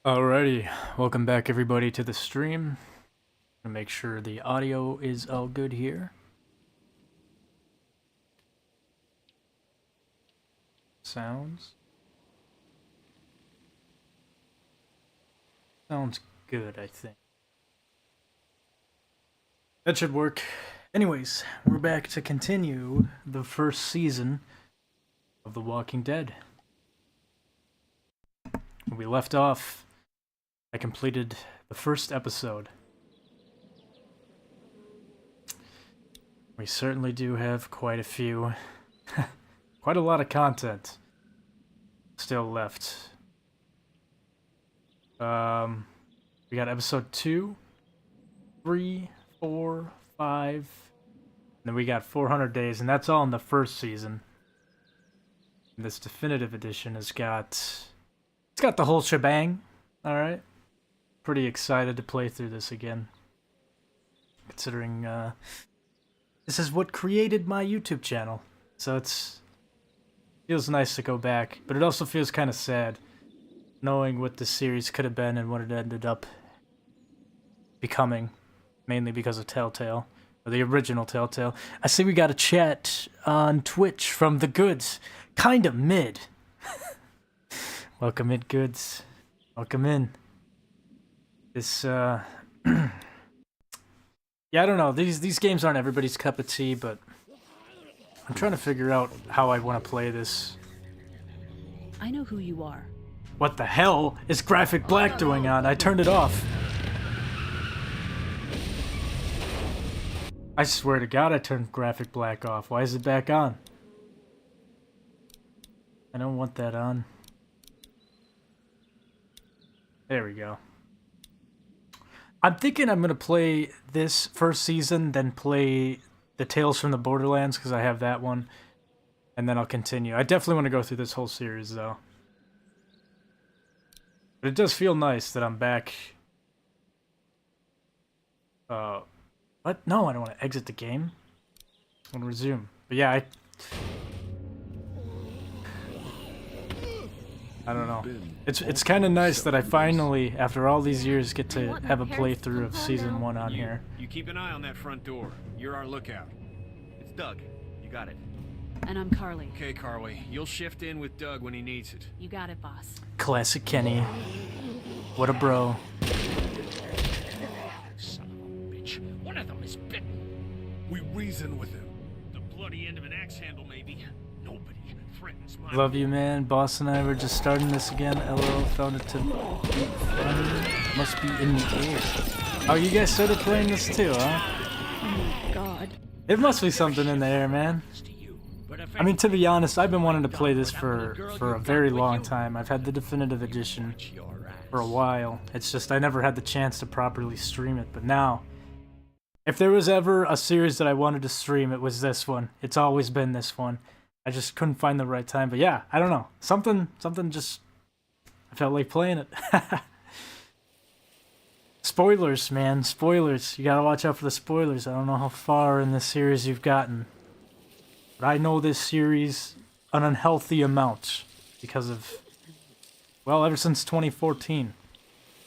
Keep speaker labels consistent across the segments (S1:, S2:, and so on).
S1: Alrighty, welcome back everybody to the stream. Gonna make sure the audio is all good here. Sounds good, I think. That should work. Anyways, we're back to continue the first season of The Walking Dead. When we left off, I completed the first episode. We certainly do have quite a few, quite a lot of content still left. We got episode 2, 3, 4, 5, and then we got 400 days, and that's all in the first season. And this definitive edition it's got the whole shebang. All right. Pretty excited to play through this again, considering this is what created my YouTube channel, so feels nice to go back, but it also feels kind of sad knowing what the series could have been and what it ended up becoming, mainly because of Telltale, or the original Telltale. I see we got a chat on Twitch from the Goods, kind of mid. Welcome in, Goods. Welcome in. This, yeah, I don't know. These games aren't everybody's cup of tea, but I'm trying to figure out how I want to play this.
S2: I know who you are.
S1: What the hell is graphic black doing on? I turned it off. I swear to God I turned graphic black off. Why is it back on? I don't want that on. There we go. I'm thinking I'm going to play this first season, then play the Tales from the Borderlands, because I have that one, and then I'll continue. I definitely want to go through this whole series, though. But it does feel nice that I'm back. What? No, I don't want to exit the game. I want to resume. But yeah, I don't know. It's kind of nice that I finally, after all these years, get to have a playthrough of Season 1 on here.
S3: You keep an eye on that front door. You're our lookout. It's Doug. You got it.
S2: And I'm Carly.
S3: Okay, Carly. You'll shift in with Doug when he needs it.
S2: You got it, boss.
S1: Classic Kenny. What a bro.
S3: Son of a bitch. One of them is bitten. We reason with him. The bloody end of an axe handle, maybe. Nobody threatens my...
S1: Love you, man. Boss and I were just starting this again. LOL, found it to be fun. Must be in the air. Oh, you guys started playing this too, huh?
S2: Oh my God.
S1: It must be something in the air, man. I mean, to be honest, I've been wanting to play this for a very long time. I've had the definitive edition for a while. It's just I never had the chance to properly stream it. But now, if there was ever a series that I wanted to stream, it was this one. It's always been this one. I just couldn't find the right time. But yeah, I don't know. Something just... I felt like playing it. Spoilers, man. Spoilers. You gotta watch out for the spoilers. I don't know how far in this series you've gotten. But I know this series an unhealthy amount because of... well, ever since 2014.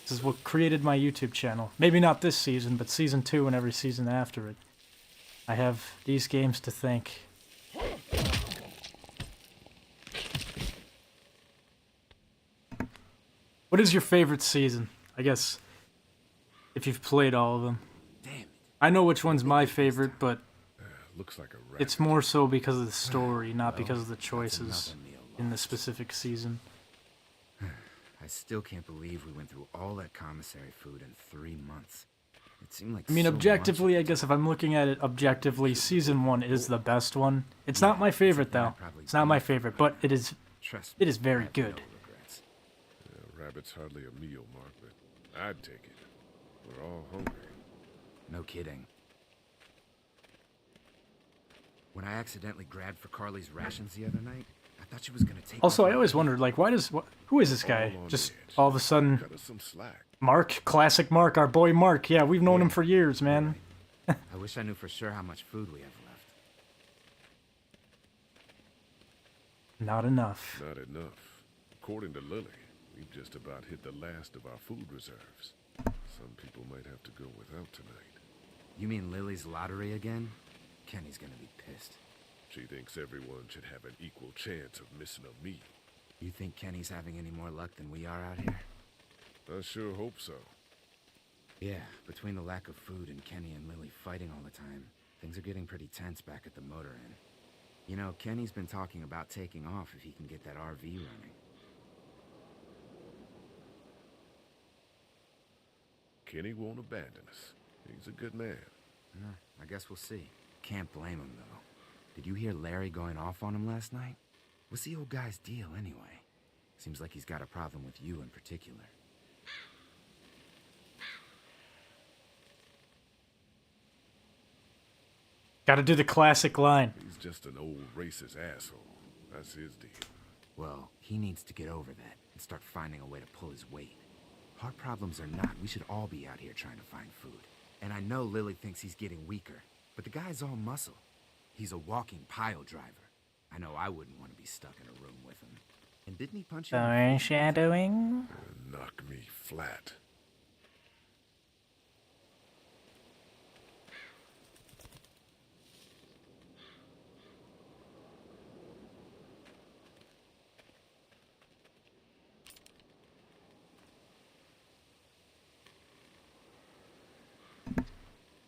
S1: This is what created my YouTube channel. Maybe not this season, but Season 2 and every season after it. I have these games to thank. What is your favorite season? I guess, if you've played all of them.
S3: Damn it.
S1: I know which one's my favorite, but
S4: Looks like a rat.
S1: it's more so because of the story, not because of the choices in the specific season.
S5: I still can't believe we went through all that commissary food in 3 months. It seemed like
S1: I mean,
S5: so
S1: objectively,
S5: much.
S1: I guess if I'm looking at it objectively, Season 1 is the best one. It's not my favorite, though. It's not my favorite, but it is very good.
S4: Rabbit's hardly a meal, Mark, but I'd take it. We're all hungry.
S5: No kidding. When I accidentally grabbed for Carly's rations the other night, I thought she was gonna take.
S1: Also,
S5: off
S1: I always wondered, like, who is this guy?
S4: All on
S1: Just
S4: edge.
S1: all of a sudden,
S4: Cut us some slack.
S1: Mark, classic Mark, our boy Mark. Yeah, we've known him for years, man.
S5: I wish I knew for sure how much food we have left.
S1: Not enough.
S4: Not enough. According to Lily. We've just about hit the last of our food reserves. Some people might have to go without tonight.
S5: You mean Lily's lottery again? Kenny's gonna be pissed.
S4: She thinks everyone should have an equal chance of missing a meal.
S5: You think Kenny's having any more luck than we are out here?
S4: I sure hope so.
S5: Yeah, between the lack of food and Kenny and Lily fighting all the time, things are getting pretty tense back at the motor inn. You know, Kenny's been talking about taking off if he can get that RV running.
S4: Kenny won't abandon us. He's a good man.
S5: I guess we'll see. Can't blame him, though. Did you hear Larry going off on him last night? What's the old guy's deal, anyway? Seems like he's got a problem with you in particular.
S1: Gotta do the classic line.
S4: He's just an old racist asshole. That's his deal.
S5: Well, he needs to get over that and start finding a way to pull his weight. Hard problems or not, we should all be out here trying to find food. And I know Lily thinks he's getting weaker, but the guy's all muscle. He's a walking pile driver. I know I wouldn't want to be stuck in a room with him. And didn't he punch you?
S1: Foreshadowing.
S4: Knock me flat.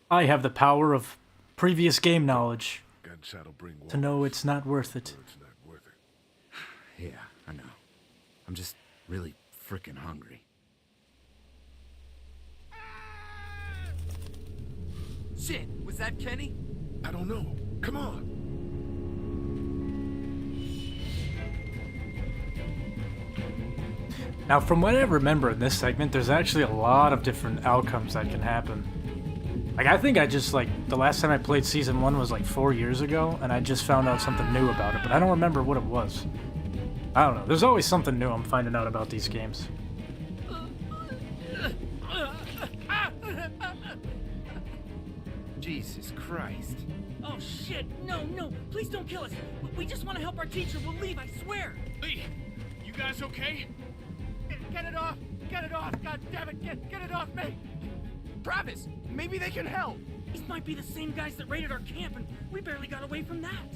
S1: I have the power of previous game knowledge
S4: Gunshot'll bring
S1: to know
S4: water.
S1: it's not worth it.
S4: It's not worth it.
S5: Yeah, I know. I'm just really frickin' hungry. Shit, was that Kenny?
S4: I don't know. Come on.
S1: Now, from what I remember in this segment, there's actually a lot of different outcomes that can happen. Like, I think I just, like, the last time I played Season 1 was, like, 4 years ago, and I just found out something new about it, but I don't remember what it was. I don't know. There's always something new I'm finding out about these games.
S5: Jesus Christ.
S6: Oh shit! No, no! Please don't kill us! We just want to help our teacher. We'll leave, I swear!
S3: Lee, you guys okay?
S6: Get it off! Get it off! God damn it! Get it off me! Travis! Maybe they can help! These might be the same guys that raided our camp, and we barely got away from that.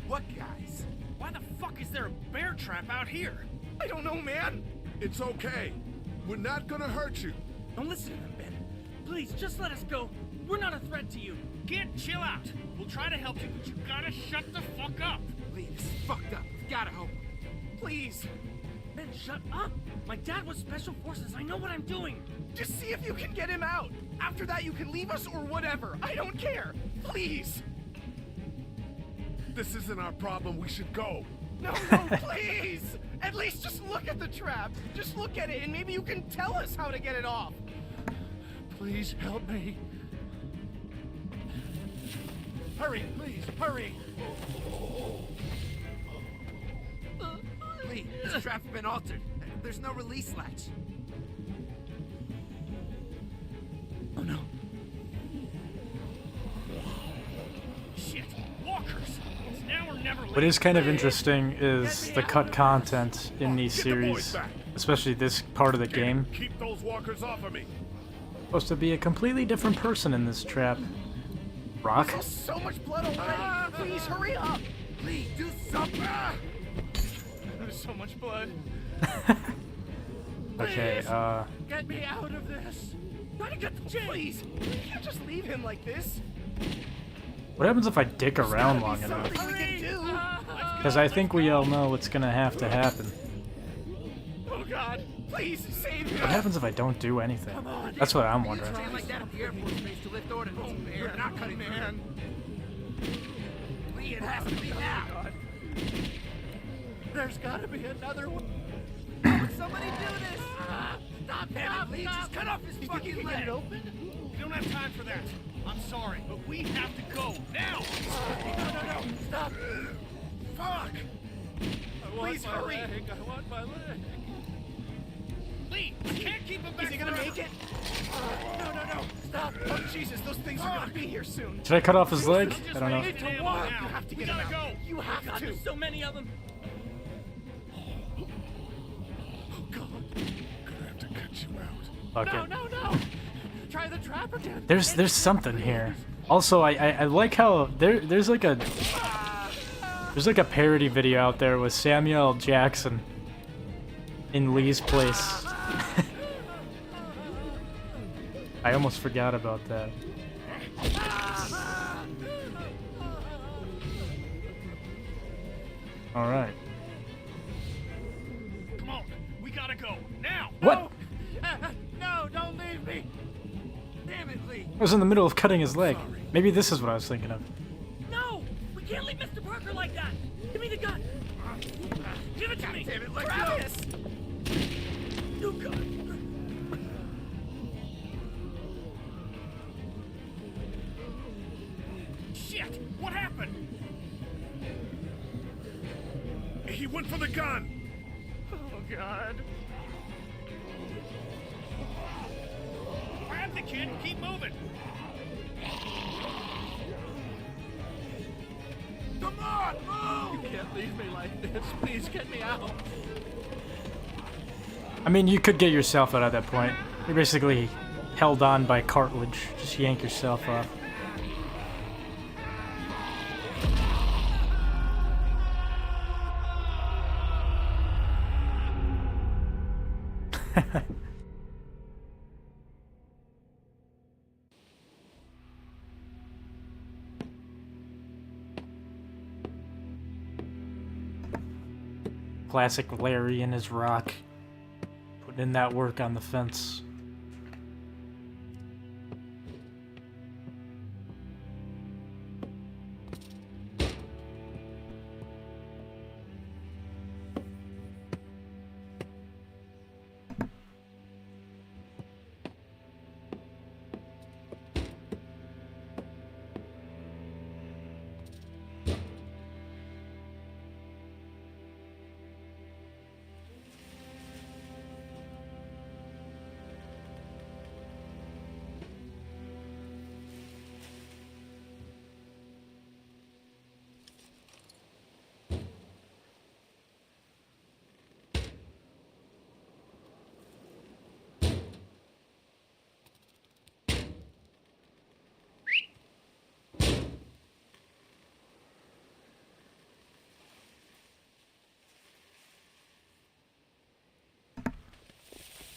S5: What guys?
S3: Why the fuck is there a bear trap out here?
S6: I don't know, man!
S4: It's okay. We're not gonna hurt you.
S6: Don't listen to them, Ben. Please, just let us go. We're not a threat to you.
S3: Kid, chill out. We'll try to help you, but you gotta shut the fuck up.
S5: Lee, this is fucked up. We've gotta help him.
S6: Please! Ben, shut up! My dad was Special Forces. I know what I'm doing. Just see if you can get him out. After that, you can leave us or whatever. I don't care. Please!
S4: This isn't our problem. We should go.
S6: No, please! At least just look at the trap. Just look at it, and maybe you can tell us how to get it off. Please help me. Hurry, please, hurry!
S5: Lee, this trap's been altered. There's no release latch.
S6: Oh no.
S3: Shit, walkers. It's now or never.
S1: What is kind of interesting is the cut content in these
S4: Get the boys
S1: series,
S4: back.
S1: especially this part of the game.
S4: Keep those walkers off of me.
S1: Supposed to be a completely different person in this trap. Rock?
S6: There's so much blood already. Please hurry up.
S5: Lee, do something!
S6: There's so much blood.
S1: Okay,
S6: Get me out of this. Gotta get the Please. We can't just leave him like this.
S1: what happens if I dick around long
S6: There's
S1: enough?
S6: something we can do.
S1: Because I think we all know what's gonna have to happen.
S6: Oh God. Please save me.
S1: What happens if I don't do anything? That's what I'm wondering.
S5: Stand like that at the Air Force Base to lift ordnance. You're not cutting
S6: Man.
S5: Lee, it has to be now.
S6: There's gotta be another one.
S5: Somebody do this!
S6: Stop,
S5: Damn it, Lee, just cut off his fucking
S6: Get
S5: leg!
S6: it open?
S3: We don't have time for that. I'm sorry, but we have to go now.
S6: No. Stop.
S3: Fuck.
S6: Please hurry.
S3: I want my leg. Lee, I can't keep him back.
S6: Is he gonna
S3: forever.
S6: make it? No. Stop. Oh, Jesus, those things are gonna be here soon.
S1: Should I cut off his leg?
S3: Just
S1: I don't know.
S3: wait.
S6: To walk. You have to
S3: We
S6: get him
S3: gotta
S6: out.
S3: go.
S6: You have to.
S3: There's so many of them.
S6: Oh, God.
S4: Gonna have to cut you out.
S1: Fuck
S6: No,
S1: it.
S6: no, no! Try the trap again.
S1: There's something here. Also, I like how there's like a parody video out there with Samuel L. Jackson in Lee's place. I almost forgot about that. All right.
S3: Come on, we gotta go now.
S1: What?
S6: No, don't leave me! Damn it, Lee!
S1: I was in the middle of cutting his leg. Maybe this is what I was thinking of.
S6: No! We can't leave Mr. Parker like that! Give me the gun! Give it to me! Damn it, let Travis! You gun!
S3: Shit! What happened?
S4: He went for the gun.
S6: Oh, God.
S3: Grab the kid and keep moving.
S6: Come on, move! You can't leave me like this. Please get me out.
S1: I mean, you could get yourself out at that point. You're basically held on by cartilage. Just yank yourself off. Classic Larry and his rock. Putting in that work on the fence.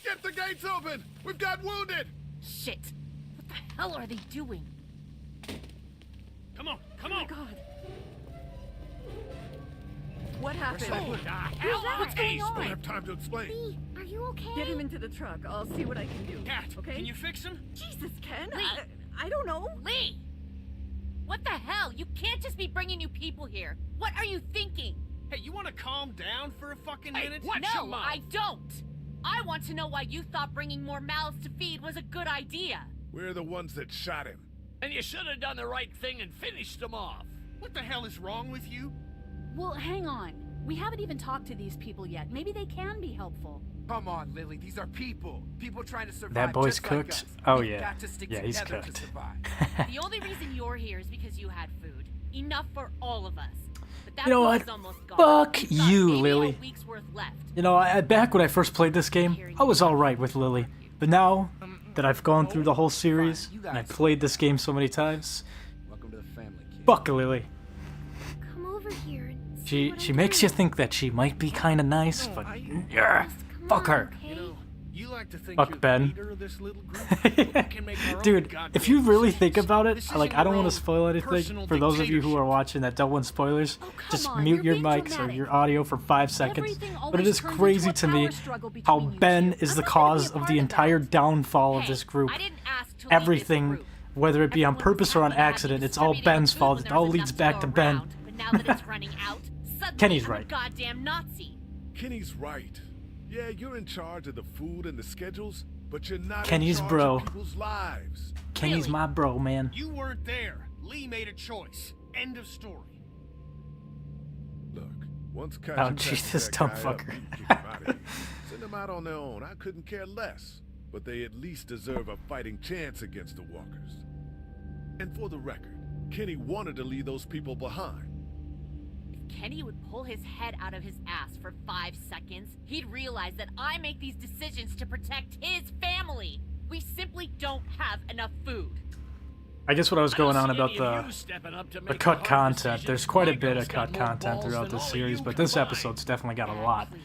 S4: Get the gates open! We've got wounded!
S7: Shit! What the hell are they doing?
S3: Come on, come
S2: Oh my
S3: on.
S2: God.
S8: What happened?
S3: Who's that?
S7: What's going
S4: Don't
S7: on?
S4: have time to explain.
S7: Lee, are you okay?
S8: Get him into the truck. I'll see what I can do.
S3: Cat,
S8: Okay?
S3: can you fix him?
S8: Jesus, Ken.
S7: Lee.
S8: I don't know.
S7: Lee! What the hell? You can't just be bringing new people here. What are you thinking?
S3: Hey, you want to calm down for a fucking minute?
S7: No, I don't. I want to know why you thought bringing more mouths to feed was a good idea.
S4: We're the ones that shot him.
S3: And you should have done the right thing and finished them off. What the hell is wrong with you?
S2: Well, hang on. We haven't even talked to these people yet. Maybe they can be helpful.
S5: Come on, Lily. These are people. People trying to survive.
S1: That boy's
S5: just like
S1: cooked?
S5: us.
S1: Oh,
S5: We've
S1: yeah.
S5: got to stick
S1: Yeah, he's
S5: together
S1: cooked.
S5: to survive.
S7: The only reason you're here is because you had food. Enough for all of us. But that
S1: You know
S7: food
S1: what?
S7: is almost gone.
S1: Fuck
S7: We've got
S1: you,
S7: maybe
S1: Lily.
S7: A week's worth left.
S1: You know, back when I first played this game, I was alright with Lily. But now that I've gone through the whole series, and I played this game so many times,
S5: Welcome to the family, kid.
S1: fuck Lily.
S7: Come over here and
S1: She makes you think that she might be kind of nice, but yeah, fuck her.
S3: You know, you like to think
S1: Fuck
S3: you're
S1: Ben.
S3: the leader of this little group. We can make our own
S1: Dude,
S3: goddamn
S1: if you really
S3: decisions.
S1: think about it,
S3: This
S1: like,
S3: isn't
S1: I don't
S3: your
S1: want to
S3: own
S1: spoil anything
S3: personal
S1: for those of you who are
S3: dictatorship.
S1: watching that don't want spoilers.
S2: Oh, come
S1: Just
S2: on,
S1: mute
S2: you're
S1: your
S2: being
S1: mics or
S2: dramatic.
S1: your audio for 5 seconds.
S2: Everything
S1: But it
S2: always
S1: is
S2: turns
S1: crazy
S2: into
S1: to
S2: a
S1: me
S2: power struggle
S1: how
S2: between you
S1: Ben
S2: two.
S1: is the
S2: I'm not gonna be
S1: cause
S2: a
S1: of
S2: part
S1: the
S2: of
S1: entire
S2: that.
S1: downfall of
S7: Hey,
S1: this group.
S7: I didn't ask to lead this
S1: Everything,
S7: group.
S1: whether it be on
S7: Everyone was
S1: purpose or on
S7: happy to have
S1: accident,
S7: you
S1: it's all
S7: distributing
S1: Ben's
S7: food
S1: fault.
S7: when
S1: It
S7: there
S1: all
S7: was
S1: leads
S7: enough
S1: back
S7: go
S1: to Ben.
S7: around. But now that it's running out, suddenly
S1: Kenny's
S7: I'm a
S1: right.
S7: goddamn Nazi.
S4: Kenny's right. Yeah, you're in charge of the food and the schedules, but you're not
S1: Kenny's
S4: in charge
S1: bro.
S4: of people's lives.
S1: Kenny's
S7: Really?
S1: my bro, man.
S3: You weren't there. Lee made a choice. End of story.
S4: Look, once
S1: Oh,
S4: Kaja
S1: Jesus,
S4: patched that
S1: dumb
S4: guy up,
S1: fucker.
S4: you can kick him out of here. Send them out on their own. I couldn't care less. But they at least deserve a fighting chance against the walkers. And for the record, Kenny wanted to leave those people behind.
S7: Kenny would pull his head out of his ass for 5 seconds, he'd realize that I make these decisions to protect his family. We simply don't have enough food.
S1: I guess what I was going on about
S3: the
S1: the cut content. There's quite a bit of cut content throughout this series, but this episode's definitely got a lot.
S7: Please.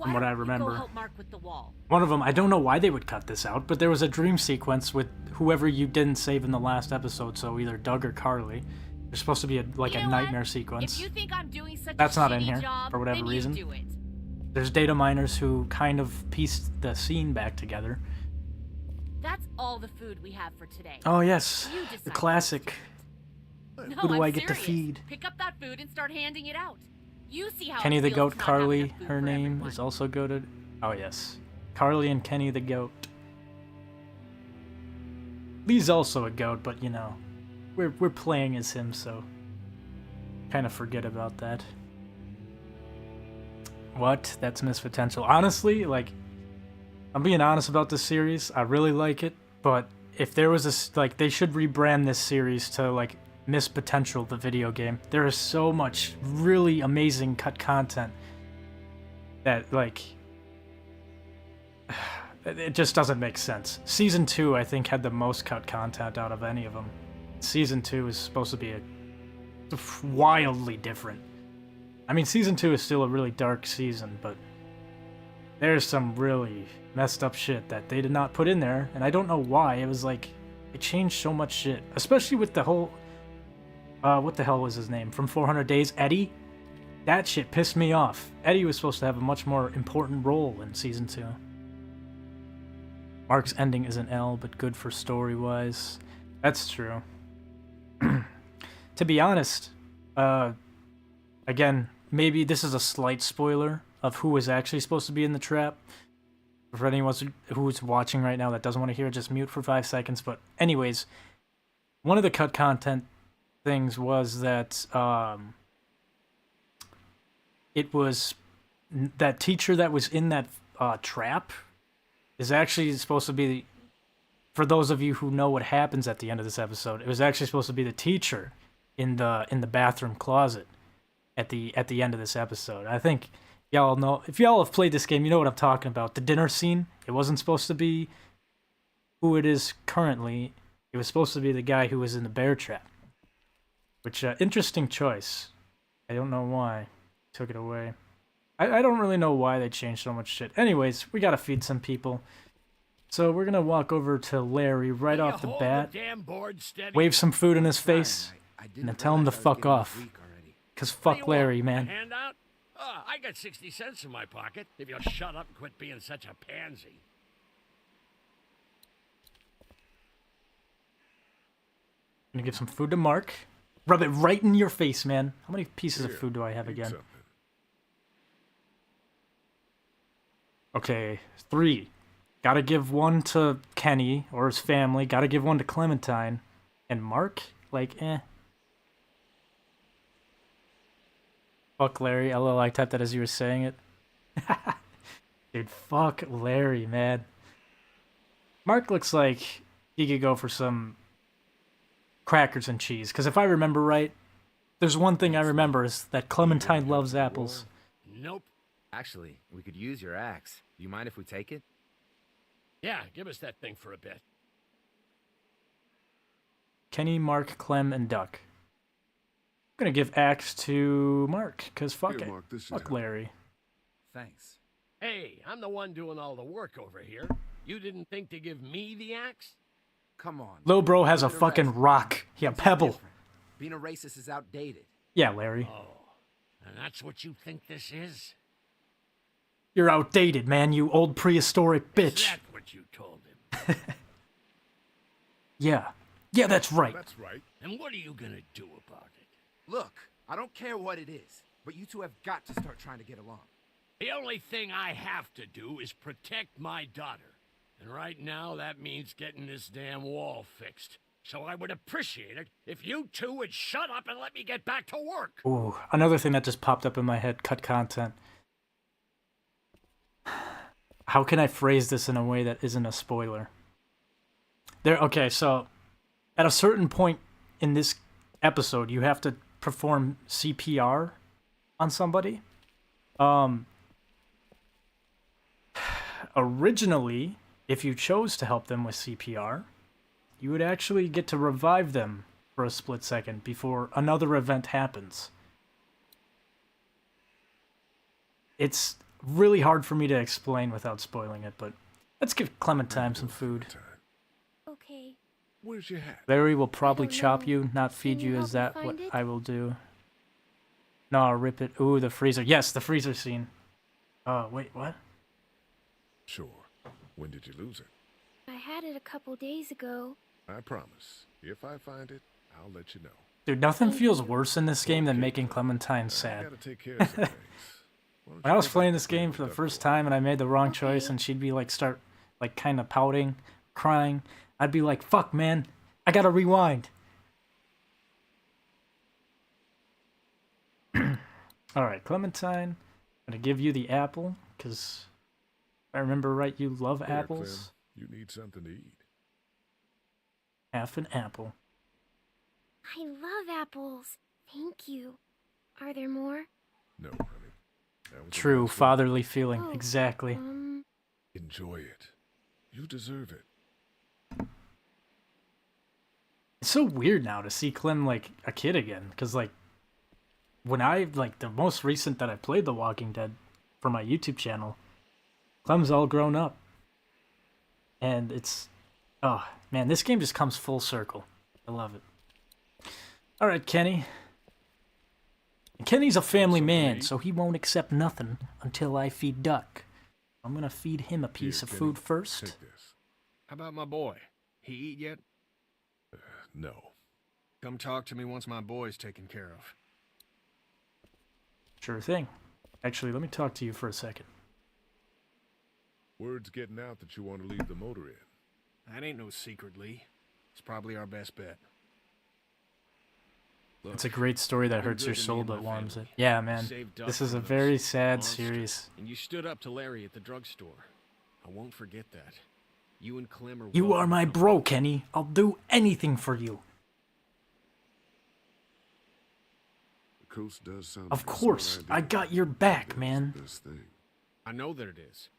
S1: From what I
S7: Why don't you
S1: remember.
S7: Go help Mark with the wall.
S1: One of them, I don't know why they would cut this out, but there was a dream sequence with whoever you didn't save in the last episode, so either Doug or Carly. There's supposed to be a
S7: You know what?
S1: nightmare sequence.
S7: If you think I'm doing such
S1: That's
S7: a
S1: not in
S7: shitty
S1: here,
S7: job,
S1: for whatever
S7: then
S1: reason.
S7: You do it.
S1: There's data miners who kind of pieced the scene back together.
S7: That's all the food we have for today.
S1: Oh yes,
S7: You
S1: the
S7: decide
S1: classic.
S7: No,
S1: Who do
S7: I'm
S1: I get to
S7: serious.
S1: feed?
S7: Pick up that food and start handing it out. You see how
S1: Kenny
S7: it
S1: the
S7: feels
S1: Goat
S7: not having
S1: Carly,
S7: enough food
S1: her
S7: for
S1: name
S7: everyone.
S1: is also goated. Oh yes, Carly and Kenny the Goat. Lee's also a goat, but you know, we're playing as him, so kind of forget about that. What? That's missed potential. Honestly, like, I'm being honest about this series. I really like it, but if there was they should rebrand this series to like Missed Potential, the video game. There is so much really amazing cut content that like it just doesn't make sense. Season 2, I think, had the most cut content out of any of them. Season 2 is supposed to be wildly different. I mean, Season 2 is still a really dark season, but there's some really messed up shit that they did not put in there, and I don't know why. It was like, it changed so much shit. Especially with the whole, what the hell was his name? From 400 Days, Eddie? That shit pissed me off. Eddie was supposed to have a much more important role in Season 2. Mark's ending is an L, but good for story-wise. That's true. To be honest, again, maybe this is a slight spoiler of who is actually supposed to be in the trap. For anyone who's watching right now that doesn't want to hear it, just mute for 5 seconds. But anyways, one of the cut content things was that it was that teacher that was in that trap is actually supposed to be, for those of you who know what happens at the end of this episode, it was actually supposed to be the teacher in the bathroom closet at the end of this episode. I think y'all know, if y'all have played this game, you know what I'm talking about. The dinner scene, it wasn't supposed to be who it is currently. It was supposed to be the guy who was in the bear trap. Which, interesting choice. I don't know why. Took it away. I don't really know why they changed so much shit. Anyways, we gotta feed some people. So we're gonna walk over to Larry right off the bat, wave some food in his face, and then tell him to fuck off. Cause fuck Larry, man.
S3: Handout? Oh, I got 60 cents in my pocket. If you'll shut up and quit being such a pansy.
S1: Gonna give some food to Mark. Rub it right in your face, man. How many pieces of
S4: Here,
S1: food do I have
S4: eat
S1: again?
S4: something.
S1: Okay, 3. Gotta give one to Kenny or his family. Gotta give one to Clementine. And Mark? Like, eh. Fuck Larry. LOL, I typed that as you were saying it. Dude, fuck Larry, man. Mark looks like he could go for some crackers and cheese. Because if I remember right, there's one thing I remember is that Clementine loves apples.
S3: Nope.
S5: Actually, we could use your axe. Do you mind if we take it?
S3: Yeah, give us that thing for a bit.
S1: Kenny, Mark, Clem, and Duck. I'm gonna give axe to Mark, because fuck
S4: Here,
S1: it.
S4: Mark, this is
S1: Fuck
S4: yours.
S1: Larry.
S5: Thanks.
S3: Hey, I'm the one doing all the work over here. You didn't think to give me the axe?
S5: Come on.
S1: Lil Bro has a
S5: Being
S1: fucking
S5: racist
S1: rock. Yeah,
S5: is
S1: pebble.
S5: different. Being a racist is outdated.
S1: Yeah, Larry.
S3: Oh, and that's what you think this is?
S1: You're outdated, man, you old prehistoric
S3: Is
S1: bitch.
S3: that what you told him?
S1: Yeah. Yeah, that's right.
S4: That's right.
S3: And what are you gonna do about it?
S5: Look, I don't care what it is, but you two have got to start trying to get along.
S3: The only thing I have to do is protect my daughter. And right now, that means getting this damn wall fixed. So I would appreciate it if you two would shut up and let me get back to work.
S1: Ooh, another thing that just popped up in my head, cut content. How can I phrase this in a way that isn't a spoiler? Okay, so at a certain point in this episode, you have to perform CPR on somebody. Originally, if you chose to help them with CPR, you would actually get to revive them for a split second before another event happens. It's really hard for me to explain without spoiling it, but let's give Clementine some food.
S9: Okay.
S4: Where's your hat?
S1: Larry will probably
S9: don't
S1: chop
S9: know.
S1: you, not feed
S9: Can you
S1: you.
S9: help
S1: Is
S9: me
S1: that
S9: find
S1: what
S9: it?
S1: I will do? No, I'll rip it. Ooh, the freezer. Yes, the freezer scene. Oh, wait, what?
S4: Sure. When did you lose it?
S9: I had it a couple days ago.
S4: I promise. If I find it, I'll let you know.
S1: Dude, nothing feels worse in this game than making Clementine
S4: I
S1: sad.
S4: gotta take care of some things. Why don't
S1: When I
S4: you
S1: was
S4: go
S1: playing
S4: back
S1: this
S4: to playing
S1: game
S4: with
S1: for the
S4: Duck
S1: first
S4: Boy?
S1: time and I made the wrong choice
S9: Okay.
S1: and she'd be like, kind of pouting, crying, I'd be like, fuck, man, I gotta rewind. Alright, Clementine, I'm gonna give you the apple, because if I remember right, you love
S4: Here,
S1: apples.
S4: Clem, you need something to eat.
S1: Half an apple.
S9: I love apples. Thank you. Are there more?
S4: No, honey. That was the
S1: True,
S4: last one.
S1: fatherly feeling,
S9: Oh,
S1: exactly.
S4: Enjoy it. You deserve it.
S1: It's so weird now to see Clem like a kid again, because like when the most recent that I played The Walking Dead for my YouTube channel, Clem's all grown up, and oh man, this game just comes full circle. I love it. All right, Kenny. And Kenny's a family man, so he won't accept nothing until I feed Duck. I'm gonna feed him a piece
S4: Here,
S1: of
S4: Kenny,
S1: food first.
S4: Take this.
S6: How about my boy? He eat yet?
S4: No.
S6: Come talk to me once my boy's taken care of.
S1: Sure thing. Actually, let me talk to you for a second.
S4: Word's getting out that you want to leave the motor in.
S6: That ain't no secret, Lee. It's probably our best bet. Look,
S1: It's a great story that
S6: you've been
S1: hurts your
S6: good to me
S1: soul
S6: and
S1: but
S6: my
S1: warms it.
S6: family.
S1: Yeah,
S6: You
S1: man.
S6: saved Duck
S1: This is a
S6: from those
S1: very sad
S6: monsters,
S1: series.
S6: And you stood up to Larry at the drugstore. I won't forget that. You and Clem are
S1: You are
S6: welcome
S1: my
S6: to come
S1: bro,
S6: back.
S1: Kenny. I'll do anything for you.
S4: The coast does sound
S1: Of
S4: like a smart
S1: course.
S4: idea.
S1: I got your back,
S4: That's
S1: man.
S4: the best thing.
S6: I know that it is.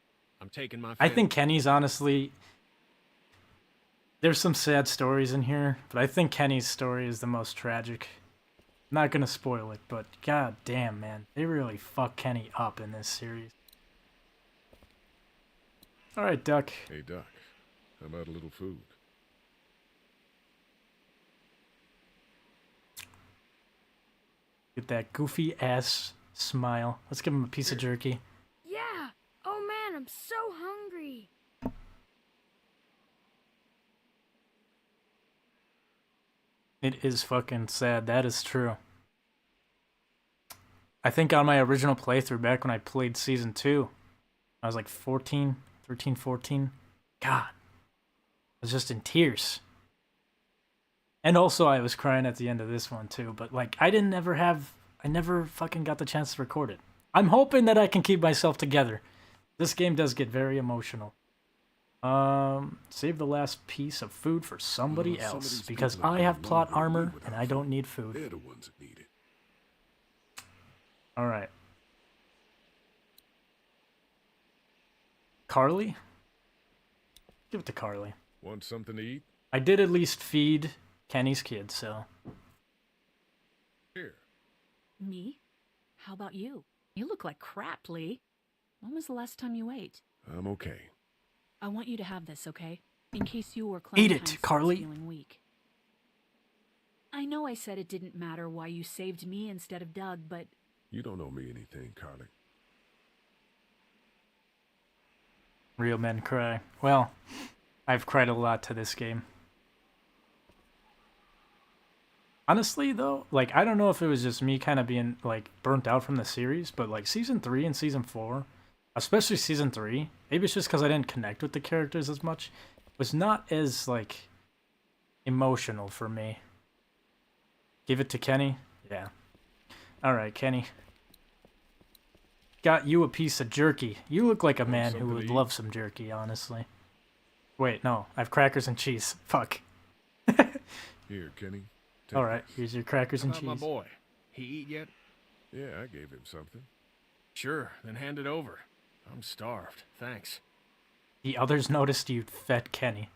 S6: I'm taking my
S1: I
S6: family.
S1: think Kenny's honestly... There's some sad stories in here, but I think Kenny's story is the most tragic. I'm not gonna spoil it, but god damn, man. They really fuck Kenny up in this series. Alright, Duck.
S4: Hey, Duck. How about a little food?
S1: Get that goofy ass smile. Let's give him a piece of jerky.
S9: Yeah. Oh man, I'm so hungry.
S1: It is fucking sad. That is true. I think on my original playthrough back when I played Season 2, I was like 13, 14. God. I was just in tears. And also I was crying at the end of this one too, but like I never fucking got the chance to record it. I'm hoping that I can keep myself together. This game does get very emotional. Save the last piece of food for somebody
S4: Some of
S1: else
S4: these
S1: because
S4: people are
S1: I have
S4: going
S1: plot
S4: longer than me
S1: armor
S4: without
S1: and I don't
S4: food.
S1: need food.
S4: They're the ones that need it.
S1: All right. Carly? Give it to Carly.
S4: Want something to eat?
S1: I did at least feed Kenny's kid, so.
S4: Here.
S2: Me? How about you? You look like crap, Lee. When was the last time you ate?
S4: I'm okay.
S2: I want you to have this, okay? In case you or
S1: Eat
S2: Clementine
S1: it,
S2: starts
S1: Carly.
S2: feeling weak. I know I said it didn't matter why you saved me instead of Doug, but
S4: You don't owe me anything, Carly.
S1: Real men cry. Well, I've cried a lot to this game. Honestly, though, like, I don't know if it was just me kind of being, like, burnt out from the series, but, like, Season 3 and Season 4, especially Season 3, maybe it's just because I didn't connect with the characters as much, was not as, like, emotional for me. Give it to Kenny? Yeah. Alright, Kenny. Got you a piece of jerky. You look like a man who
S4: something
S1: would
S4: to eat?
S1: love some jerky, honestly. Wait, no. I have crackers and cheese. Fuck.
S4: Here, Kenny. Take
S1: Alright,
S4: this.
S1: here's your crackers
S6: How
S1: and
S6: about my
S1: cheese.
S6: boy? He eat yet?
S4: Yeah, I gave him something.
S6: Sure, then hand it over. I'm starved, thanks.
S1: The others noticed you fed Kenny.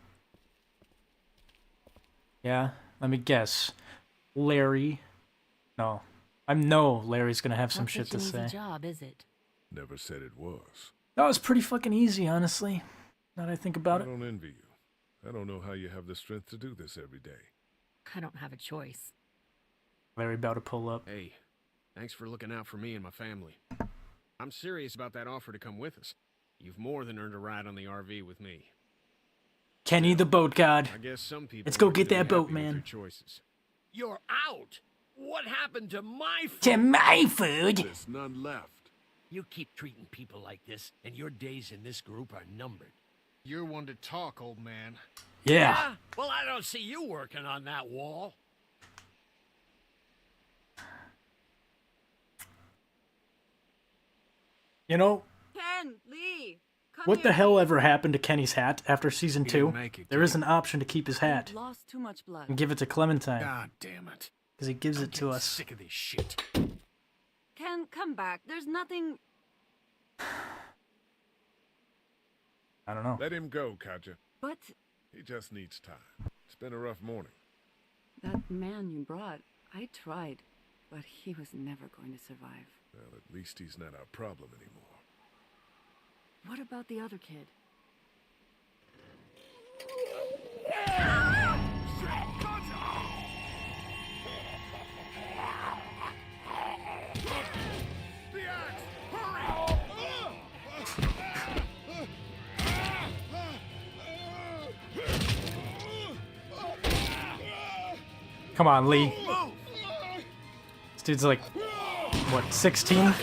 S1: Yeah, let me guess. Larry. No. I know Larry's gonna have some
S2: Not
S1: shit
S2: such
S1: to
S2: an
S1: say.
S2: easy job, is it?
S4: Never said it was.
S1: That was pretty fucking easy, honestly. Now that I think about
S4: I
S1: it.
S4: don't envy you. I don't know how you have the strength to do this every day.
S2: I don't have a choice.
S1: Larry about to pull up.
S6: Hey, thanks for looking out for me and my family. I'm serious about that offer to come with us. You've more than earned a ride on the RV with me.
S1: Kenny the boat god.
S6: I guess some people
S1: Let's go
S6: aren't
S1: get
S6: gonna
S1: that
S6: be
S1: boat,
S6: happy with
S1: man.
S6: their choices.
S3: You're out! What happened to my food?
S1: To my food!
S4: There's none left.
S3: You keep treating people like this, and your days in this group are numbered.
S6: You're one to talk, old man.
S1: Yeah.
S3: Well, I don't see you working on that wall.
S1: You know,
S8: Ken, Lee, come
S1: what the
S8: here.
S1: hell ever happened to Kenny's hat after season
S6: He
S1: 2?
S6: didn't make it,
S1: There
S6: did
S1: is
S6: he?
S1: an option to keep his hat
S8: You've lost too much blood.
S1: and give it to Clementine.
S6: God damn it.
S1: Because he gives
S6: I'm
S1: it to
S6: getting
S1: us.
S6: sick of this shit.
S8: Ken, come back. There's nothing.
S1: I don't know.
S4: Let him go, Katja.
S8: But
S4: He just needs time. It's been a rough morning.
S8: that man you brought, I tried, but he was never going to survive.
S4: Well, at least he's not our problem anymore.
S8: What about the other kid?
S4: The axe! Hurry!
S1: Come on, Lee. This dude's like, what, 16?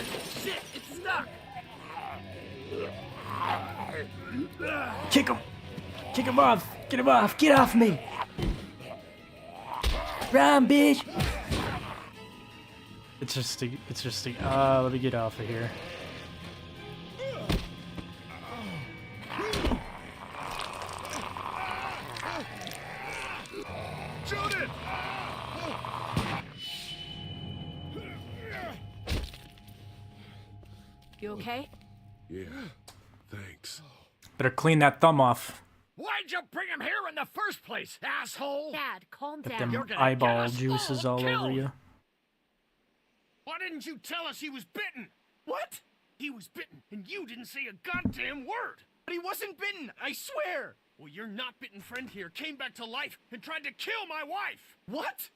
S6: Shit, it's stuck!
S1: Kick him! Kick him off! Get him off! Get off me! Run, bitch! Interesting, interesting. Let me get off of here.
S4: Shoot it!
S2: You okay?
S4: Yeah, thanks.
S1: Better clean that thumb off.
S3: Why'd you bring him here in the first place, asshole?
S7: Dad, calm
S1: Get
S7: down.
S1: them
S3: You're gonna
S1: eyeball
S3: get us
S1: juices
S3: all
S1: all over
S3: killed.
S1: you.
S6: Why didn't you tell us he was bitten? What? He was bitten, and you didn't say a goddamn word. But he wasn't bitten, I swear. Well, your not bitten friend here came back to life and tried to kill my wife. What?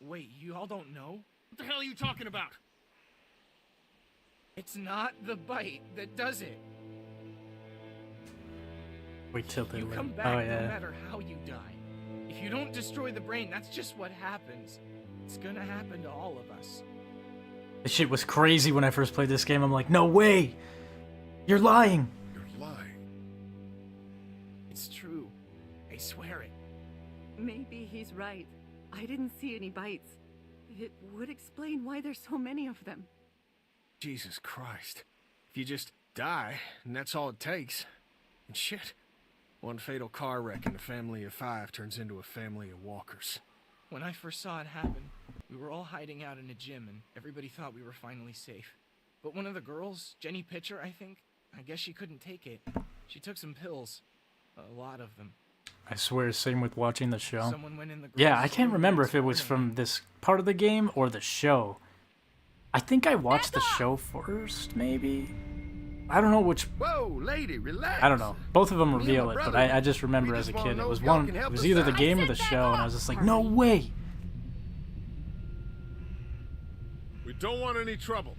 S6: Wait, you all don't know? What the hell are you talking about? It's not the bite that does it.
S1: Wait till they
S10: You
S1: leave.
S10: come back
S1: Oh
S10: no
S1: yeah.
S10: matter how you die. If you don't destroy the brain, that's just what happens. It's gonna happen to all of us.
S1: This shit was crazy when I first played this game. I'm like, no way! You're lying!
S4: You're lying.
S10: It's true. I swear it.
S8: Maybe he's right. I didn't see any bites. It would explain why there's so many of them.
S6: Jesus Christ. If you just die, and that's all it takes. And shit. One fatal car wreck in a family of 5 turns into a family of walkers.
S10: When I first saw it happen, we were all hiding out in a gym and everybody thought we were finally safe. But one of the girls, Jenny Pitcher, I think, I guess she couldn't take it. She took some pills. A lot of them.
S1: I swear, same with watching the show.
S10: Someone went in the
S1: Yeah,
S10: girl's
S1: I can't
S10: room
S1: remember
S10: next
S1: if it was
S10: morning.
S1: from this part of the game or the show. I think I watched the show first, maybe? I don't know which.
S11: Whoa, lady, relax.
S1: I don't know. Both of them
S11: Me and
S1: reveal
S11: my
S1: it, but
S11: brother,
S1: I just remember
S11: we
S1: as a
S11: just wanna
S1: kid. It
S11: know
S1: was
S11: if y'all
S1: one.
S11: can
S1: It
S11: help
S1: was
S11: us
S1: either the
S11: out.
S1: game or the show, and I was just like, no way!
S4: We don't want any trouble.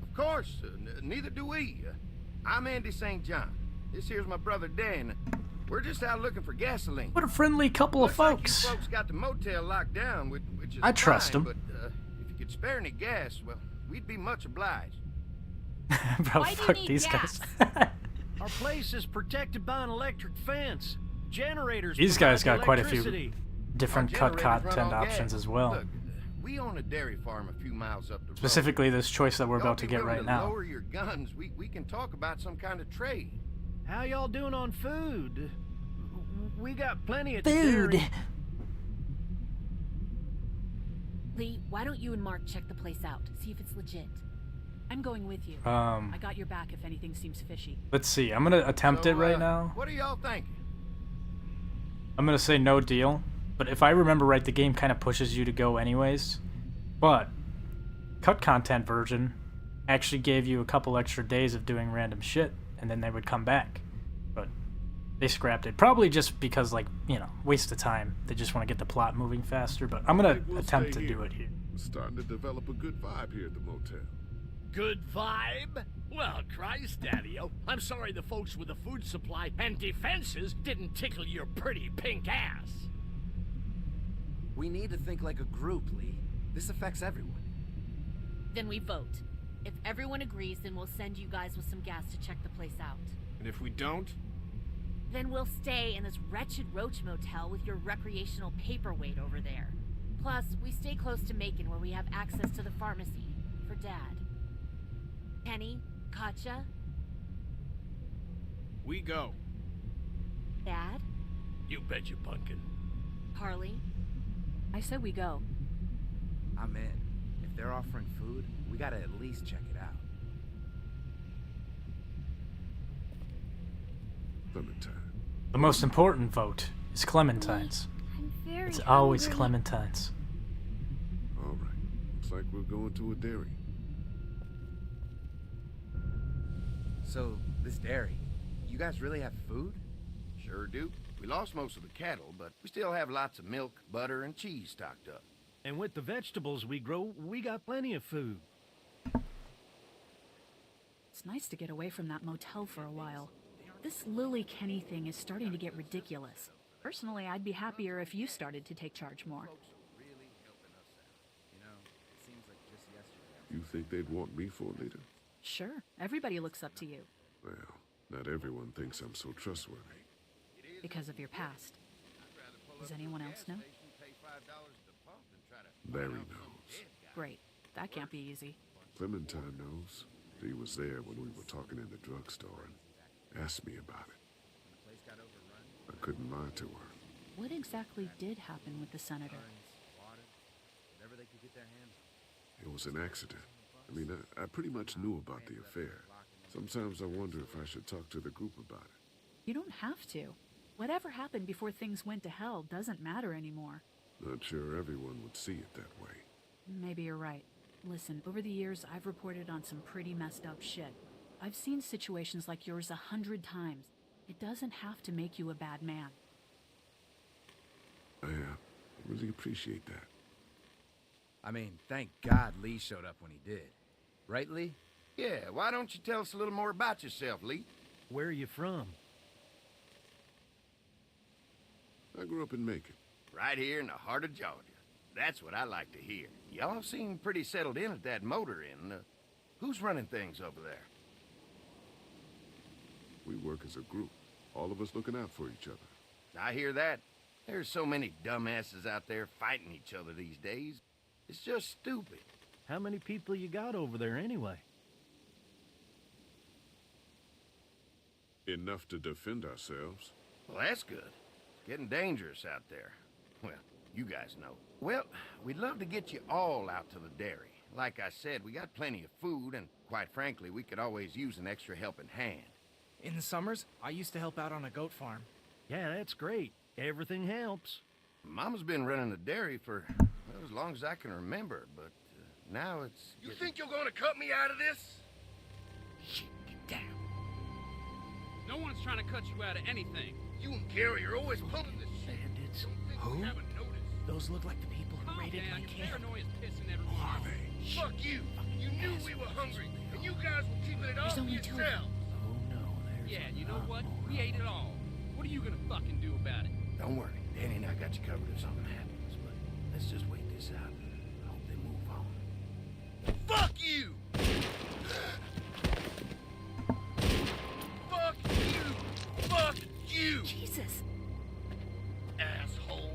S11: Of course, neither do we. I'm Andy St. John. This here's my brother Dan. We're just out looking for gasoline.
S1: What a friendly couple of
S11: Looks like
S1: folks.
S11: you folks got the motel locked down, which is
S1: I trust
S11: fine,
S1: 'em.
S11: But if you could spare any gas, well, we'd be much obliged.
S1: Bro,
S7: Why do you
S1: fuck
S7: need
S1: these
S7: gas?
S1: guys.
S3: Our place is protected by an electric fence. Generators.
S1: These guys
S3: provide
S1: got quite a few
S3: electricity.
S1: different
S11: Our
S1: cut
S11: generators run
S1: content
S11: on
S1: options
S11: gas.
S1: as well.
S11: Look, we own a dairy farm a few miles up the road.
S1: Specifically, this choice that we're
S11: Y'all
S1: about to
S11: be
S1: get
S11: willing
S1: right
S11: to
S1: now.
S11: Lower your guns. We can talk about some kind of trade.
S3: How y'all doing on food? We got plenty of
S1: Food.
S3: dairy.
S2: Lee, why don't you and Mark check the place out? See if it's legit. I'm going with you.
S1: Um,
S2: I got your back if anything seems fishy.
S1: Let's see. I'm gonna attempt it right now.
S11: What are y'all thinking?
S1: I'm gonna say no deal. But if I remember right, the game kind of pushes you to go anyways. But cut content version actually gave you a couple extra days of doing random shit, and then they would come back. But they scrapped it. Probably just because, like, you know, waste of time. They just want to get the plot moving faster. But I'm gonna attempt to do it here.
S4: We're starting to develop a good vibe here at the motel.
S3: Good vibe? Well, Christ, Daddy-o, I'm sorry the folks with the food supply and defenses didn't tickle your pretty pink ass.
S5: We need to think like a group, Lee. This affects everyone.
S7: Then we vote. If everyone agrees, then we'll send you guys with some gas to check the place out.
S6: And if we don't?
S7: Then we'll stay in this wretched roach motel with your recreational paperweight over there. Plus, we stay close to Macon where we have access to the pharmacy. For Dad. Kenny? Katja?
S6: We go.
S7: Dad?
S3: You bet you, pumpkin.
S7: Harley?
S2: I said we go.
S5: I'm in. If they're offering food, we gotta at least check it out.
S4: Clementine.
S1: The most important vote is Clementine's.
S9: I'm very
S1: It's always
S9: hungry.
S1: Clementine's.
S4: All right. Looks like we're going to a dairy.
S5: So, this dairy, you guys really have food?
S11: Sure do. We lost most of the cattle, but we still have lots of milk, butter, and cheese stocked up.
S12: And with the vegetables we grow, we got plenty of food.
S2: It's nice to get away from that motel for a while. This Lily Kenny thing is starting to get ridiculous. Personally, I'd be happier if you started to take charge more.
S4: You think they'd want me for a leader?
S2: Sure, everybody looks up to you.
S4: Well, not everyone thinks I'm so trustworthy.
S2: Because of your past. Does anyone else know?
S4: Larry knows.
S2: Great. That can't be easy.
S4: Clementine knows. He was there when we were talking in the drugstore and asked me about it. I couldn't lie to her.
S2: What exactly did happen with the senator?
S4: It was an accident. I mean, I pretty much knew about the affair. Sometimes I wonder if I should talk to the group about it.
S2: You don't have to. Whatever happened before things went to hell doesn't matter anymore.
S4: Not sure everyone would see it that way.
S2: Maybe you're right. Listen, over the years, I've reported on some pretty messed up shit. I've seen situations like yours 100 times. It doesn't have to make you a bad man.
S4: I really appreciate that.
S5: I mean, thank God Lee showed up when he did. Right, Lee?
S11: Yeah, why don't you tell us a little more about yourself, Lee?
S12: Where are you from?
S4: I grew up in Macon.
S11: Right here in the heart of Georgia. That's what I like to hear. Y'all seem pretty settled in at that motor inn. Who's running things over there?
S4: We work as a group. All of us looking out for each other.
S11: I hear that. There's so many dumbasses out there fighting each other these days. It's just stupid.
S12: How many people you got over there anyway?
S4: Enough to defend ourselves.
S11: Well, that's good. It's getting dangerous out there. Well, you guys know. Well, we'd love to get you all out to the dairy. Like I said, we got plenty of food, and quite frankly, we could always use an extra helping hand.
S10: In the summers, I used to help out on a goat farm.
S12: Yeah, that's great. Everything helps.
S11: Mama's been running the dairy for well, as long as I can remember, but now it's...
S6: You think you're gonna cut me out of this?
S3: Shit, get down.
S13: No one's trying to cut you out of anything.
S6: You and Gary are always pulling this shit.
S12: Bandits.
S10: Who?
S6: Haven't noticed.
S10: Those look like the people who
S13: Calm
S10: raided
S13: down,
S10: my
S13: your
S10: camp.
S13: paranoia's pissing everyone off.
S6: Fuck you. You knew we were hungry, and you guys were keeping it all
S2: There's
S6: to
S2: only two of
S6: yourselves.
S12: Oh no, there's
S13: Yeah,
S12: a
S13: you know
S12: lot
S13: what?
S12: more
S13: We
S12: out
S13: ate it
S12: there.
S13: all. What are you gonna fucking do about it?
S11: Don't worry, Danny and I got you covered if something happens, but let's just wait this out. I hope they move on.
S6: Fuck you! Fuck you! Fuck you!
S2: Jesus!
S6: Asshole!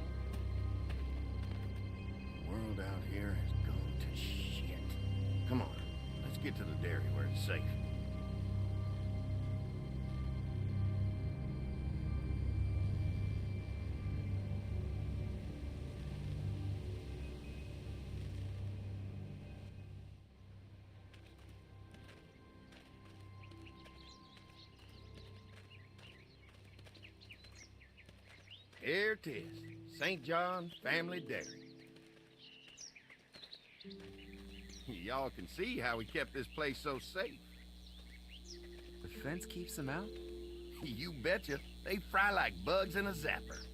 S11: The world out here has gone to shit. Come on, let's get to the dairy where it's safe. Here it is. St. John Family Dairy. Y'all can see how we kept this place so safe.
S5: The fence keeps them out?
S11: You betcha. They fry like bugs in a zapper.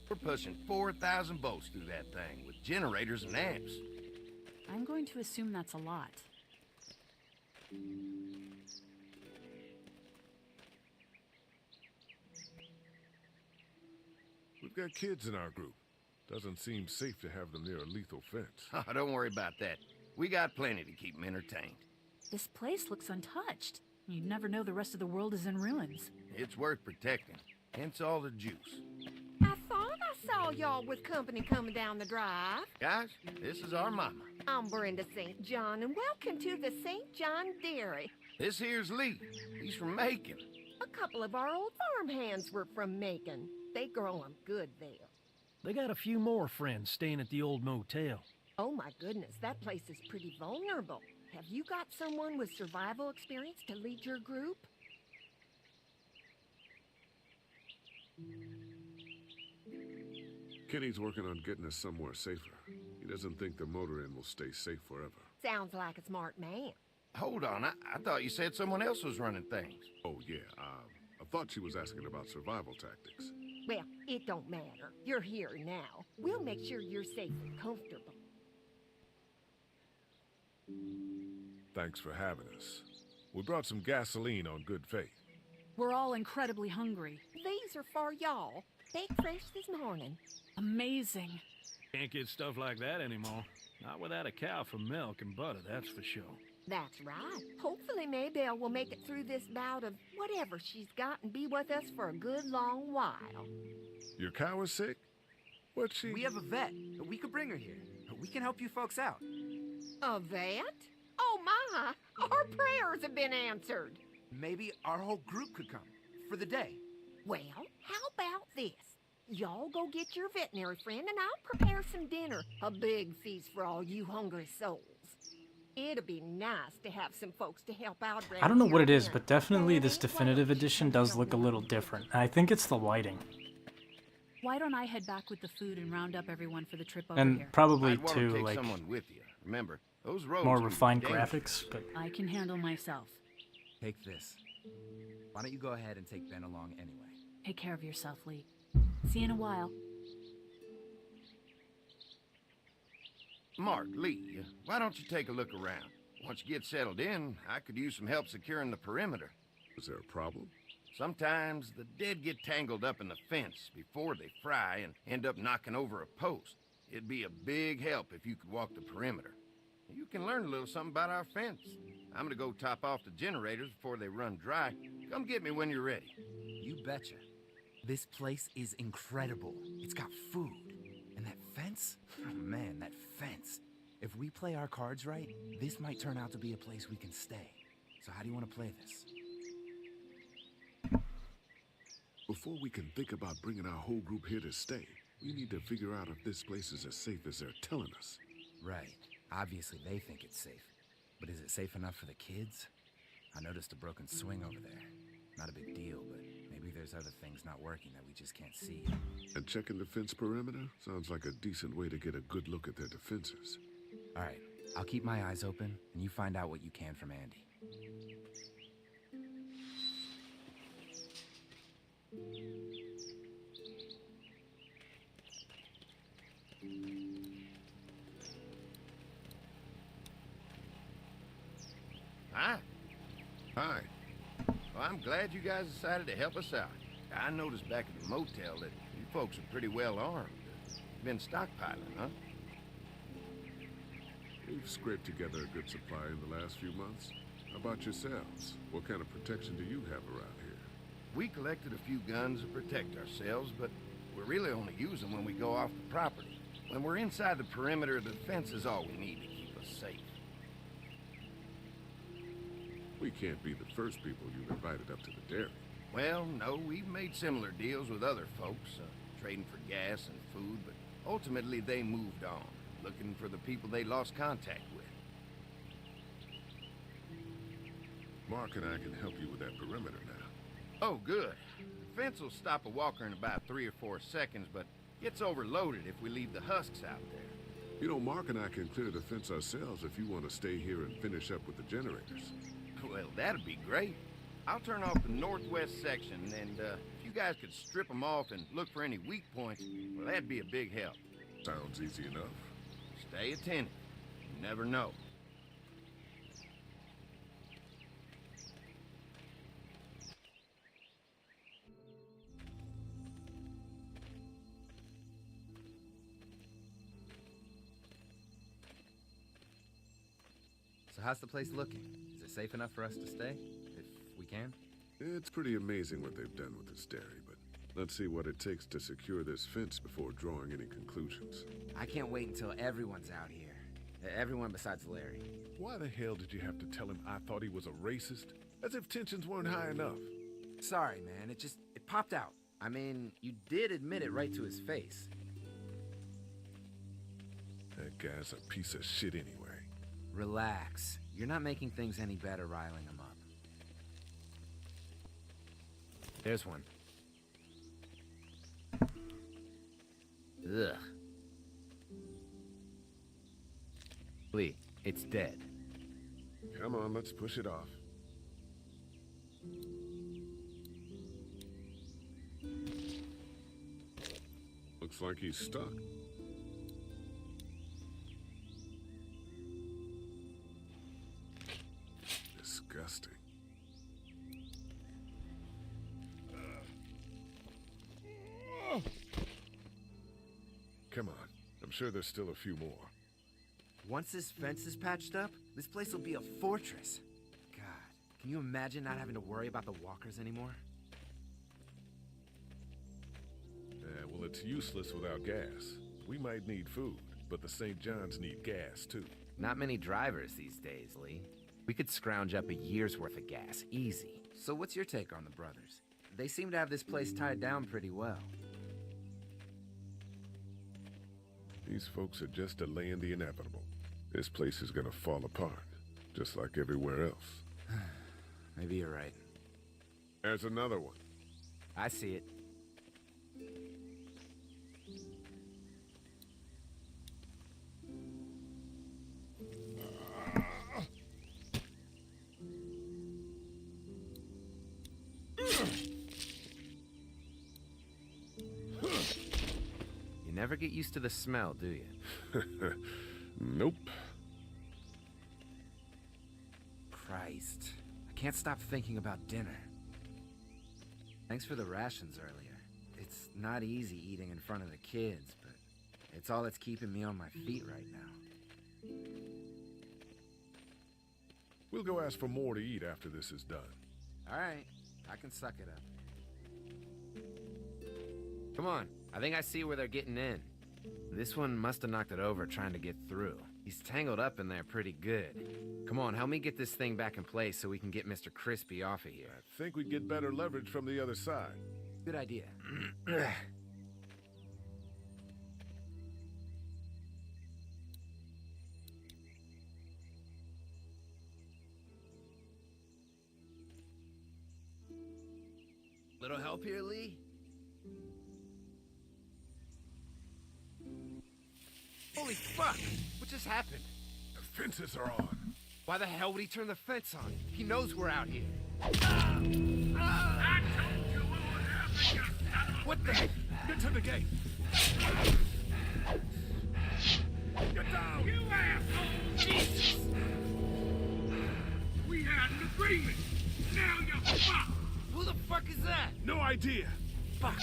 S11: We're pushing 4,000 volts through that thing with generators and amps.
S2: I'm going to assume that's a lot.
S4: We've got kids in our group. Doesn't seem safe to have them near a lethal fence.
S11: Oh, don't worry about that. We got plenty to keep them entertained.
S2: This place looks untouched. You'd never know the rest of the world is in ruins.
S11: It's worth protecting. Hence all the juice.
S14: I thought I saw y'all with company coming down the drive.
S11: Guys, this is our mama.
S14: I'm Brenda St. John, and welcome to the St. John Dairy.
S11: This here's Lee. He's from Macon.
S14: A couple of our old farmhands were from Macon. They grow 'em good there.
S12: They got a few more friends staying at the old motel.
S14: Oh my goodness, that place is pretty vulnerable. Have you got someone with survival experience to lead your group?
S4: Kenny's working on getting us somewhere safer. He doesn't think the motor inn will stay safe forever.
S14: Sounds like a smart man.
S11: Hold on, I thought you said someone else was running things.
S4: Oh, yeah, I thought she was asking about survival tactics.
S14: Well, it don't matter. You're here now. We'll make sure you're safe and comfortable.
S4: Thanks for having us. We brought some gasoline on good faith.
S2: We're all incredibly hungry.
S14: These are for y'all. Baked fresh this morning.
S2: Amazing.
S12: Can't get stuff like that anymore. Not without a cow for milk and butter, that's for sure.
S14: That's right. Hopefully Maybelle will make it through this bout of whatever she's got and be with us for a good long while.
S4: Your cow is sick? What's she...
S5: We have a vet. We could bring her here. We can help you folks out.
S14: A vet? Oh my! Our prayers have been answered.
S5: Maybe our whole group could come. For the day.
S14: Well, how about this? Y'all go get your veterinary friend and I'll prepare some dinner. A big feast for all you hungry souls. It'd be nice to have some folks to help out.
S1: I don't know what it is, but definitely this definitive edition does look a little different. I think it's the lighting.
S2: Why don't I head back with the food and round up everyone for the trip over
S1: And
S2: here?
S1: probably
S11: I'd want
S1: too,
S11: take
S1: like,
S11: someone with you. Remember, those roads
S1: more
S11: can be
S1: refined
S11: dangerous.
S1: graphics, but...
S2: I can handle myself.
S5: Take this. Why don't you go ahead and take Ben along anyway?
S2: Take care of yourself, Lee. See you in a while.
S11: Mark, Lee, why don't you take a look around? Once you get settled in, I could use some help securing the perimeter.
S4: Is there a problem?
S11: Sometimes the dead get tangled up in the fence before they fry and end up knocking over a post. It'd be a big help if you could walk the perimeter. You can learn a little something about our fence. I'm gonna go top off the generators before they run dry. Come get me when you're ready.
S5: You betcha. This place is incredible. It's got food. And that fence? Oh man, that fence. If we play our cards right, this might turn out to be a place we can stay. So how do you want to play this?
S4: Before we can think about bringing our whole group here to stay, we need to figure out if this place is as safe as they're telling us.
S5: Right. Obviously they think it's safe. But is it safe enough for the kids? I noticed a broken swing over there. Not a big deal, but maybe there's other things not working that we just can't see.
S4: And checking the fence perimeter sounds like a decent way to get a good look at their defenses.
S5: All right, I'll keep my eyes open, and you find out what you can from Andy.
S11: Hi.
S4: Hi.
S11: Well, I'm glad you guys decided to help us out. I noticed back at the motel that you folks are pretty well armed. Been stockpiling, huh?
S4: We've scraped together a good supply in the last few months. How about yourselves? What kind of protection do you have around here?
S11: We collected a few guns to protect ourselves, but we really only use them when we go off the property. When we're inside the perimeter, the fence is all we need to keep us safe.
S4: We can't be the first people you've invited up to the dairy.
S11: Well, no, we've made similar deals with other folks, trading for gas and food, but ultimately they moved on, looking for the people they lost contact with.
S4: Mark and I can help you with that perimeter now.
S11: Oh, good. The fence will stop a walker in about 3 or 4 seconds, but gets overloaded if we leave the husks out there.
S4: You know, Mark and I can clear the fence ourselves if you want to stay here and finish up with the generators.
S11: Well, that'd be great. I'll turn off the northwest section, and if you guys could strip them off and look for any weak points, well, that'd be a big help.
S4: Sounds easy enough.
S11: Stay attentive. You never know.
S5: So how's the place looking? Is it safe enough for us to stay? If we can?
S4: It's pretty amazing what they've done with this dairy, but let's see what it takes to secure this fence before drawing any conclusions.
S5: I can't wait until everyone's out here. Everyone besides Larry.
S4: Why the hell did you have to tell him I thought he was a racist? As if tensions weren't high enough.
S5: Sorry, man. It popped out. I mean, you did admit it right to his face.
S4: That guy's a piece of shit anyway.
S5: Relax. You're not making things any better riling him up. There's one. Ugh. Lee, it's dead.
S4: Come on, let's push it off. Looks like he's stuck. Disgusting. Come on. I'm sure there's still a few more.
S5: Once this fence is patched up, this place will be a fortress. God, can you imagine not having to worry about the walkers anymore?
S4: Well, it's useless without gas. We might need food, but the St. John's need gas, too.
S5: Not many drivers these days, Lee. We could scrounge up a year's worth of gas, easy. So what's your take on the brothers? They seem to have this place tied down pretty well.
S4: These folks are just delaying the inevitable. This place is gonna fall apart, just like everywhere else.
S5: Maybe you're right.
S4: There's another one.
S5: I see it. You never get used to the smell, do you?
S4: Nope.
S5: Christ. I can't stop thinking about dinner. Thanks for the rations earlier. It's not easy eating in front of the kids, but it's all that's keeping me on my feet right now.
S4: We'll go ask for more to eat after this is done.
S5: All right, I can suck it up. Come on, I think I see where they're getting in. This one must have knocked it over trying to get through. He's tangled up in there pretty good. Come on, help me get this thing back in place so we can get Mr. Crispy off of here.
S4: I think we'd get better leverage from the other side.
S5: Good idea. Little help here, Lee? Holy fuck! What just happened?
S4: The fences are on.
S5: Why the hell would he turn the fence on? He knows we're out here.
S3: I told you what would happen, you son of a...
S5: What the?
S4: Get to the gate. Get down!
S3: You asshole! Jesus! We had an agreement. Now you're fucked.
S5: Who the fuck is that?
S4: No idea.
S5: Fuck.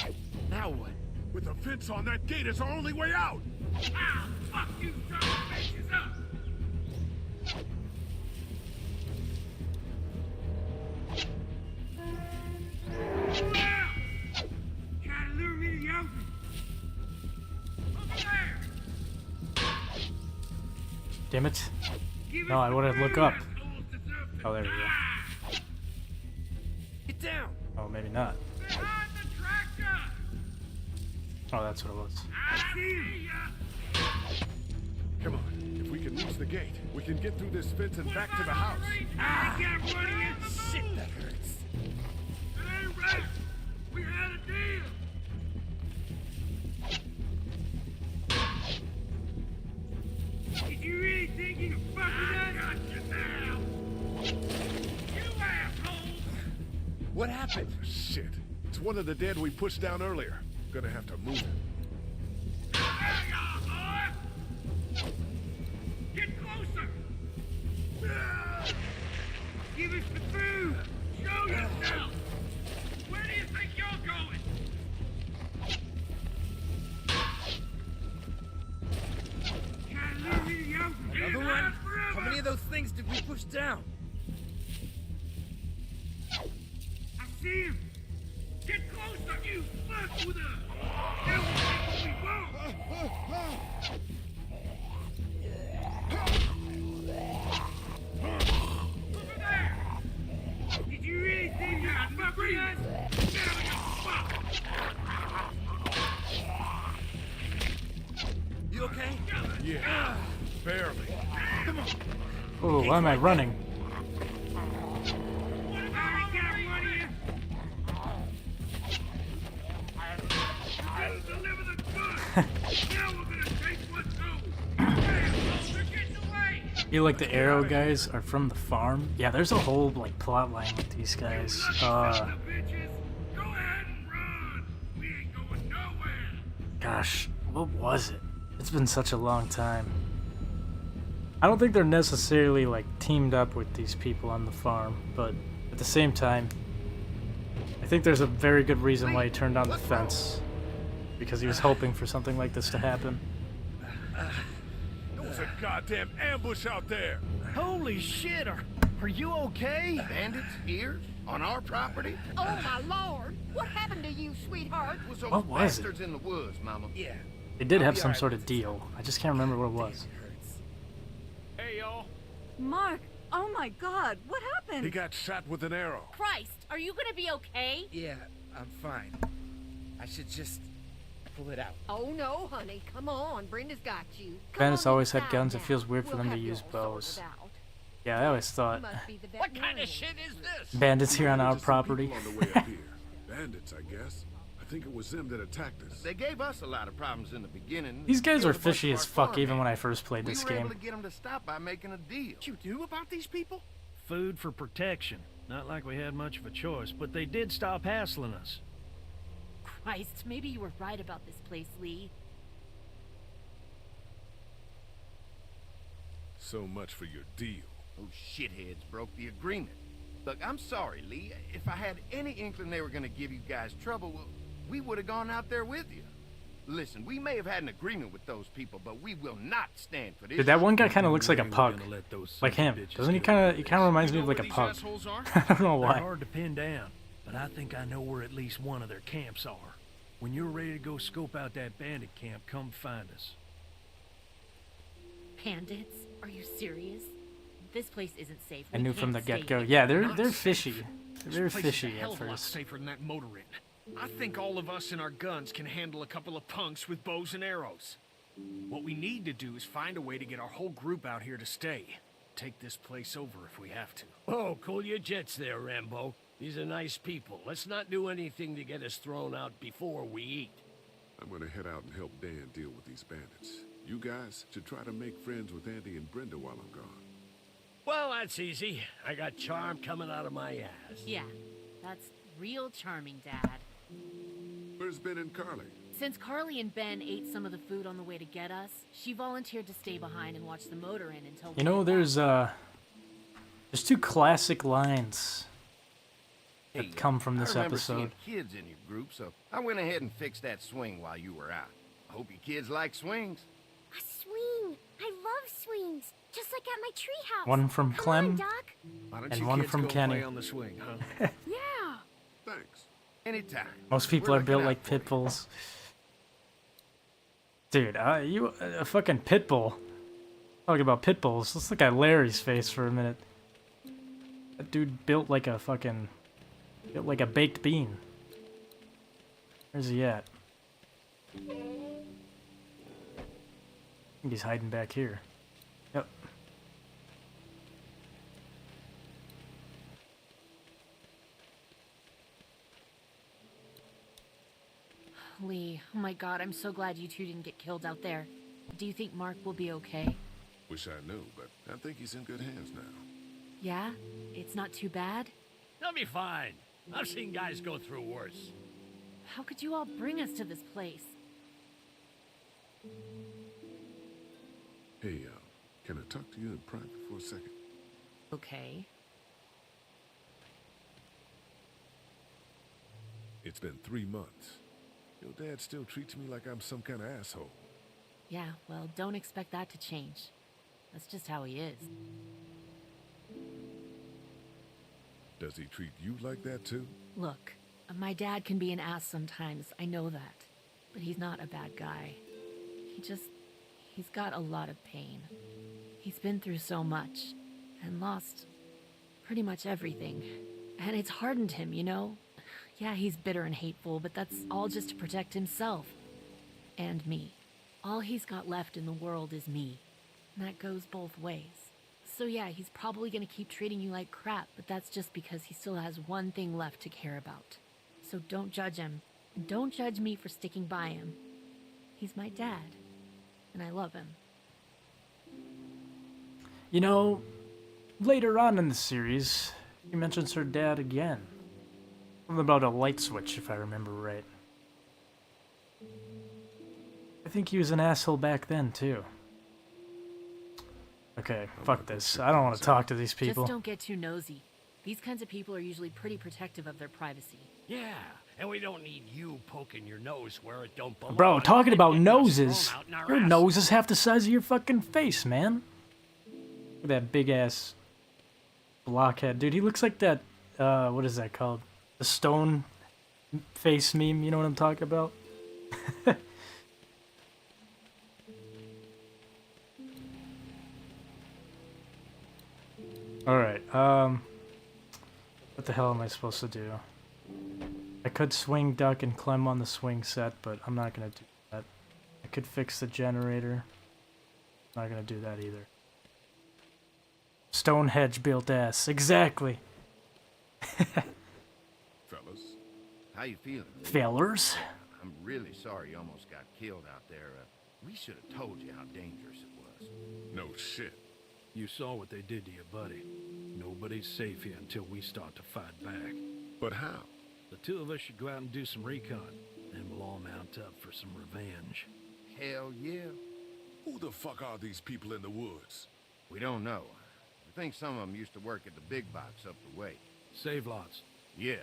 S5: Now what?
S4: With the fence on, that gate is our only way out.
S3: I'll fuck you son of a bitches up. Well, try to lure me to the open. Over there.
S1: Damn it.
S3: Give
S1: No,
S3: it
S1: I
S3: to
S1: wanted to
S3: you
S1: look up.
S3: assholes deserve to
S1: Oh, there we go.
S3: die.
S5: Get down!
S1: Oh, maybe not.
S3: Behind the tractor.
S1: Oh, that's what it was.
S3: I see ya.
S4: Come on. If we can reach the gate, we can get through this fence and back to the house.
S3: I got running in the
S5: Shit,
S3: moon.
S5: that hurts.
S3: It ain't We had a deal! Did you really think you could fuck with us? I got you now! You assholes!
S4: What happened? Shit. It's one of the dead we pushed down earlier. Gonna have to move it.
S3: Hang on, boy! Get closer! Give us the food! Show yourself! Where do you think you're going? Can't leave me out here
S10: Another one?
S3: forever!
S10: How many of those things did we push down?
S3: I see him! Get closer, you fuck with us! Then we'll take what we want! Over there! Did you really think you could fuck with us? Now you're fucked!
S10: You okay?
S4: Yeah, barely.
S10: Come on.
S1: Oh, why am I running? You like the arrow guys are from the farm? Yeah, there's a whole like plot line with these guys. Gosh, what was it? It's been such a long time. I don't think they're necessarily like teamed up with these people on the farm, but at the same time, I think there's a very good reason why he turned down the fence. Because he was hoping for something like this to happen.
S4: There was a goddamn ambush out there!
S6: Holy shit, are you okay?
S11: Bandits here? On our property?
S14: Oh, my lord! What happened to you, sweetheart?
S11: Was those
S1: What was it?
S11: bastards in the woods, Mama?
S10: Yeah.
S1: They did
S10: I'll
S1: have
S10: be
S1: some
S10: alright
S1: sort
S10: once
S1: of
S10: it's
S1: deal. I just can't remember what it was.
S13: Hey, y'all.
S8: Mark, oh my god, what happened?
S4: He got shot with an arrow.
S7: Christ, are you gonna be okay?
S5: Yeah, I'm fine. I should just pull it out.
S14: Oh, no, honey. Come on. Brenda's got you. Come
S1: Bandits
S14: on
S1: always had
S14: inside
S1: guns. It
S14: now.
S1: feels weird for
S14: We'll
S1: them to
S14: have you
S1: use
S14: all
S1: bows.
S14: sorted out.
S1: Yeah, I always thought
S14: You must be the
S3: What kind of
S14: veterinarian.
S3: shit is this?
S1: bandits here on our
S4: Just some
S1: property.
S4: people on the way up here. Bandits, I guess. I think it was them that attacked us.
S11: They gave us a lot of problems in the beginning.
S1: These guys
S11: Killed
S1: are
S11: a bunch
S1: fishy
S11: of
S1: as
S11: our
S1: fuck
S11: farm
S1: even when I
S11: hands.
S1: first played this
S11: We were able
S1: game.
S11: to get them to stop by making a deal.
S6: What you knew about these people?
S12: Food for protection. Not like we had much of a choice, but they did stop hassling us.
S2: Christ, maybe you were right about this place, Lee.
S4: So much for your deal.
S11: Those shitheads broke the agreement. Look, I'm sorry, Lee. If I had any inkling they were gonna give you guys trouble, well, we would have gone out there with you. Listen, we may have had an agreement with those people, but we will not stand for this.
S1: Dude, that one guy kind of looks like a
S12: We ain't
S1: pug.
S12: gonna let those
S1: Like
S12: sons of
S1: him.
S12: bitches
S1: Doesn't he
S12: get
S1: kind
S12: away
S1: of? He
S12: with
S1: kind of
S12: it.
S1: reminds me
S6: You
S1: of
S6: know
S1: like
S6: where
S1: a
S6: these
S1: pug.
S6: assholes are?
S1: I don't know
S12: They're
S1: why.
S12: hard to pin down, but I think I know where at least one of their camps are. When you're ready to go scope out that bandit camp, come find us.
S2: Bandits? Are you serious? This place isn't safe.
S1: I
S2: We
S1: knew from the
S2: can't stay
S1: get-go.
S2: here.
S1: Yeah,
S6: Not
S1: they're
S6: safe.
S1: fishy. They're
S6: This place is
S1: fishy
S6: a hell
S1: at
S6: of a lot
S1: first.
S6: safer than that motor inn. I think all of us and our guns can handle a couple of punks with bows and arrows. What we need to do is find a way to get our whole group out here to stay. Take this place over if we have to.
S3: Oh, cool your jets there, Rambo. These are nice people. Let's not do anything to get us thrown out before we eat.
S4: I'm gonna head out and help Dan deal with these bandits. You guys should try to make friends with Andy and Brenda while I'm gone.
S3: Well, that's easy. I got charm coming out of my ass.
S2: Yeah, that's real charming, Dad.
S4: Where's Ben and Carly?
S2: Since Carly and Ben ate some of the food on the way to get us, she volunteered to stay behind and watch the motor inn until we
S1: You know,
S2: get back.
S1: there's two classic lines that
S11: Hey,
S1: come from this
S11: I remember
S1: episode.
S11: seeing kids in your group, so I went ahead and fixed that swing while you were out. I hope you kids like swings.
S9: A swing. I love swings. Just like at my treehouse.
S1: One from
S9: Come
S1: Clem.
S9: on, Doc.
S6: Why don't
S1: And
S6: you
S1: one
S6: kids
S1: from
S6: go
S1: Kenny.
S6: play on the swing, huh?
S9: Yeah.
S4: Thanks.
S11: Anytime.
S1: Most people
S11: We're
S1: are built
S11: looking
S1: like
S11: out for you.
S1: pit bulls. Dude, you a fucking pit bull. Talking about pit bulls. Let's look at Larry's face for a minute. That dude built like a baked bean. Where's he at? I think he's hiding back here. Yep.
S2: Lee, oh my god, I'm so glad you two didn't get killed out there. Do you think Mark will be okay?
S4: Wish I knew, but I think he's in good hands now.
S2: Yeah? It's not too bad?
S3: He'll be fine. I've seen guys go through worse.
S2: How could you all bring us to this place?
S4: Hey, can I talk to you in private for a second?
S2: Okay.
S4: It's been 3 months. Your dad still treats me like I'm some kind of asshole.
S2: Yeah, well, don't expect that to change. That's just how he is.
S4: Does he treat you like that too?
S2: Look, my dad can be an ass sometimes, I know that. But he's not a bad guy. He's got a lot of pain. He's been through so much, and lost pretty much everything. And it's hardened him, you know? Yeah, he's bitter and hateful, but that's all just to protect himself. And me. All he's got left in the world is me. And that goes both ways. So yeah, he's probably gonna keep treating you like crap, but that's just because he still has one thing left to care about. So don't judge him. And don't judge me for sticking by him. He's my dad. And I love him.
S1: You know, later on in the series, he mentions her dad again. Something about a light switch, if I remember right. I think he was an asshole back then, too. Okay, fuck this. I don't want to talk to these people.
S2: Just don't get too nosy. These kinds of people are usually pretty protective of their privacy.
S3: Yeah, and we don't need you poking your nose where it don't belong.
S1: Bro, talking about
S3: And getting us
S1: noses,
S3: thrown out in our
S1: your
S3: ass.
S1: nose is half the size of your fucking face, man. Look at that big ass blockhead. Dude, he looks like that, what is that called? The stone face meme, you know what I'm talking about? Alright, what the hell am I supposed to do? I could swing duck and climb on the swing set, but I'm not gonna do that. I could fix the generator. Not gonna do that either. Stonehenge built ass. Exactly.
S11: Fellas, how you feeling?
S1: Fellers.
S11: I'm really sorry you almost got killed out there. We should have told you how dangerous it was.
S4: No shit.
S12: You saw what they did to your buddy. Nobody's safe here until we start to fight back.
S4: But how?
S12: The two of us should go out and do some recon. Then we'll all mount up for some revenge.
S11: Hell yeah.
S4: Who the fuck are these people in the woods?
S11: We don't know. I think some of them used to work at the big box up the way.
S12: Save lots.
S11: Yeah.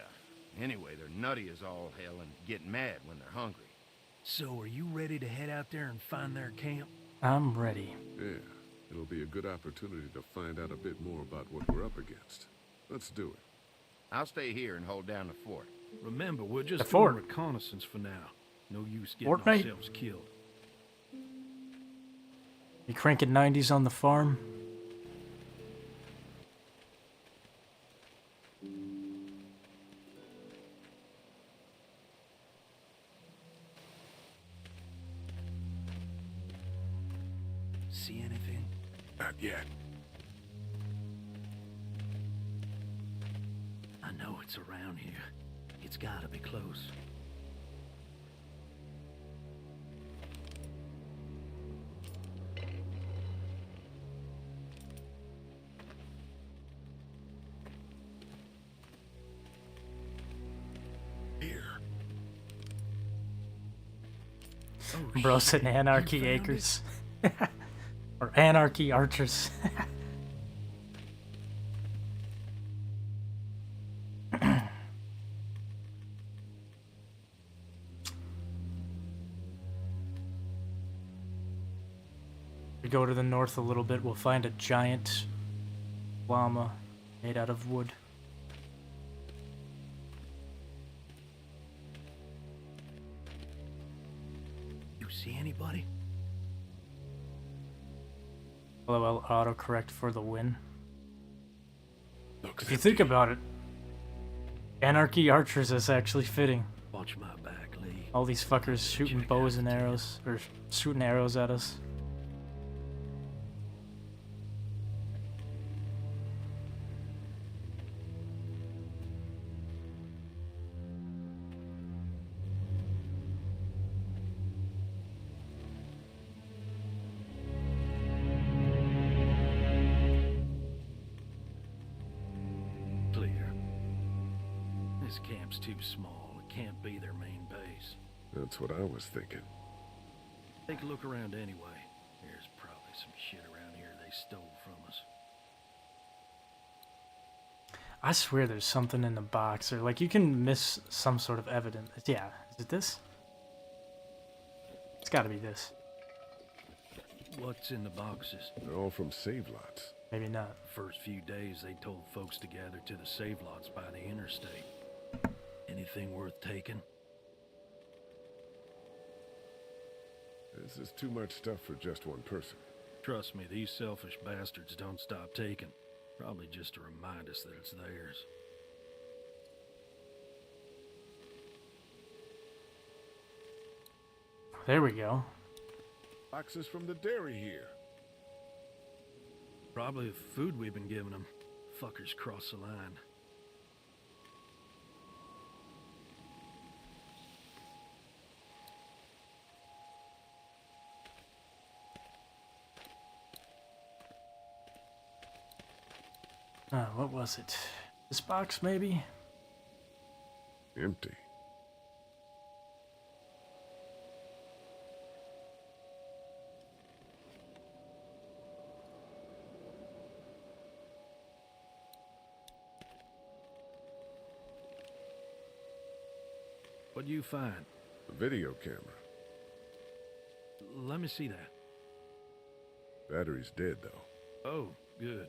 S11: Anyway, they're nutty as all hell and get mad when they're hungry.
S12: So are you ready to head out there and find their camp?
S1: I'm ready.
S4: Yeah, it'll be a good opportunity to find out a bit more about what we're up against. Let's do it.
S11: I'll stay here and hold down the fort.
S12: Remember, we're just
S1: The
S12: doing
S1: fort.
S12: reconnaissance for now. No use getting
S1: Fortnite?
S12: ourselves killed.
S1: You cranking 90s on the farm?
S12: See anything?
S4: Not yet.
S12: I know it's around here. It's gotta be close.
S4: Here.
S12: Oh,
S1: Bro said Anarchy
S12: You found
S1: Acres. Or Anarchy Archers. We go to the north a little bit, we'll find a giant llama made out of wood.
S12: You see anybody?
S1: LOL autocorrect for the win.
S4: Looks
S1: If you think
S4: empty.
S1: about it, Anarchy Archers is actually fitting.
S12: Watch my back, Lee.
S1: All these fuckers shooting
S12: Check
S1: bows
S12: out
S1: and
S12: the
S1: arrows, or shooting arrows at us.
S12: This camp's too small. It can't be their main base.
S4: That's what I was thinking.
S12: Take a look around anyway. There's probably some shit around here they stole from us.
S1: I swear there's something in the box, or like you can miss some sort of evidence. Yeah, is it this? It's gotta be this.
S12: What's in the boxes?
S4: They're all from save lots.
S1: Maybe not.
S12: First few days, they told folks to gather to the save lots by the interstate. Anything worth taking?
S4: This is too much stuff for just one person.
S12: Trust me, these selfish bastards don't stop taking. Probably just to remind us that it's theirs.
S1: There we go.
S4: Boxes from the dairy here.
S12: Probably the food we've been giving them. Fuckers cross the line.
S1: What was it? This box, maybe?
S4: Empty.
S12: What'd you find?
S4: A video camera.
S12: Let me see that.
S4: Battery's dead, though.
S12: Oh, good.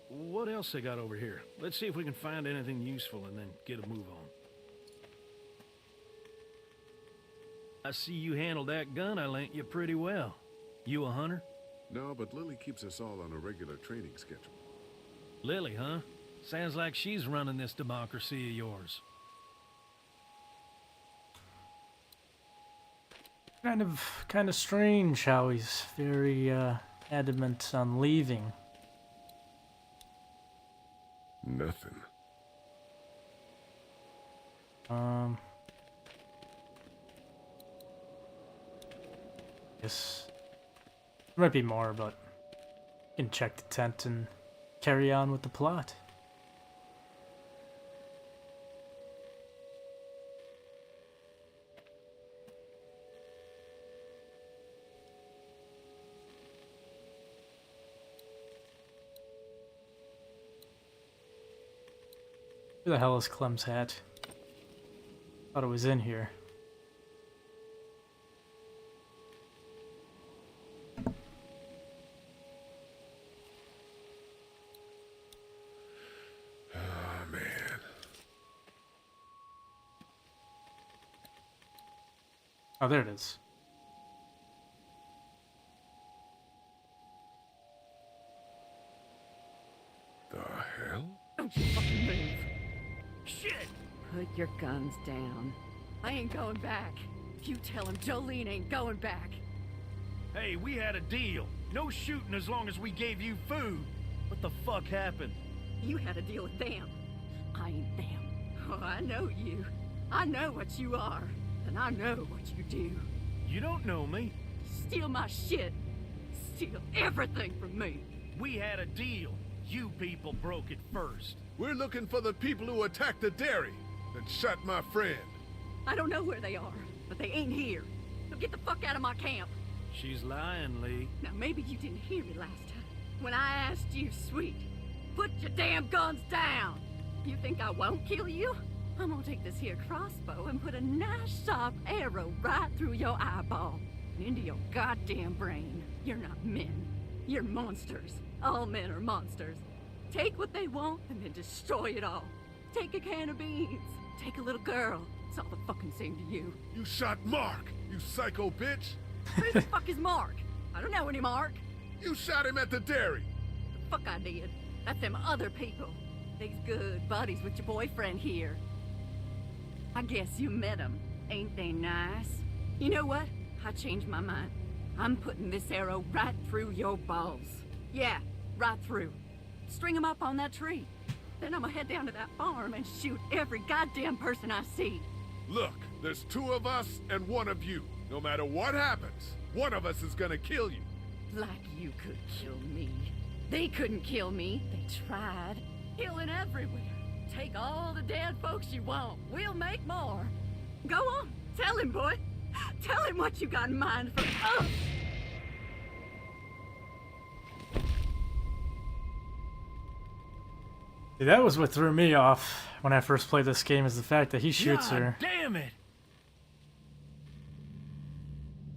S12: What else they got over here? Let's see if we can find anything useful and then get a move on. I see you handled that gun I lent you pretty well. You a hunter?
S4: No, but Lily keeps us all on a regular training schedule.
S12: Lily, huh? Sounds like she's running this democracy of yours.
S1: Kind of strange how he's very adamant on leaving.
S4: Nothing.
S1: Yes. There might be more, but you can check the tent and carry on with the plot. Who the hell is Clem's hat? Thought it was in here.
S4: Oh, man.
S1: Oh, there it is.
S4: The hell?
S8: Don't you fucking move.
S3: Shit!
S8: Put your guns down. I ain't going back. You tell him Jolene ain't going back.
S12: Hey, we had a deal. No shooting as long as we gave you food. What the fuck happened?
S8: You had a deal with them. I ain't them. Oh, I know you. I know what you are. And I know what you do.
S12: You don't know me.
S8: Steal my shit. Steal everything from me.
S12: We had a deal. You people broke it first.
S4: We're looking for the people who attacked the dairy and shot my friend.
S8: I don't know where they are, but they ain't here. So get the fuck out of my camp.
S12: She's lying, Lee.
S8: Now, maybe you didn't hear me last time. When I asked you, sweet, put your damn guns down. You think I won't kill you? I'm gonna take this here crossbow and put a nice sharp arrow right through your eyeball and into your goddamn brain. You're not men. You're monsters. All men are monsters. Take what they want and then destroy it all. Take a can of beans. Take a little girl. It's all the fucking same to you.
S4: You shot Mark, you psycho bitch.
S8: Who the fuck is Mark? I don't know any Mark.
S4: You shot him at the dairy.
S8: The fuck I did. That's them other people. They's good buddies with your boyfriend here. I guess you met them. Ain't they nice? You know what? I changed my mind. I'm putting this arrow right through your balls. Yeah, right through. String them up on that tree. Then I'm gonna head down to that farm and shoot every goddamn person I see.
S4: Look, there's two of us and one of you. No matter what happens, one of us is gonna kill you.
S8: Like you could kill me. They couldn't kill me. They tried. Killing everywhere. Take all the dead folks you want. We'll make more. Go on. Tell him, boy. Tell him what you got in mind for us.
S1: See, that was what threw me off when I first played this game, is the fact that he shoots
S12: God
S1: her.
S12: damn it!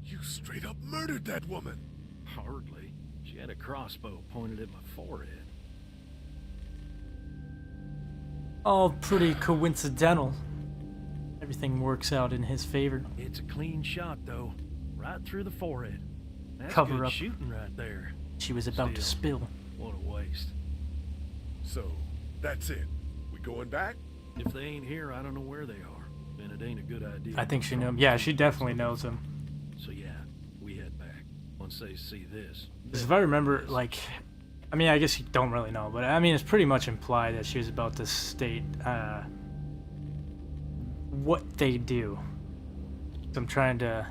S4: You straight up murdered that woman.
S12: Hardly. She had a crossbow pointed at my forehead.
S1: All pretty coincidental. Everything works out in his favor.
S12: It's a clean shot, though. Right through the forehead. That's
S1: Cover
S12: good
S1: up.
S12: shooting right there.
S1: She was about to spill.
S12: What a waste.
S4: So, that's it. We going back?
S12: If they ain't here, I don't know where they are. And it ain't a good idea.
S1: I think she knew him. Yeah, she definitely knows him.
S12: So yeah, we head back. Once they see this.
S1: 'Cause if I remember, like, I mean, I guess you don't really know, but I mean, it's pretty much implied that she was about to state what they do. So I'm trying to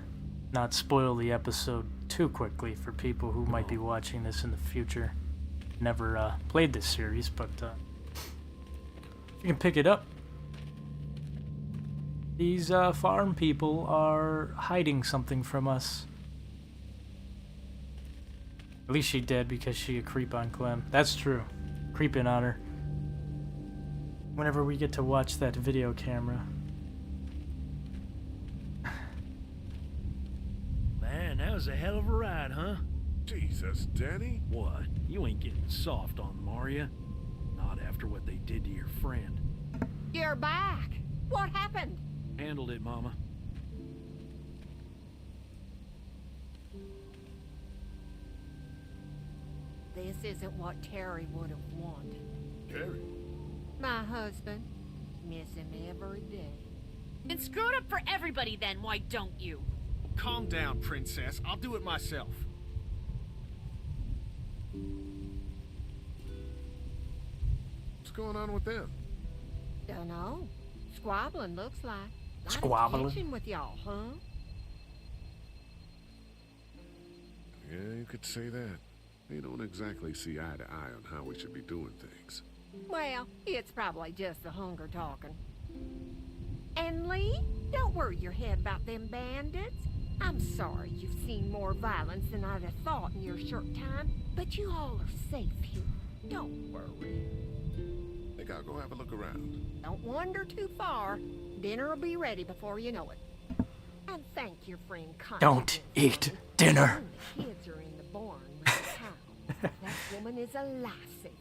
S1: not spoil the episode too quickly for people who might be watching this in the future. Never played this series, but you can pick it up. These farm people are hiding something from us. At least she did, because she a creep on Clem. That's true. Creeping on her. Whenever we get to watch that video camera.
S12: Man, that was a hell of a ride, huh?
S4: Jesus, Danny.
S12: What? You ain't getting soft on them, are ya? Not after what they did to your friend.
S14: You're back. What happened?
S12: Handled it, Mama.
S14: This isn't what Terry would have wanted.
S4: Terry?
S14: My husband. Miss him every day.
S7: And screw it up for everybody then, why don't you?
S6: Calm down, princess. I'll do it myself.
S4: What's going on with them?
S14: Dunno. Squabbling, looks like. Lot of
S1: Squabbling?
S14: tension with y'all, huh?
S4: Yeah, you could say that. They don't exactly see eye to eye on how we should be doing things.
S14: Well, it's probably just the hunger talking. And Lee, don't worry your head about them bandits. I'm sorry you've seen more violence than I'd have thought in your short time, but you all are safe here. Don't worry.
S4: Think I'll go have a look around.
S14: Don't wander too far. Dinner will be ready before you know it. And thank your friend Connie.
S1: Don't eat dinner.
S14: The kids are in the barn with the cow. That woman is a lifesaver.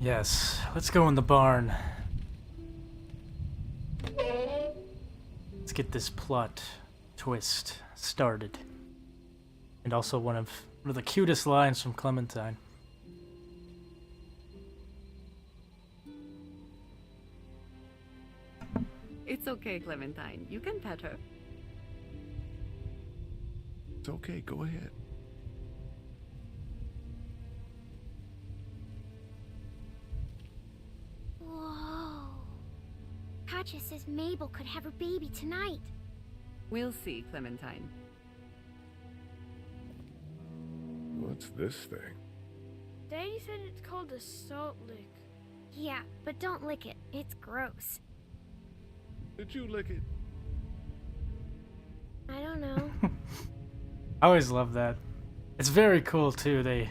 S1: Yes, let's go in the barn. Let's get this plot twist started. And also one of the cutest lines from Clementine.
S8: It's okay, Clementine. You can pet her.
S4: It's okay, go ahead.
S9: Whoa. Katja says Mabel could have her baby tonight.
S8: We'll see, Clementine.
S4: What's this thing?
S15: Daddy said it's called a salt lick.
S9: Yeah, but don't lick it. It's gross.
S4: Did you lick it?
S9: I don't know.
S1: I always love that. It's very cool too. They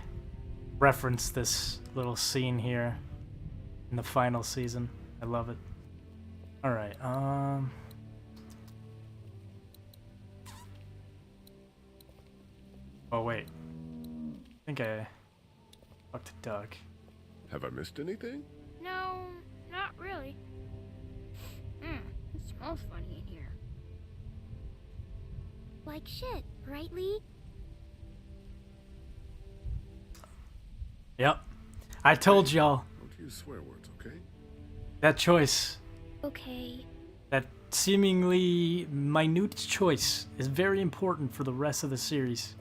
S1: reference this little scene here in the final season. I love it. All right. Oh wait. I think I fucked a duck.
S4: Have I missed anything?
S15: No, not really. It smells funny in here.
S9: like shit, right, Lee?
S1: Yep. I told y'all.
S4: Don't use swear words, okay?
S1: That choice,
S9: Okay.
S1: that seemingly minute choice, is very important for the rest of the series.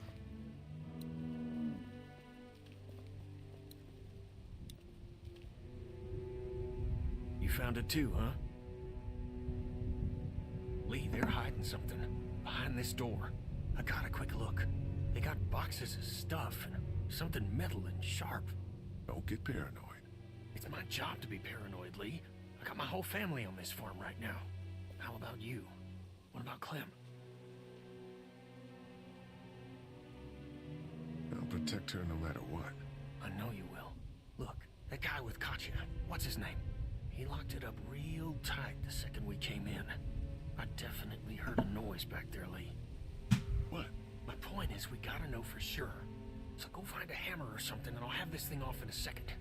S3: You found it too, huh? Lee, they're hiding something behind this door. I got a quick look. They got boxes of stuff and something metal and sharp.
S4: Don't get paranoid.
S3: It's my job to be paranoid, Lee. I got my whole family on this farm right now. How about you? What about Clem?
S4: I'll protect her no matter what.
S3: I know you will. Look, that guy with Katya, what's his name? He locked it up real tight the second we came in. I definitely heard a noise back there, Lee.
S4: What?
S3: My point is, we gotta know for sure. So go find a hammer or something and I'll have this thing off in a second.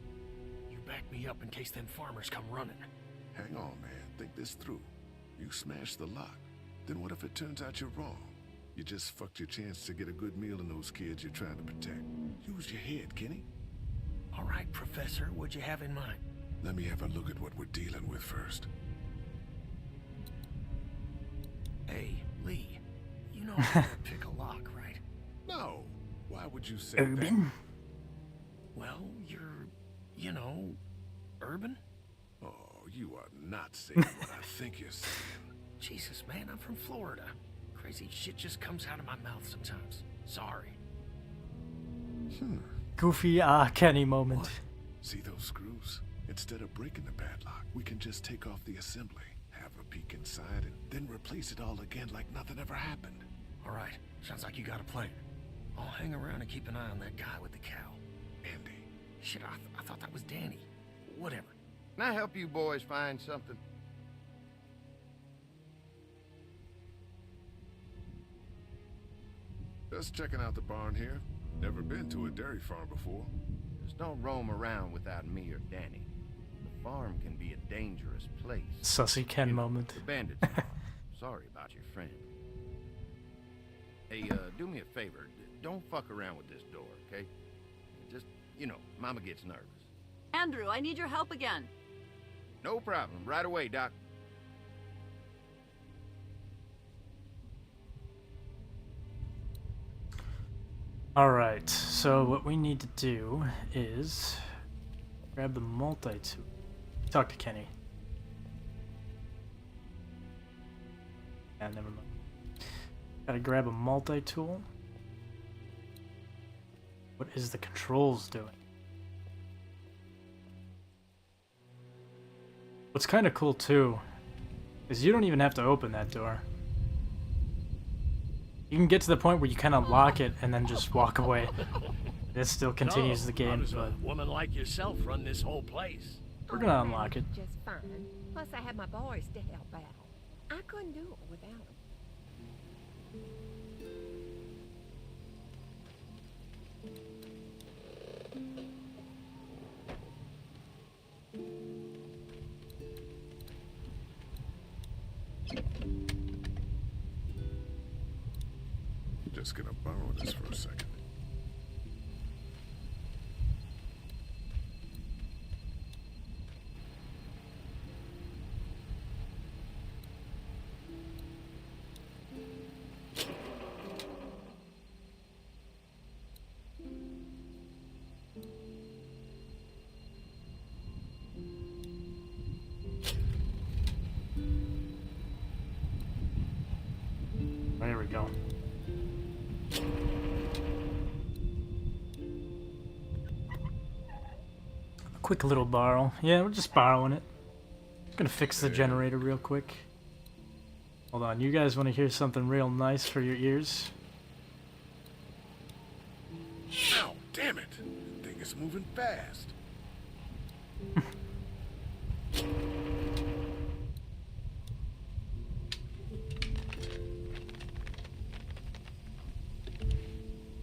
S3: You back me up in case them farmers come running.
S4: Hang on, man. Think this through. You smash the lock. Then what if it turns out you're wrong? You just fucked your chance to get a good meal in those kids you're trying to protect. Use your head, Kenny.
S3: All right, Professor, what'd you have in mind?
S4: Let me have a look at what we're dealing with first.
S3: Hey, Lee, you know how to pick a lock, right?
S4: No. Why would you say
S1: Urban?
S4: that?
S3: Well, you're, you know, urban?
S4: Oh, you are not saying what I think you're saying.
S3: Jesus, man, I'm from Florida. Crazy shit just comes out of my mouth sometimes. Sorry.
S1: Goofy, Kenny moment.
S3: What?
S4: See those screws? Instead of breaking the padlock, we can just take off the assembly, have a peek inside, and then replace it all again like nothing ever happened.
S3: All right, sounds like you got a plan. I'll hang around and keep an eye on that guy with the cow.
S4: Andy.
S3: Shit, I thought that was Danny. Whatever.
S11: Can I help you boys find something?
S4: Just checking out the barn here. Never been to a dairy farm before.
S11: Just don't roam around without me or Danny. The farm can be a dangerous place.
S1: Sussy Ken moment.
S11: The bandits farm. Sorry about your friend. Hey, do me a favor. Don't fuck around with this door, okay? Just, you know, Mama gets nervous.
S8: Andrew, I need your help again.
S11: No problem. Right away, Doc.
S1: Alright, so what we need to do is grab the multi-tool. Talk to Kenny. Yeah, never mind. Gotta grab a multi-tool. What is the controls doing? What's kind of cool too is you don't even have to open that door. You can get to the point where you kind of lock it and then just walk away. It still continues the
S3: How
S1: game,
S3: does
S1: but
S3: a woman like yourself run this whole place?
S1: we're gonna unlock it.
S14: Just fine. Plus, I have my boys to help out. I couldn't do it without them.
S4: Just gonna borrow this for a second.
S1: There we go. A quick little borrow. Yeah, we're just borrowing it. Gonna fix the generator real quick. Hold on, you guys want to hear something real nice for your ears?
S4: Ow, damn it! The thing is moving fast.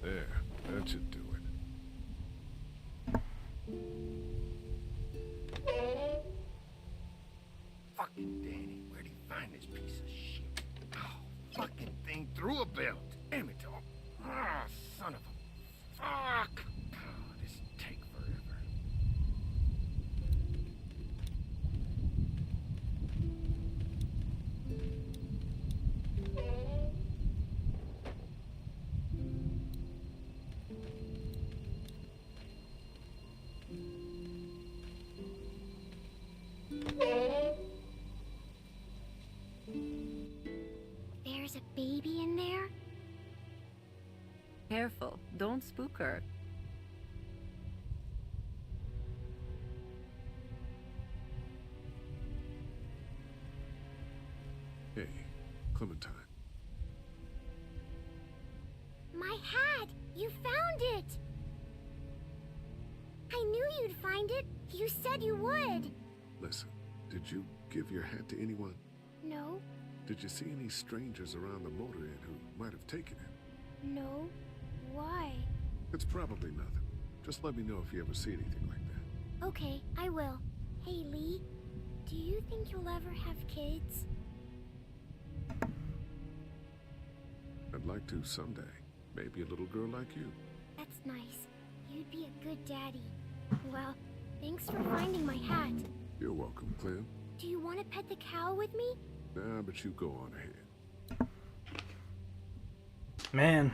S4: There, that should do it.
S11: Fucking Danny, where'd he find this piece of shit? Oh, fucking thing through a belt.
S9: there's a baby in there?
S8: Careful, don't spook her.
S4: Hey, Clementine.
S9: My hat! You found it! I knew you'd find it. You said you would.
S4: Listen, did you give your hat to anyone?
S9: No,
S4: Did you see any strangers around the motor inn who might have taken it?
S9: no. Why?
S4: It's probably nothing. Just let me know if you ever see anything like that.
S9: Okay, I will. Hey, Lee. Do you think you'll ever have kids?
S4: I'd like to someday. Maybe a little girl like you.
S9: That's nice. You'd be a good daddy. Well, thanks for finding my hat.
S4: You're welcome, Clem.
S9: Do you want to pet the cow with me?
S4: Nah, but you go on ahead.
S1: Man,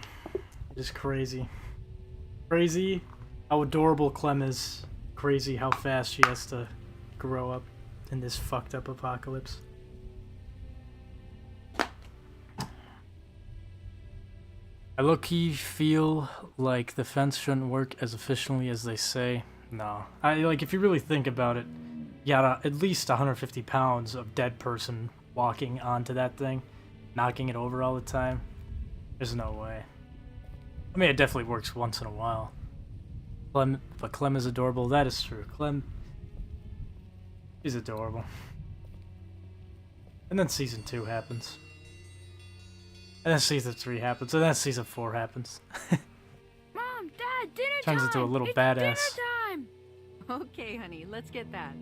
S1: just crazy. Crazy how adorable Clem is. Crazy how fast she has to grow up in this fucked up apocalypse. I low-key feel like the fence shouldn't work as efficiently as they say. No. Like, if you really think about it, you got at least 150 pounds of dead person walking onto that thing, knocking it over all the time. There's no way. I mean, it definitely works once in a while. But Clem is adorable. That is true. Clem is adorable. And then season 2 happens. And then season 3 happens. And then season 4 happens.
S15: Mom, Dad, dinner time!
S1: Turns into a little
S15: It's
S1: badass.
S15: dinner time!
S8: Okay, honey, let's get that.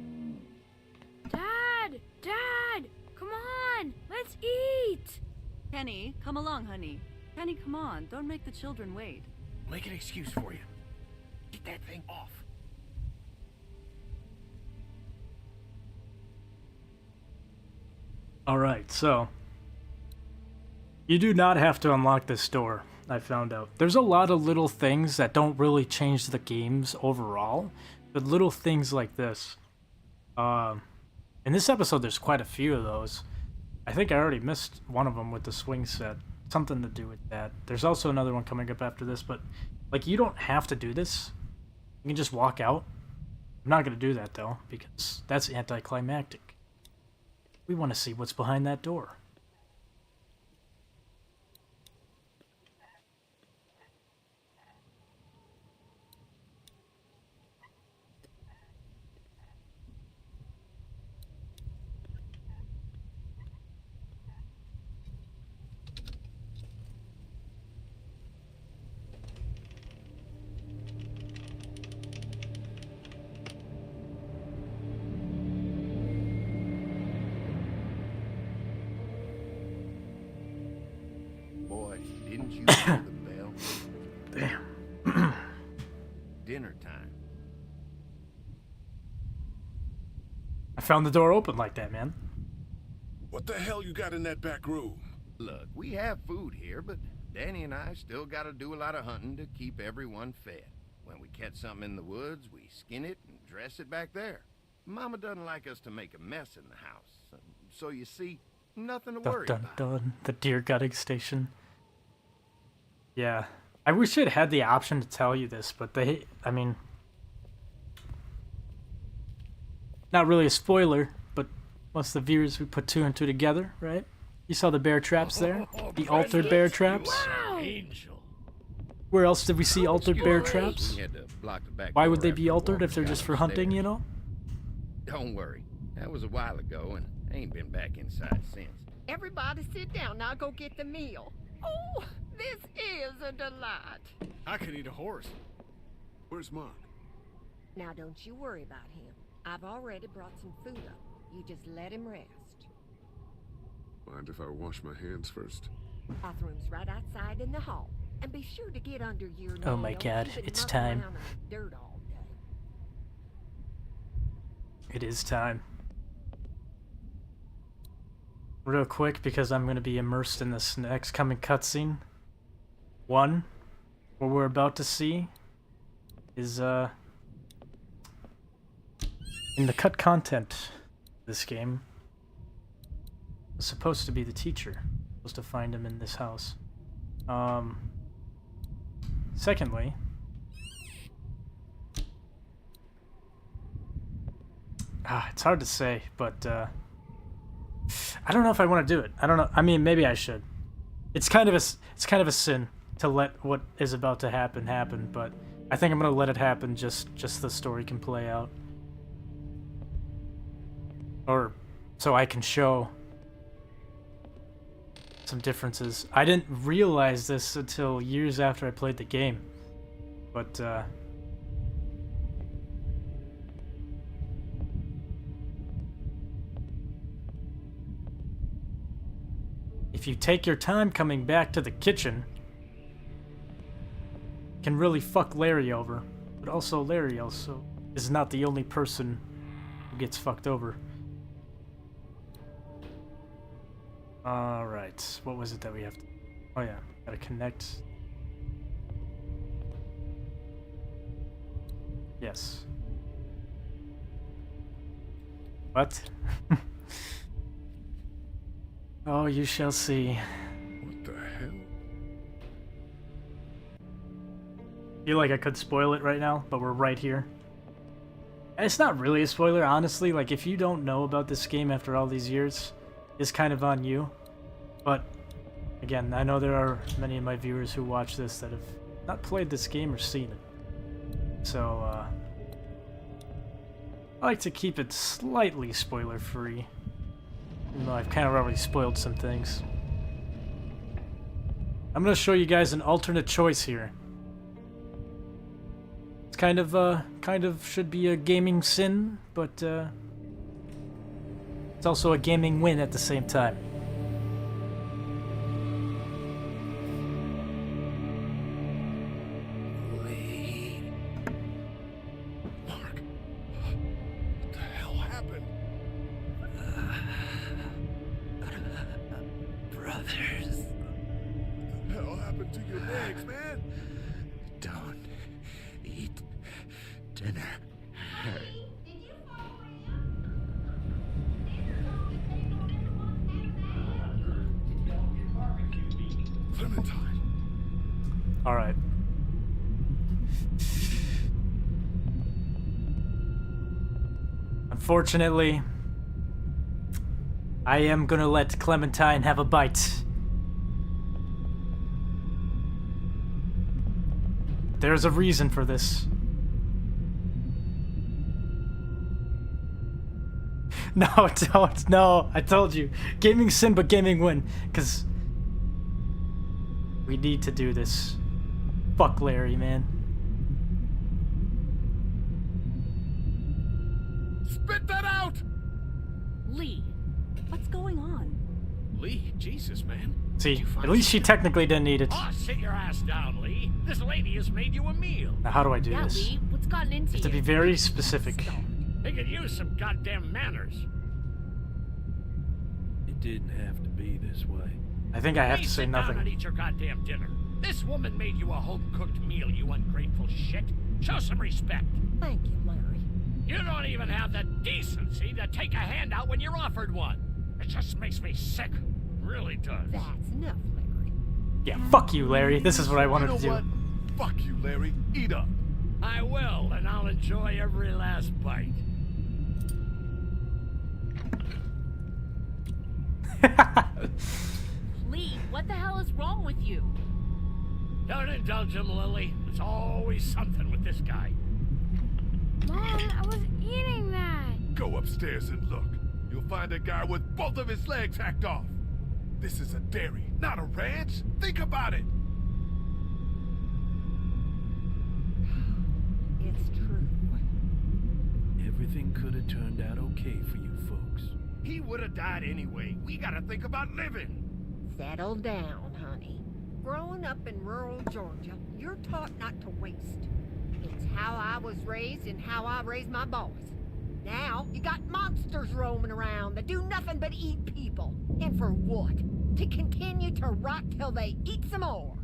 S15: Dad! Dad! Come on! Let's eat!
S8: Kenny, come along, honey. Kenny, come on. Don't make the children wait.
S3: Make an excuse for you. Get that thing off.
S1: Alright, so you do not have to unlock this door, I found out. There's a lot of little things that don't really change the games overall, but little things like this. In this episode, there's quite a few of those. I think I already missed one of them with the swing set. Something to do with that. There's also another one coming up after this, but like, you don't have to do this. You can just walk out. I'm not going to do that, though, because that's anticlimactic. We want to see what's behind that door.
S11: Boy, didn't you hear the bell?
S1: Damn.
S11: Dinner time.
S1: I found the door open like that, man.
S4: What the hell you got in that back room?
S11: Look, we have food here, but Danny and I still gotta do a lot of hunting to keep everyone fed. When we catch something in the woods, we skin it and dress it back there. Mama doesn't like us to make a mess in the house, so you see, nothing to
S1: Dun
S11: worry
S1: dun
S11: about.
S1: dun. The deer gutting station. Yeah. I wish it had the option to tell you this, but I mean, not really a spoiler, but most of the viewers who put 2 and 2 together, right? You saw the bear traps there? The altered bear traps?
S3: Angel.
S1: Where else did we see altered
S11: Excuse
S1: bear
S11: me,
S1: traps?
S11: we had to block the back
S1: Why
S11: door
S1: would they
S11: after
S1: be
S11: the
S1: altered
S11: woman
S1: if they're
S11: got
S1: just for hunting,
S11: upstairs.
S1: you know?
S11: Don't worry, that was a while ago, and I ain't been back inside since.
S14: Everybody sit down. Now go get the meal. Oh, this is a delight.
S6: I could eat a horse.
S4: Where's Mark?
S14: Now don't you worry about him. I've already brought some food up. You just let him rest.
S4: Mind if I wash my hands first?
S14: Bathroom's right outside in the hall. And be sure to get under your
S1: Oh my
S14: nails.
S1: God,
S14: You've been
S1: it's
S14: mucking
S1: time.
S14: around in the dirt all day.
S1: It is time. Real quick, because I'm going to be immersed in this next coming cutscene. One, what we're about to see is, in the cut content of this game, is supposed to be the teacher. Supposed to find him in this house. Secondly, it's hard to say, but I don't know if I want to do it. I don't know. I mean, maybe I should. It's kind of a sin to let what is about to happen, but I think I'm gonna let it happen. Just the story can play out, or so I can show some differences. I didn't realize this until years after I played the game, but if you take your time coming back to the kitchen, it can really fuck Larry over. But also Larry also is not the only person who gets fucked over. Alright, what was it that we have to... Oh yeah, gotta connect. Yes. What? Oh, you shall see.
S4: What the hell?
S1: Feel like I could spoil it right now, but we're right here. And it's not really a spoiler, honestly. Like, if you don't know about this game after all these years, it's kind of on you. But, again, I know there are many of my viewers who watch this that have not played this game or seen it. So, I like to keep it slightly spoiler-free. Even though I've kind of already spoiled some things. I'm gonna show you guys an alternate choice here. It's kind of should be a gaming sin, but it's also a gaming win at the same time.
S4: Mark, what the hell happened?
S5: Brothers.
S4: What the hell happened to your legs, man?
S5: Don't eat dinner.
S4: Clementine.
S1: Alright. Unfortunately, I am gonna let Clementine have a bite. There's a reason for this. No, don't. No, I told you. Gaming sin, but gaming win. Because we need to do this. Fuck Larry, man.
S6: Spit that out!
S2: Lee, what's going on?
S3: Lee, Jesus, man.
S1: See, at least she technically didn't eat it.
S3: Oh, sit your ass down, Lee. This lady has made you a meal.
S1: Now, how do I do
S2: Yeah,
S1: this?
S2: Lee, what's gotten into
S1: You have to
S2: you?
S1: be very specific.
S3: They could use some goddamn manners.
S12: It didn't have to be this way.
S1: I think I have
S3: Hey,
S1: to say
S3: sit down and
S1: nothing.
S3: eat your goddamn dinner. This woman made you a home-cooked meal, you ungrateful shit. Show some respect.
S14: Thank you, Larry.
S3: You don't even have the decency to take a handout when you're offered one. It just makes me sick. It really does.
S14: That's enough, Larry.
S1: Yeah, fuck you, Larry. This is what I wanted
S4: You
S1: to
S4: know
S1: do.
S4: what? Fuck you, Larry. Eat up.
S3: I will, and I'll enjoy every last bite.
S2: Lee, what the hell is wrong with you?
S3: Don't indulge him, Lily. There's always something with this guy.
S15: Mom, I was eating that.
S4: Go upstairs and look. You'll find a guy with both of his legs hacked off. This is a dairy, not a ranch. Think about it.
S14: It's true.
S12: Everything could have turned out okay for you folks.
S11: He would have died anyway. We gotta think about living.
S14: Settle down, honey. Growing up in rural Georgia, you're taught not to waste. It's how I was raised and how I raised my boys. Now, you got monsters roaming around that do nothing but eat people. And for what? To continue to rot till they eat some more.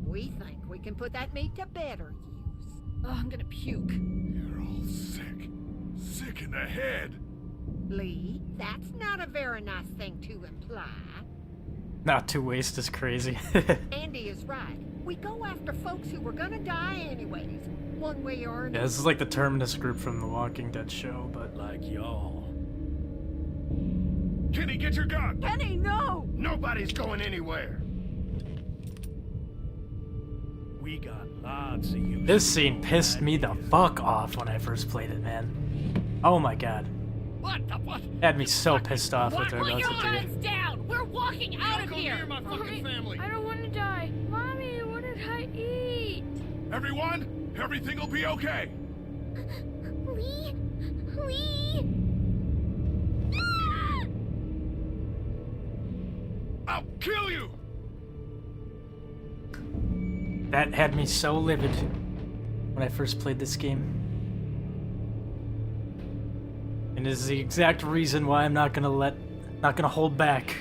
S14: We think we can put that meat to better use.
S2: Oh, I'm gonna puke.
S4: You're all sick. Sick in the head.
S14: Lee, that's not a very nice thing to imply.
S1: Not to waste is crazy.
S14: Andy is right. We go after folks who were gonna die anyways, one way or another.
S1: Yeah, this is like the Terminus group from the Walking Dead show, but
S3: Like y'all.
S11: Kenny, get your gun!
S8: Kenny, no!
S11: Nobody's going anywhere.
S12: We got lots of use.
S1: this scene pissed me the fuck off when I first played it, man. Oh my god.
S3: What the what?
S1: Had me so pissed off with their
S7: Put your
S1: recipe.
S7: guns down! We're walking out of
S6: Come
S7: here!
S6: near my fucking family.
S15: I don't want to die. Mommy, what did I eat?
S4: Everyone, everything will be okay.
S9: Lee? Lee?
S4: I'll kill you!
S1: That had me so livid when I first played this game. And it is the exact reason why I'm not gonna hold back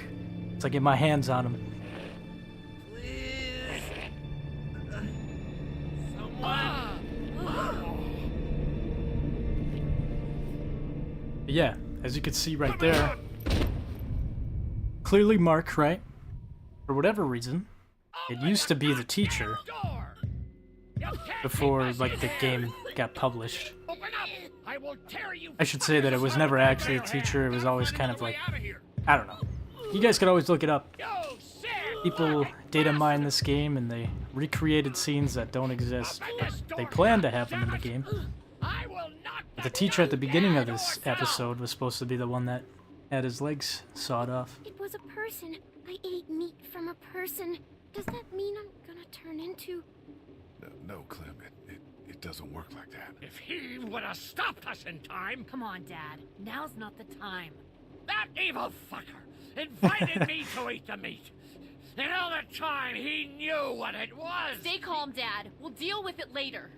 S1: once I get my hands on him. But yeah, as you can see right there, clearly Mark, right? For whatever reason, it used to be the teacher before like the game got published. I should say that it was never actually a teacher, it was always kind of like, I don't know. You guys could always look it up. People data mine this game and they recreated scenes that don't exist, but they plan to have them in the game. But the teacher at the beginning of this episode was supposed to be the one that had his legs sawed off.
S9: It was a person. I ate meat from a person. Does that mean I'm gonna turn into...
S4: No, Clem, it doesn't work like that.
S3: If he would have stopped us in time.
S7: Come on, Dad. Now's not the time.
S3: That evil fucker invited me to eat the meat. And all the time he knew what it was.
S7: Stay calm, Dad. We'll deal with it later.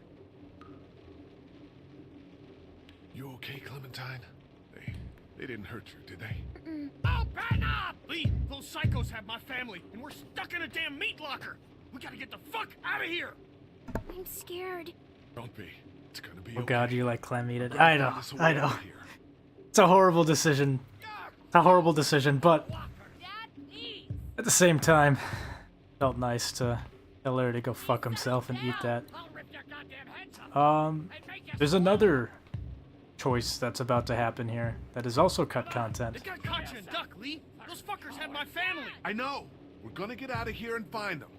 S4: You okay, Clementine? They didn't hurt you, did they?
S3: Open up!
S6: Lee, those psychos have my family, and we're stuck in a damn meat locker. We gotta get the fuck out of here.
S9: I'm scared.
S4: Don't be. It's gonna be
S1: Oh
S4: okay.
S1: god, you like Clem eat it.
S4: We're gonna
S1: I know,
S4: find this way
S1: I know.
S4: out of here.
S1: It's a horrible decision. It's a horrible decision, but at the same time, felt nice to tell Larry to go fuck himself and eat that. There's another choice that's about to happen here that is also cut content.
S6: They got caught you in duck, Lee. Those fuckers have my family.
S4: I know. We're gonna get out of here and find them.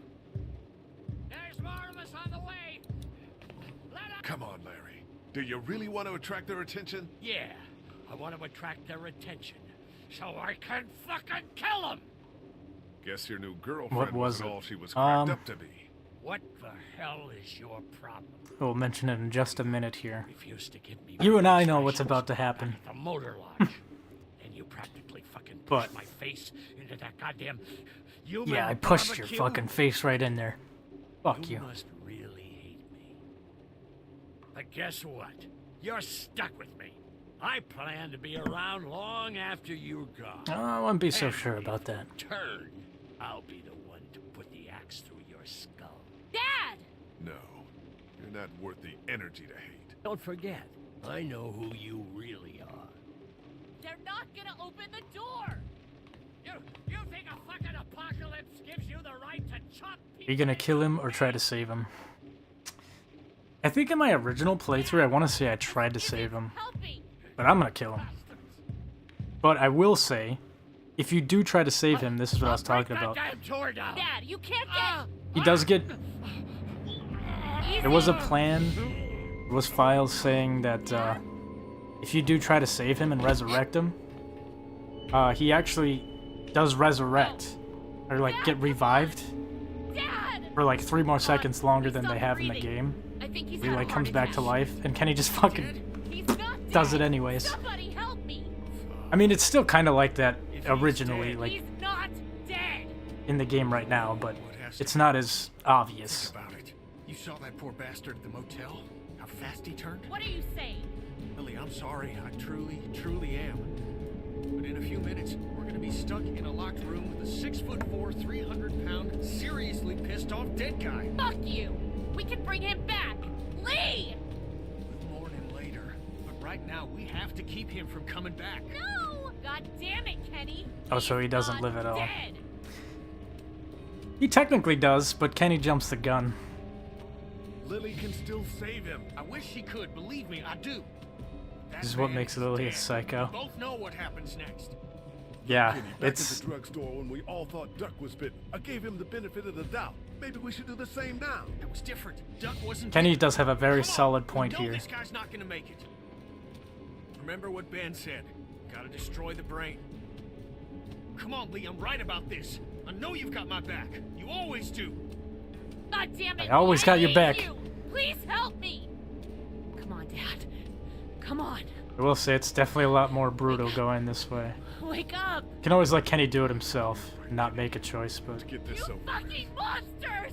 S3: There's more of us on the way.
S4: Come on, Larry. Do you really want to attract their attention?
S3: Yeah, I want to attract their attention so I can fucking kill them.
S4: Guess your new girlfriend
S1: What was
S4: wasn't
S1: it?
S4: all she was cracked
S1: Um,
S4: up to be.
S3: What the hell is your problem?
S1: We'll mention it in just a minute here.
S3: Refuse to give me
S1: You and I know
S3: demonstrations
S1: what's about to happen.
S3: at the motor lodge. And you practically fucking pushed
S1: But-
S3: my face into that goddamn
S1: Yeah, I pushed your fucking face right in there. Fuck you.
S3: must really hate me. But guess what? You're stuck with me. I plan to be around long after you're gone.
S1: Oh, I wouldn't be so
S3: And
S1: sure
S3: in
S1: about that.
S3: turn, I'll be the one to put the axe through your skull.
S7: Dad!
S4: No, you're not worth the energy to hate.
S3: Don't forget, I know who you really are.
S7: They're not gonna open the door!
S3: You think a fucking apocalypse gives you the right to chop
S1: Are you gonna kill him or try to save him? I think in my original playthrough, I want to say I tried to save him. But I'm gonna kill him. But I will say, if you do try to save him, this is what I was talking about.
S7: Dad, you can't get...
S1: He does get... There was a plan, there was files saying that if you do try to save him and resurrect him, he actually does resurrect, or like get revived for like 3 more seconds longer than they have in the game.
S7: I think he's
S1: He
S7: had a
S1: like
S7: heart
S1: comes back to
S7: attack.
S1: life, and Kenny just fucking
S7: He's not
S1: does
S7: dead.
S1: it anyways.
S7: Somebody help me!
S1: I mean, it's still kind of like that originally, like
S7: He's not dead!
S1: in the game right now, but it's not as obvious.
S6: About it. You saw that poor bastard at the motel? How fast he turned?
S7: What are you saying?
S6: Lily, I'm sorry. I truly, truly am. But in a few minutes, we're gonna be stuck in a locked room with a 6'4", 300-pound, seriously pissed off dead guy.
S7: Fuck you! We can bring him back! Lee!
S6: We'll mourn him later. But right now, we have to keep him from coming back.
S7: No! God damn it, Kenny!
S1: Oh, so he doesn't
S7: Not
S1: live at all.
S7: Dead.
S1: He technically does, but Kenny jumps the gun.
S4: Lily can still save him.
S6: I wish she could, believe me, I do. That
S1: This is what
S6: man
S1: makes
S6: is
S1: Lily a
S6: dead.
S1: psycho.
S6: We both know what happens next.
S1: Yeah,
S4: Kenny, back
S1: it's...
S4: at the drugstore when we all thought Duck was bitten. I gave him the benefit of the doubt. Maybe we should do the same now.
S6: That was different. Duck wasn't.
S1: Kenny
S6: bitten.
S1: does have a very
S6: Come on,
S1: solid point
S6: we know
S1: here.
S6: This guy's not gonna make it. Remember what Ben said. Gotta destroy the brain. Come on, Lee, I'm right about this. I know you've got my back. You always do.
S7: God damn it!
S1: I always got your
S7: hate
S1: back.
S7: you. Please help me.
S2: Come on, Dad. Come on.
S1: I will say it's definitely a lot more brutal going this way.
S7: Wake up!
S1: You can always let Kenny do it himself and not make a choice, but...
S4: Get this over.
S7: Fucking monsters!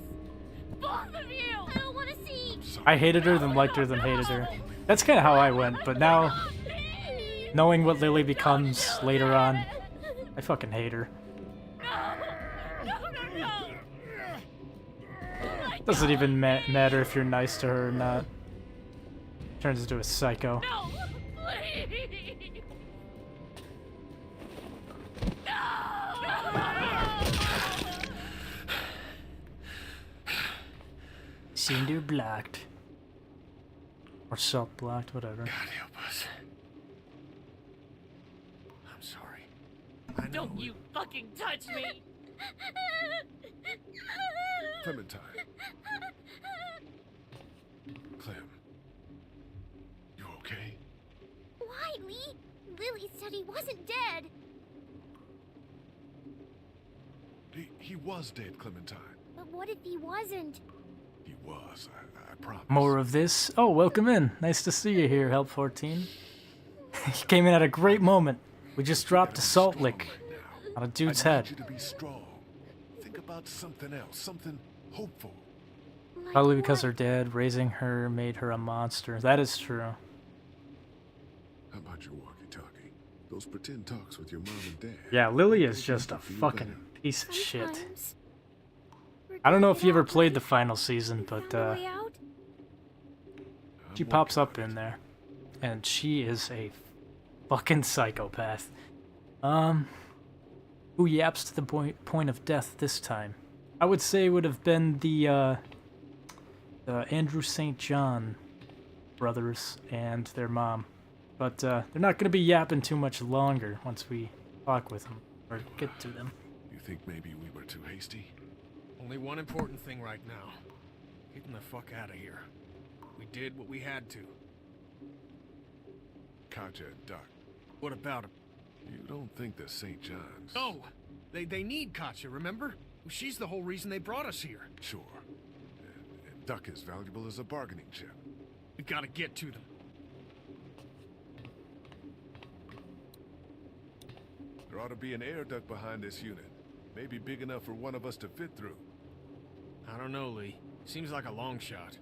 S7: Both of you! I don't want to see.
S1: I hated her, then liked her, then hated her. That's kind of how I went, but now, knowing what Lily becomes later on, I fucking hate her. Doesn't even matter if you're nice to her or not. Turns into a psycho.
S7: No, please.
S1: Cinder blocked. Or salt blocked, whatever.
S6: God help us. I'm sorry. I know
S7: Don't you fucking touch me!
S4: Clementine. Clem. You okay?
S9: Why, Lee? Lily said he wasn't dead.
S4: He was dead, Clementine.
S9: But what if he wasn't?
S4: He was, I promise.
S1: More of this. Oh, welcome in. Nice to see you here, Help 14. You came in at a great moment. We just dropped a salt lick on a dude's
S4: I
S1: head.
S4: need you to be strong. Think about something else, something hopeful.
S1: Probably because her dad raising her made her a monster. That is true.
S4: How about your walkie-talkie? Those pretend talks with your mom and dad.
S1: Yeah, Lily is just a fucking piece of shit. I don't know if you ever played the final season, but she pops up in there. And she is a fucking psychopath. Who yaps to the point of death this time? I would say it would have been the Andrew St. John brothers and their mom. But they're not going to be yapping too much longer once we talk with them or get to them.
S4: You think maybe we were too hasty?
S6: Only one important thing right now. Getting the fuck out of here. We did what we had to.
S4: Katja and Duck.
S6: What about him?
S4: You don't think the St. John's...
S6: No! They need Katja, remember? She's the whole reason they brought us here.
S4: Sure. And Duck is valuable as a bargaining chip.
S6: We gotta get to them.
S4: There ought to be an air duct behind this unit. Maybe big enough for one of us to fit through.
S6: I don't know, Lee. Seems like a long shot.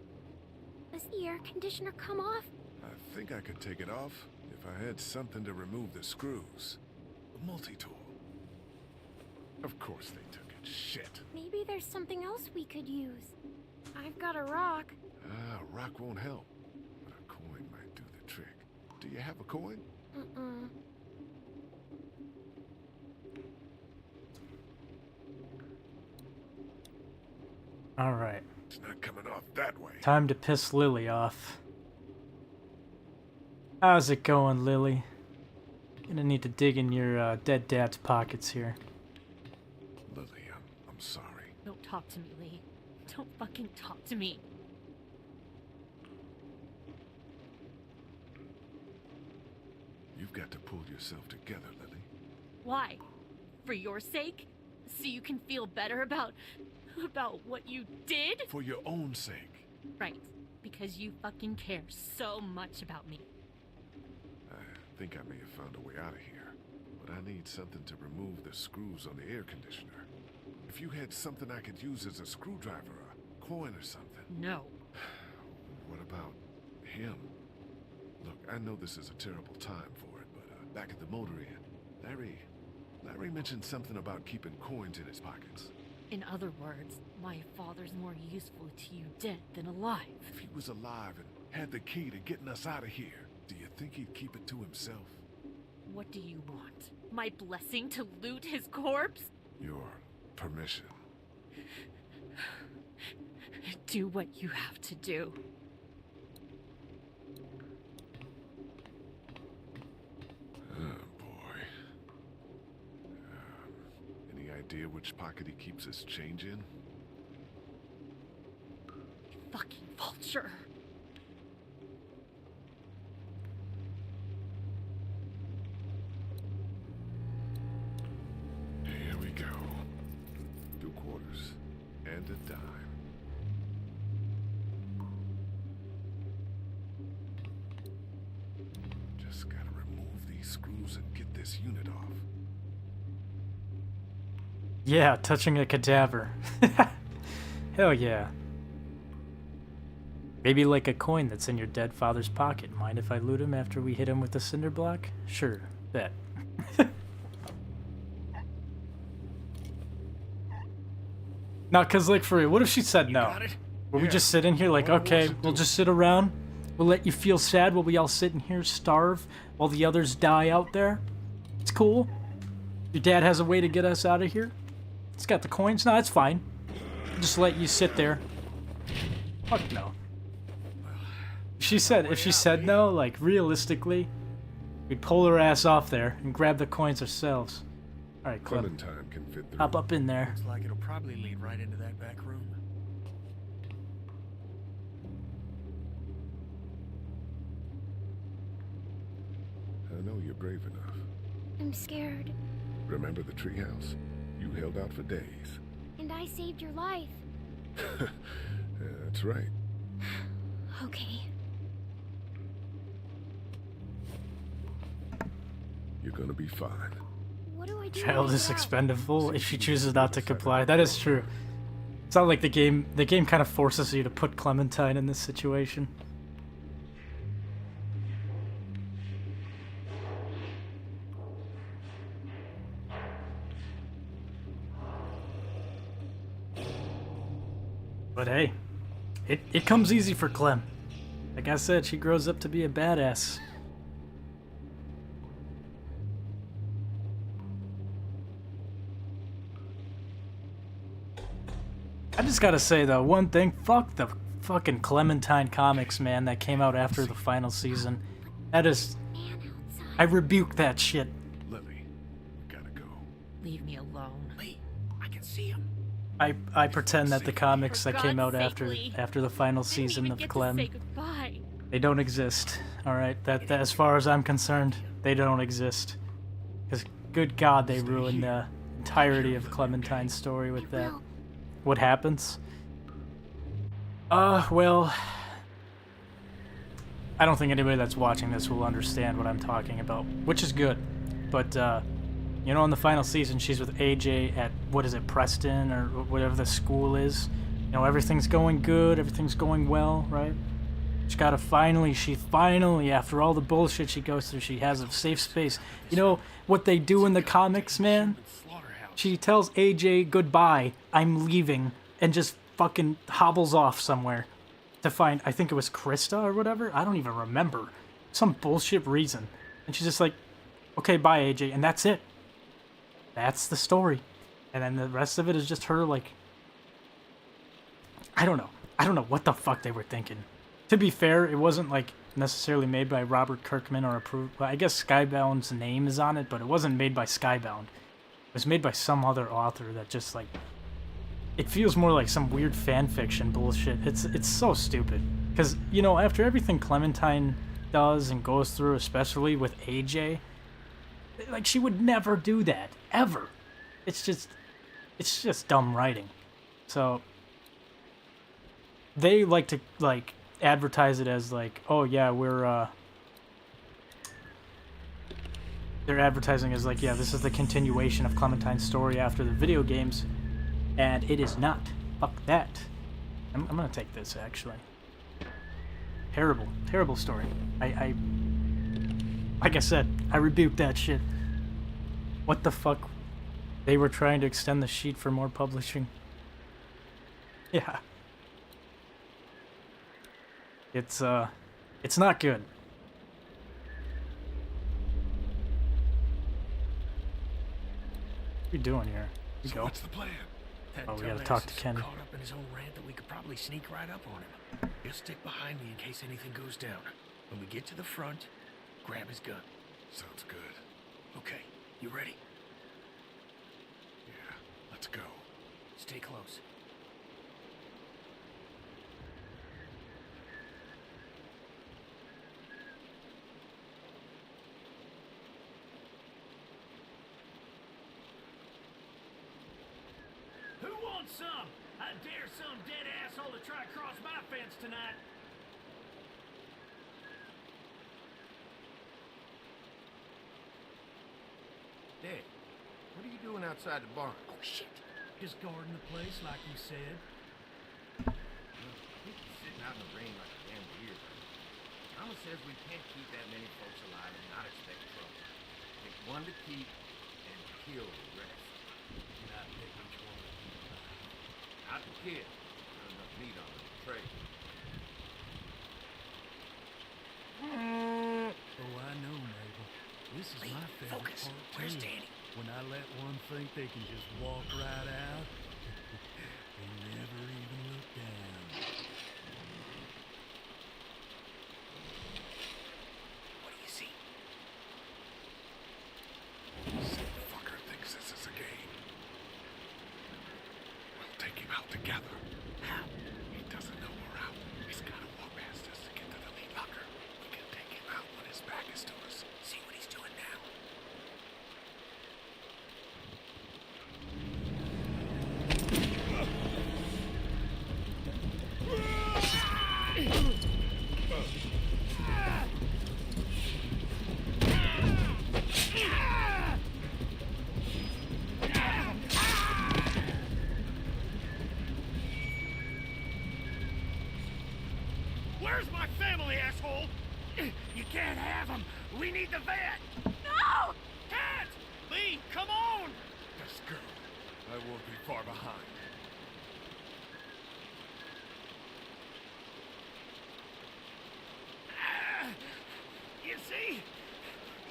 S9: Does the air conditioner come off?
S4: I think I could take it off if I had something to remove the screws. A multi-tool. Of course they took it. Shit.
S9: Maybe there's something else we could use. I've got a rock.
S4: Ah, a rock won't help. But a coin might do the trick. Do you have a coin?
S9: Uh-uh.
S1: Alright.
S4: It's not coming off that way.
S1: Time to piss Lily off. How's it going, Lily? Gonna need to dig in your dead dad's pockets here.
S4: Lily, I'm sorry.
S2: Don't talk to me, Lee. Don't fucking talk to me.
S4: You've got to pull yourself together, Lily.
S2: Why? For your sake? So you can feel better about what you did?
S4: For your own sake.
S2: Right. Because you fucking care so much about me.
S4: I think I may have found a way out of here. But I need something to remove the screws on the air conditioner. If you had something I could use as a screwdriver, a coin or something.
S2: No.
S4: What about him? Look, I know this is a terrible time for it, but back at the motor inn, Larry mentioned something about keeping coins in his pockets.
S2: In other words, my father's more useful to you dead than alive.
S4: If he was alive and had the key to getting us out of here, do you think he'd keep it to himself?
S2: What do you want? My blessing to loot his corpse?
S4: Your permission.
S2: Do what you have to do.
S4: Oh, boy. Any idea which pocket he keeps his change in?
S2: Fucking vulture.
S4: Here we go. 2 quarters and a dime. Just gotta remove these screws and get this unit off.
S1: Yeah, touching a cadaver. Hell yeah. Maybe like a coin that's in your dead father's pocket. Mind if I loot him after we hit him with the cinder block? Sure, bet. Not cause like for real, what if she said no? Will we just sit in here like, okay, we'll just sit around? We'll let you feel sad while we all sit in here, starve, while the others die out there? It's cool. Your dad has a way to get us out of here? He's got the coins? No, that's fine. We'll just let you sit there. Fuck no. If she said no, like realistically, we'd pull her ass off there and grab the coins ourselves. Alright,
S4: Clementine can fit through.
S1: Hop up in there.
S12: Looks like it'll probably lead right into that back room.
S4: I know you're brave enough.
S9: I'm scared.
S4: Remember the treehouse? You held out for days.
S9: And I saved your life.
S4: That's right.
S9: Okay.
S4: You're gonna be fine.
S9: What do I do?
S1: Child is expendable if she chooses not to comply. That is true. It's not like the game kind of forces you to put Clementine in this situation. But hey, it comes easy for Clem. Like I said, she grows up to be a badass. I just gotta say though, one thing, fuck the fucking Clementine comics, man, that came out after the final season. That is... I rebuke that shit.
S4: Lily, we gotta go.
S2: Leave me alone.
S3: Lee, I can see him.
S1: I pretend that the comics that came out
S2: God's sake,
S1: after the final
S2: I didn't
S1: season
S2: even
S1: of
S2: get
S1: Clem,
S2: to say goodbye.
S1: they don't exist. Alright, that as far as I'm concerned, they don't exist. Because good God, they ruined the entirety of Clementine's story with that. What happens? Well, I don't think anybody that's watching this will understand what I'm talking about, which is good. But, you know, in the final season, she's with AJ at, what is it, Preston, or whatever the school is. You know, everything's going good, everything's going well, right? She finally, after all the bullshit she goes through, she has a safe space. You know what they do in the comics, man? She tells AJ goodbye, I'm leaving, and just fucking hobbles off somewhere to find, I think it was Krista or whatever? I don't even remember. Some bullshit reason. And she's just like, okay, bye AJ, and that's it. That's the story. And then the rest of it is just her, like, I don't know what the fuck they were thinking. To be fair, it wasn't, like, necessarily made by Robert Kirkman or approved. Well, I guess Skybound's name is on it, but it wasn't made by Skybound. It was made by some other author that just, like, it feels more like some weird fan fiction bullshit. It's so stupid. Because, you know, after everything Clementine does and goes through, especially with AJ, like, she would never do that. Ever. It's just dumb writing. So, they like to, like, advertise it as, like, oh, yeah, they're advertising as, like, yeah, this is the continuation of Clementine's story after the video games. And it is not. Fuck that. I'm gonna take this, actually. Terrible. Terrible story. Like I said, I rebuke that shit. What the fuck? They were trying to extend the sheet for more publishing. Yeah. It's not good. What are you doing here?
S4: So what's the plan?
S12: That
S1: Oh, we gotta
S12: dumbass
S1: talk to
S12: is so
S1: Kenny.
S12: caught up in his own rant that we could probably sneak right up on him. He'll stick behind me in case anything goes down. When we get to the front, grab his gun.
S4: Sounds good.
S12: Okay, you ready?
S4: Yeah, let's go.
S12: Stay close.
S3: Who wants some? I dare some dead asshole to try to cross my fence tonight.
S11: Dad, what are you doing outside the barn?
S3: Oh, shit. Just guarding the place like you said.
S11: People sitting out in the rain like a damn deer. Mama says we can't keep that many folks alive and not expect trouble. Pick one to keep and kill the rest.
S3: Not pick which one to keep alive.
S11: Not the kid. Not enough meat on the tray.
S12: Oh, I know, Mabel. This is my favorite
S3: focus.
S12: part,
S3: Where's
S12: too.
S3: Danny?
S12: When I let one think they can just walk right out, they never even look down.
S3: What do you see?
S4: Some fucker thinks this is a game. We'll take him out together.
S3: How?
S4: He doesn't know we're out. He's gotta walk past us to get to the lead locker. We can take him out when his back is to us.
S3: See what he's doing now. Where's my family, asshole? You can't have them. We need the vet. No! Cat! Lee, come on!
S4: Let's go. I won't be far behind.
S3: You see?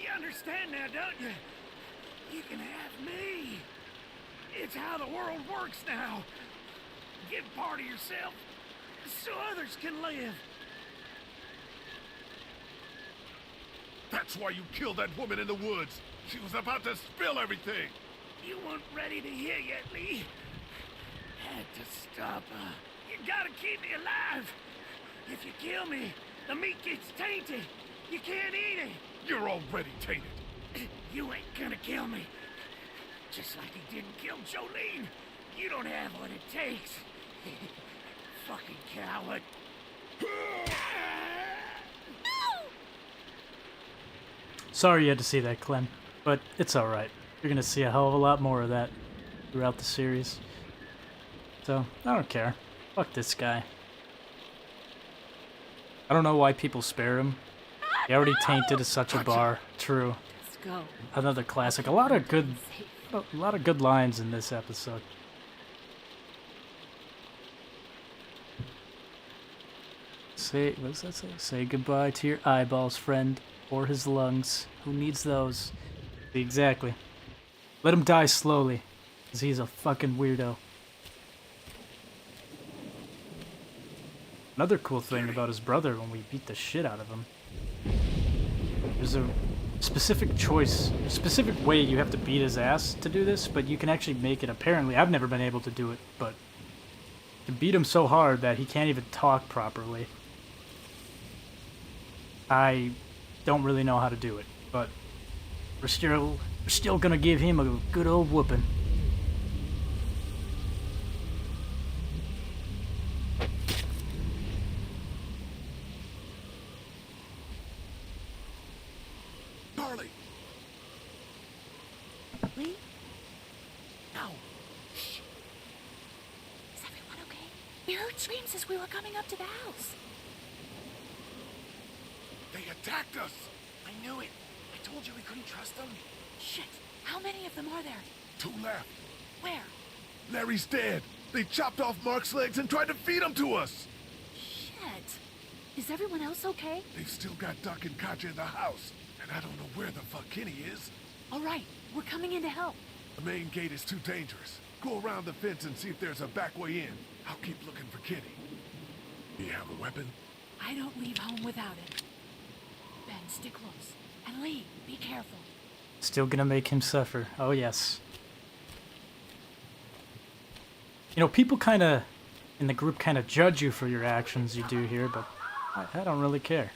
S3: You understand now, don't you? You can have me. It's how the world works now. Give part of yourself so others can live.
S4: That's why you killed that woman in the woods. She was about to spill everything.
S3: You weren't ready to hear yet, Lee. Had to stop her. You gotta keep me alive. If you kill me, the meat gets tainted. You can't eat it.
S4: You're already tainted.
S3: You ain't gonna kill me. Just like he didn't kill Jolene. You don't have what it takes. Fucking coward.
S1: Sorry you had to see that, Clem, but it's alright. You're gonna see a hell of a lot more of that throughout the series. So, I don't care. Fuck this guy. I don't know why people spare him. He already tainted as such a bar. True.
S2: Let's go.
S1: Another classic. A lot of good lines in this episode. What does that say? Say goodbye to your eyeballs, friend, or his lungs. Who needs those? Exactly. Let him die slowly, because he's a fucking weirdo. Another cool thing about his brother when we beat the shit out of him. There's a specific choice, a specific way you have to beat his ass to do this, but you can actually make it apparently. I've never been able to do it, but you can beat him so hard that he can't even talk properly. I don't really know how to do it, but we're still gonna give him a good old whooping.
S4: Charlie!
S2: Lee?
S3: No.
S2: Shh. Is everyone okay? We heard screams as we were coming up to the house.
S4: They attacked us!
S10: I knew it. I told you we couldn't trust them.
S2: Shit. How many of them are there?
S4: 2 left.
S2: Where?
S4: Larry's dead. They chopped off Mark's legs and tried to feed him to us.
S2: Shit. Is everyone else okay?
S4: They've still got Duck and Katja in the house, and I don't know where the fuck Kenny is.
S2: All right. We're coming in to help.
S4: The main gate is too dangerous. Go around the fence and see if there's a back way in. I'll keep looking for Kitty. Do you have a weapon?
S2: I don't leave home without it. Ben, stick close. And Lee, be careful.
S1: Still gonna make him suffer. Oh, yes. You know, people kind of, in the group, kind of judge you for your actions you do here, but I don't really care.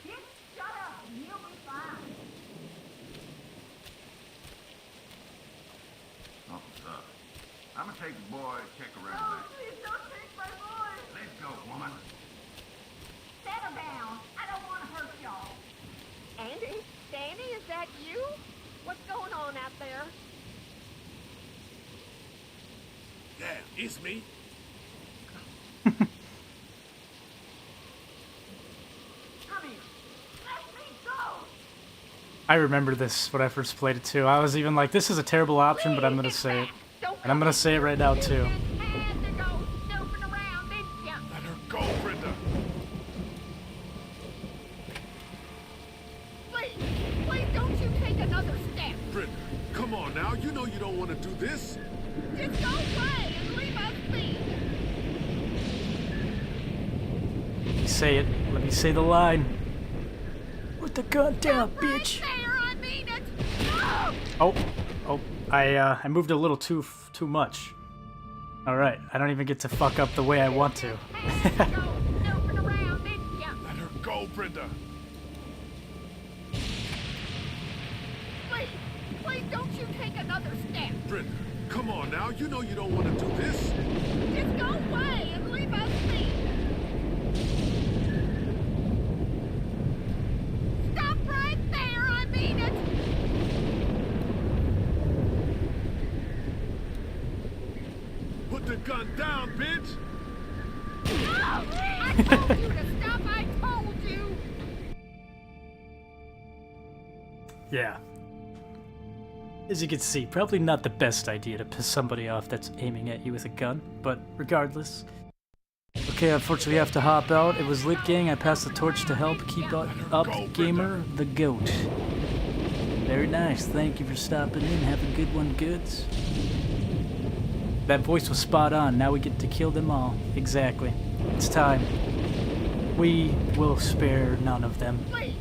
S11: Officer, I'm gonna take the boy and check around back.
S8: Please don't take my boy.
S11: Let's go, woman.
S14: Settle down. I don't want to hurt y'all. Andy? Danny, is that you? What's going on out there?
S3: Yeah, it's me.
S8: Come here. Let me go.
S1: I remember this when I first played it too. I was even like, this is a terrible option, but I'm gonna say it. And I'm gonna say it right now too.
S14: Had to go snooping around, didn't ya?
S4: Let her go, Brenda.
S14: Please don't you take another step.
S4: Brenda, come on now. You know you don't want to do this.
S14: Just go away and leave us be.
S1: Say it. Let me say the line. Put the gun down, bitch.
S14: There, I mean it. No!
S1: Oh, I moved a little too much. All right, I don't even get to fuck up the way I want to.
S14: Had to go snooping around, didn't ya?
S4: Let her go, Brenda.
S14: Please don't you take another step.
S4: Brenda, come on now. You know you don't want to do this.
S14: Just go away and leave us be. Stop right there, I mean it.
S4: Put the gun down, bitch.
S14: No! I told you to stop, I told you.
S1: Yeah. As you can see, probably not the best idea to piss somebody off that's aiming at you with a gun, but regardless. Okay, unfortunately I have to hop out. It was lit, gang. I passed the torch to help keep up Gamer the Goat. Very nice. Thank you for stopping in. Have a good one, goods. That voice was spot on. Now we get to kill them all. Exactly. It's time. We will spare none of them.
S14: Please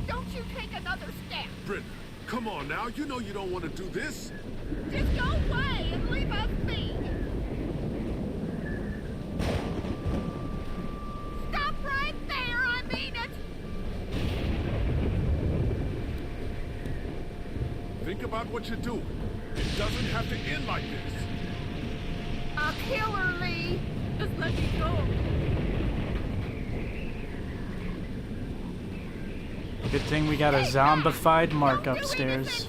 S14: don't you take another step.
S4: Brenda, come on now. You know you don't want to do this.
S14: Just go away and leave us be. Stop right there, I mean it.
S4: Think about what you're doing. It doesn't have to end like this.
S14: I'll kill her, Lee.
S8: Just let me go.
S1: Good thing we got a zombified Mark upstairs.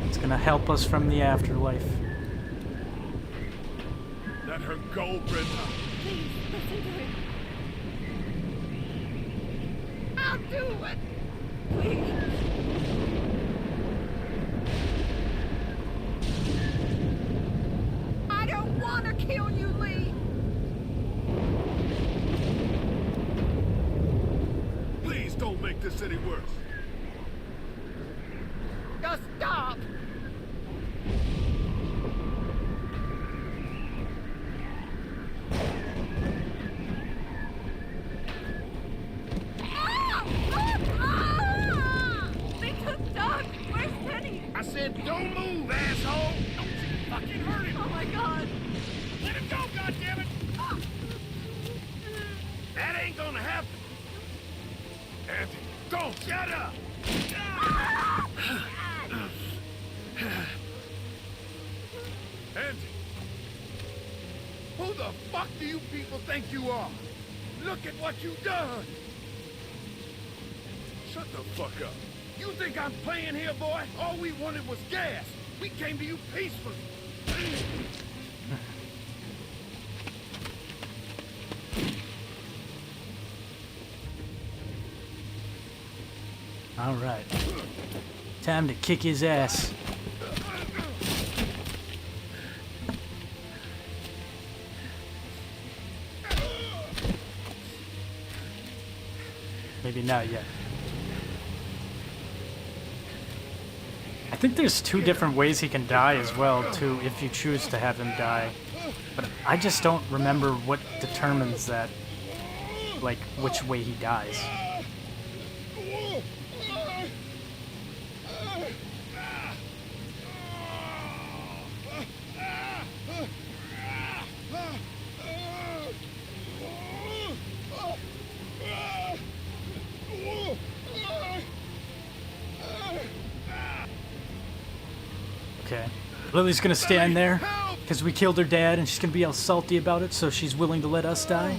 S1: It's gonna help us from the afterlife.
S4: Let her go, Brenda.
S8: Please, listen to him.
S14: I'll do it. I don't want to kill you, Lee.
S4: Please don't make this any worse.
S14: Just stop.
S8: They took Doug. Where's Teddy?
S11: I said don't move, asshole.
S3: Don't you fucking hurt him.
S8: Oh my God.
S3: Let him go, goddammit.
S11: That ain't gonna happen.
S4: Andy, don't.
S11: Shut up.
S4: Andy.
S11: Who the fuck do you people think you are? Look at what you've done.
S4: Shut the fuck up.
S11: You think I'm playing here, boy? All we wanted was gas. We came to you peacefully.
S1: All right. Time to kick his ass. Maybe not yet. I think there's two different ways he can die as well, too, if you choose to have him die. But I just don't remember what determines that, like, which way he dies. Okay. Lily's gonna stand there because we killed her dad and she's gonna be all salty about it, so she's willing to let us die.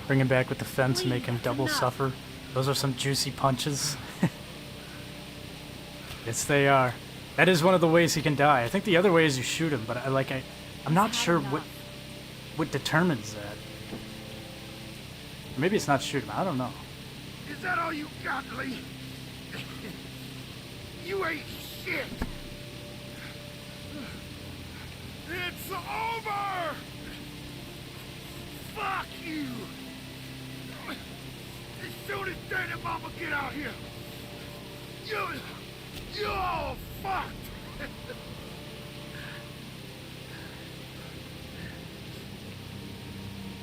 S1: Bring him back with the fence and make him double suffer. Those are some juicy punches. Yes, they are. That is one of the ways he can die. I think the other way is you shoot him, but I'm not sure what determines that. Maybe it's not shoot him. I don't know.
S11: Is that all you got, Lee? You ain't shit. It's over. Fuck you. As soon as Dad and Mama get out here, you're all fucked.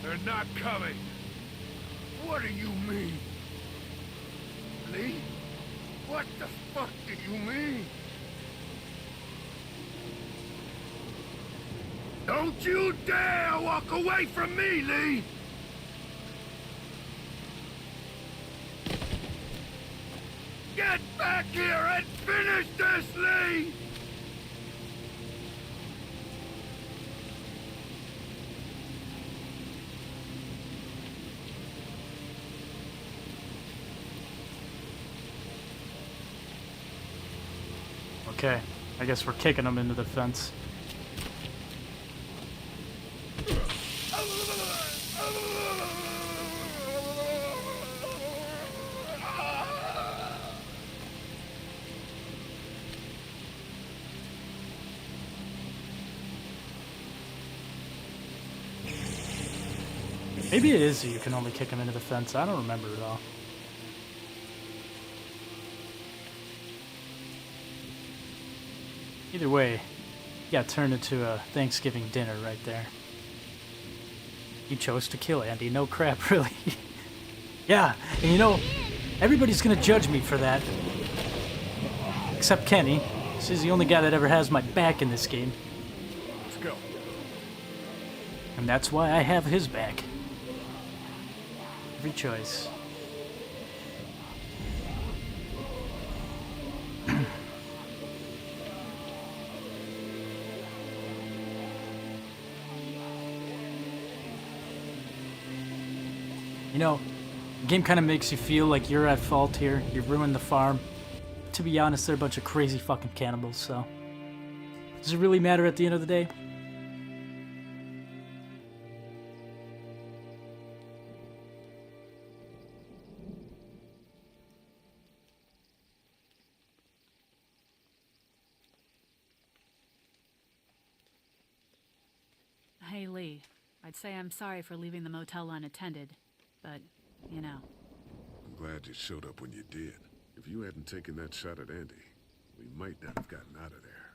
S11: They're not coming. What do you mean? Lee? What the fuck do you mean? Don't you dare walk away from me, Lee! Get back here and finish this, Lee!
S1: Okay, I guess we're kicking him into the fence. Maybe it is you can only kick him into the fence. I don't remember at all. Either way, you got turned into a Thanksgiving dinner right there. You chose to kill Andy. No crap, really. Yeah, and you know, everybody's gonna judge me for that. Except Kenny. He's the only guy that ever has my back in this game.
S4: Let's go.
S1: And that's why I have his back. Every choice. You know, the game kind of makes you feel like you're at fault here. You ruined the farm. To be honest, they're a bunch of crazy fucking cannibals, so... Does it really matter at the end of the day?
S16: Hey, Lee. I'd say I'm sorry for leaving the motel unattended, but, you know.
S4: I'm glad you showed up when you did. If you hadn't taken that shot at Andy, we might not have gotten out of there.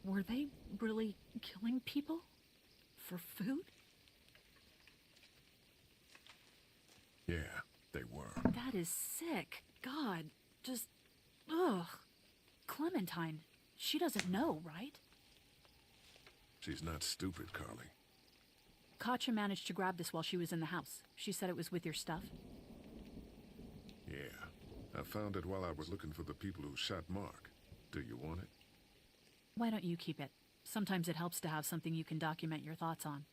S16: Were they really killing people? For food?
S4: Yeah, they were.
S16: That is sick. God, just... ugh. Clementine, she doesn't know, right?
S4: She's not stupid, Carly.
S16: Katja managed to grab this while she was in the house. She said it was with your stuff.
S4: Yeah. I found it while I was looking for the people who shot Mark. Do you want it?
S16: Why don't you keep it? Sometimes it helps to have something you can document your thoughts on.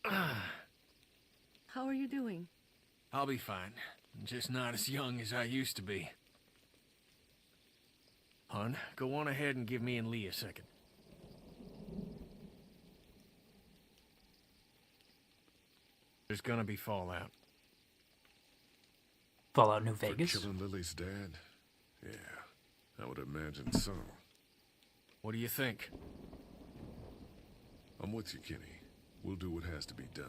S8: How are you doing?
S12: I'll be fine. Just not as young as I used to be. Hun, go on ahead and give me and Lee a second. There's gonna be fallout.
S1: Fallout New
S4: For
S1: Vegas?
S4: killing Lily's dad? Yeah, I would imagine so.
S12: What do you think?
S4: I'm with you, Kenny. We'll do what has to be done.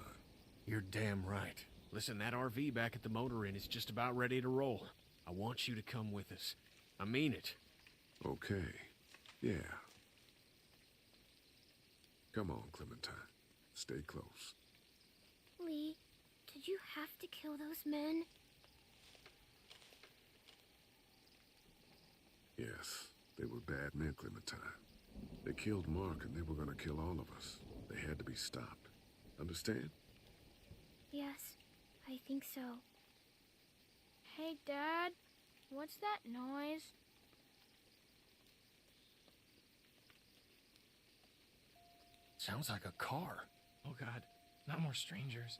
S12: You're damn right. Listen, that RV back at the motor inn is just about ready to roll. I want you to come with us. I mean it.
S4: Okay. Yeah. Come on, Clementine. Stay close.
S9: Lee, did you have to kill those men?
S4: Yes, they were bad men, Clementine. They killed Mark and they were gonna kill all of us. They had to be stopped. Understand?
S9: Yes, I think so.
S15: Hey, Dad. What's that noise?
S12: Sounds like a car.
S10: Oh God, not more strangers.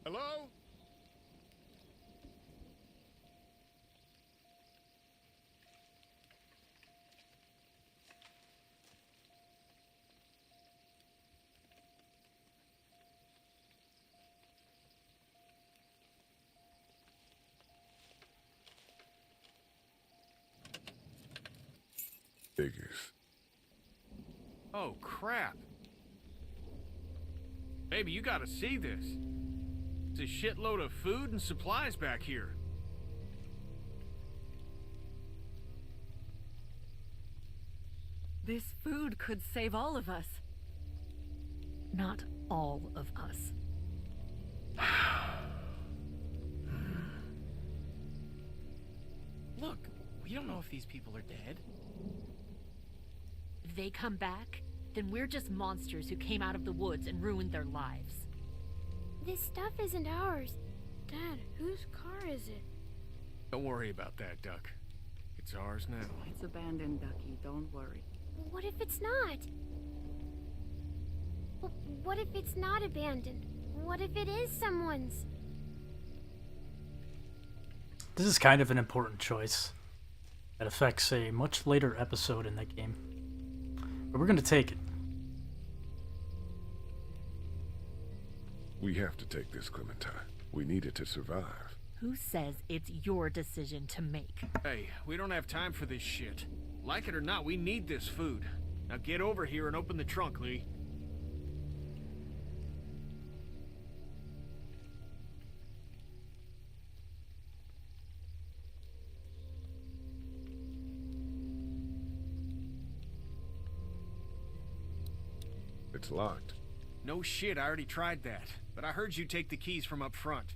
S4: Hello? Figures.
S12: Oh, crap. Baby, you gotta see this. It's a shitload of food and supplies back here.
S2: This food could save all of us. Not all of us.
S10: Look, we don't know if these people are dead.
S2: If they come back, then we're just monsters who came out of the woods and ruined their lives.
S9: This stuff isn't ours. Dad, whose car is it?
S12: Don't worry about that, Duck. It's ours now.
S8: It's abandoned, Ducky. Don't worry.
S9: What if it's not? What if it's not abandoned? What if it is someone's?
S1: This is kind of an important choice that affects a much later episode in the game. But we're going to take it.
S4: We have to take this, Clementine. We need it to survive.
S2: Who says it's your decision to make?
S12: Hey, we don't have time for this shit. Like it or not, we need this food. Now get over here and open the trunk, Lee.
S4: It's locked.
S12: No shit, I already tried that. But I heard you take the keys from up front.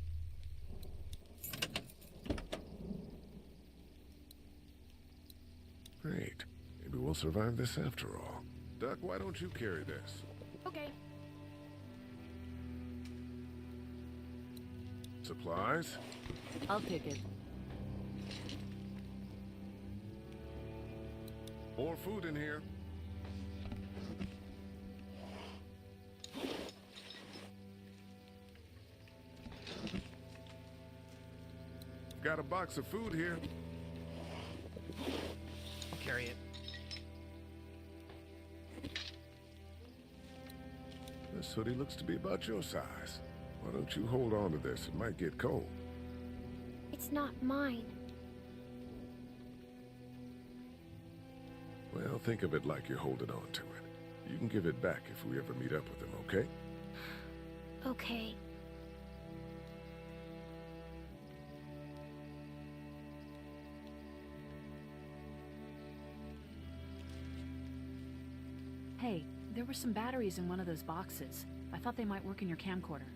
S4: Great. Maybe we'll survive this after all. Duck, why don't you carry this?
S15: Okay.
S4: Supplies?
S2: I'll pick it.
S4: More food in here. Got a box of food here.
S10: I'll carry it.
S4: This hoodie looks to be about your size. Why don't you hold on to this? It might get cold.
S9: It's not mine.
S4: Well, think of it like you're holding on to it. You can give it back if we ever meet up with him, okay?
S9: Okay.
S16: Hey, there were some batteries in one of those boxes. I thought they might work in your camcorder.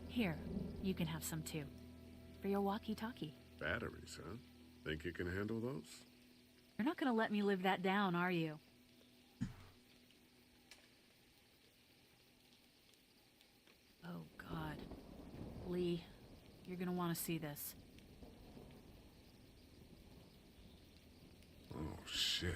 S16: Here, you can have some too. For your walkie-talkie.
S4: Batteries, huh? Think you can handle those?
S16: You're not gonna let me live that down, are you? Oh, God. Lee, you're gonna want to see this.
S4: Oh, shit.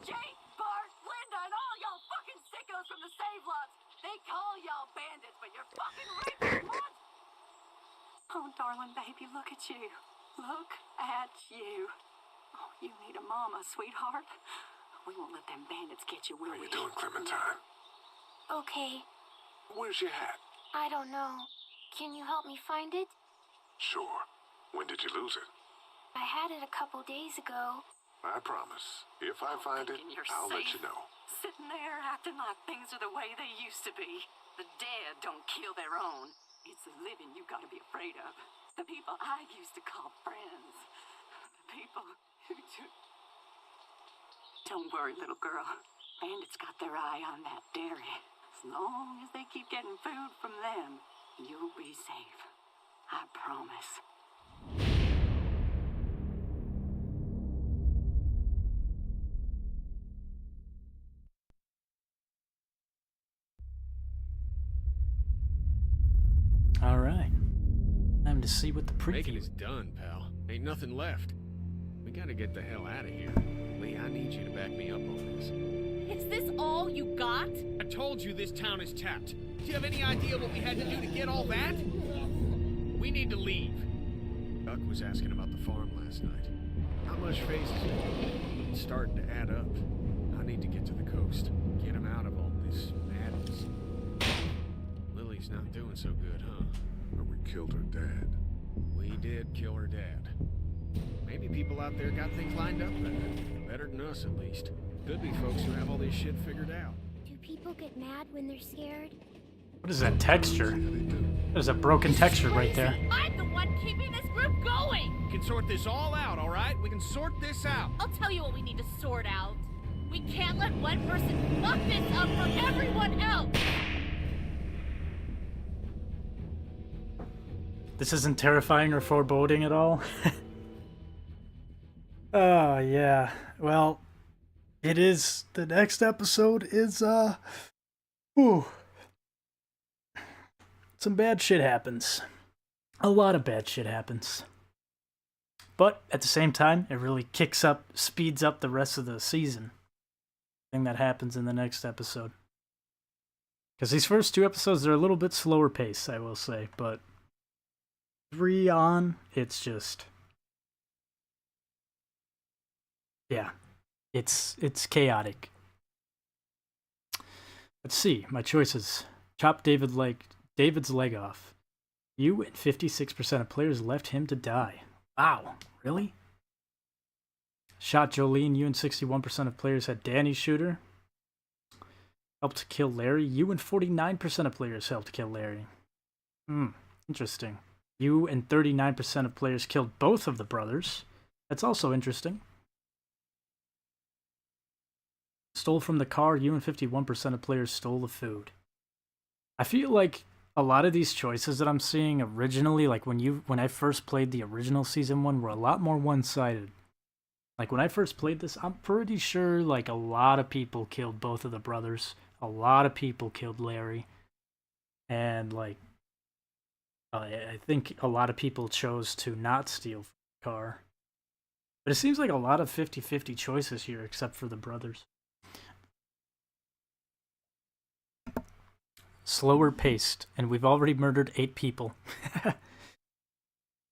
S8: Jake, Bart, Linda, and all y'all fucking sickos from the save lots. They call y'all bandits, but you're fucking rapist, what? Oh, darling baby, look at you. Look at you. Oh, you need a mama, sweetheart. We won't let them bandits get you, will we?
S4: How you doing, Clementine?
S9: Okay,
S4: Where's your hat?
S9: I don't know. Can you help me find it?
S4: Sure. When did you lose it?
S9: I had it a couple days ago.
S4: I promise. If I find it,
S8: thinking you're
S4: I'll let
S8: safe.
S4: you know.
S8: Sitting there acting like things are the way they used to be. The dead don't kill their own. It's the living you gotta be afraid of. The people I used to call friends. The people who just... Don't worry, little girl. Bandits got their eye on that dairy. As long as they keep getting food from them, you'll be safe. I promise.
S1: All right. Time to see what the
S3: Making
S1: preview
S3: is done, pal. Ain't nothing left. We gotta get the hell out of here. Lee, I need you to back me up on this.
S7: Is this all you got?
S3: I told you this town is tapped. Do you have any idea what we had to do to get all that? We need to leave. Duck was asking about the farm last night. Not much faces. It's starting to add up. I need to get to the coast. Get him out of all this madness. Lily's not doing so good, huh?
S4: But we killed her dad.
S3: We did kill her dad. Maybe people out there got things lined up better. Better than us, at least. Could be folks who have all this shit figured out.
S9: Do people get mad when they're scared?
S1: What is that texture? There's a broken texture right there.
S7: I'm the one keeping this group going!
S3: We can sort this all out, all right? We can sort this out.
S7: I'll tell you what we need to sort out. We can't let one person fuck this up for everyone else!
S1: This isn't terrifying or foreboding at all. Oh, yeah. Well, it is. The next episode is, ooh. Some bad shit happens. A lot of bad shit happens. But at the same time, it really speeds up the rest of the season. Thing that happens in the next episode. Because these first two episodes are a little bit slower pace, I will say, but 3 on, it's just... Yeah, it's chaotic. Let's see, my choices. Chop David's leg off. You and 56% of players left him to die. Wow, really? Shot Jolene. You and 61% of players had Danny shoot her. Helped kill Larry. You and 49% of players helped kill Larry. Interesting. You and 39% of players killed both of the brothers. That's also interesting. Stole from the car. You and 51% of players stole the food. I feel like a lot of these choices that I'm seeing originally, like when I first played the original season 1, were a lot more one-sided. Like when I first played this, I'm pretty sure like a lot of people killed both of the brothers. A lot of people killed Larry. And like I think a lot of people chose to not steal from the car. But it seems like a lot of 50-50 choices here except for the brothers. Slower paced, and we've already murdered 8 people.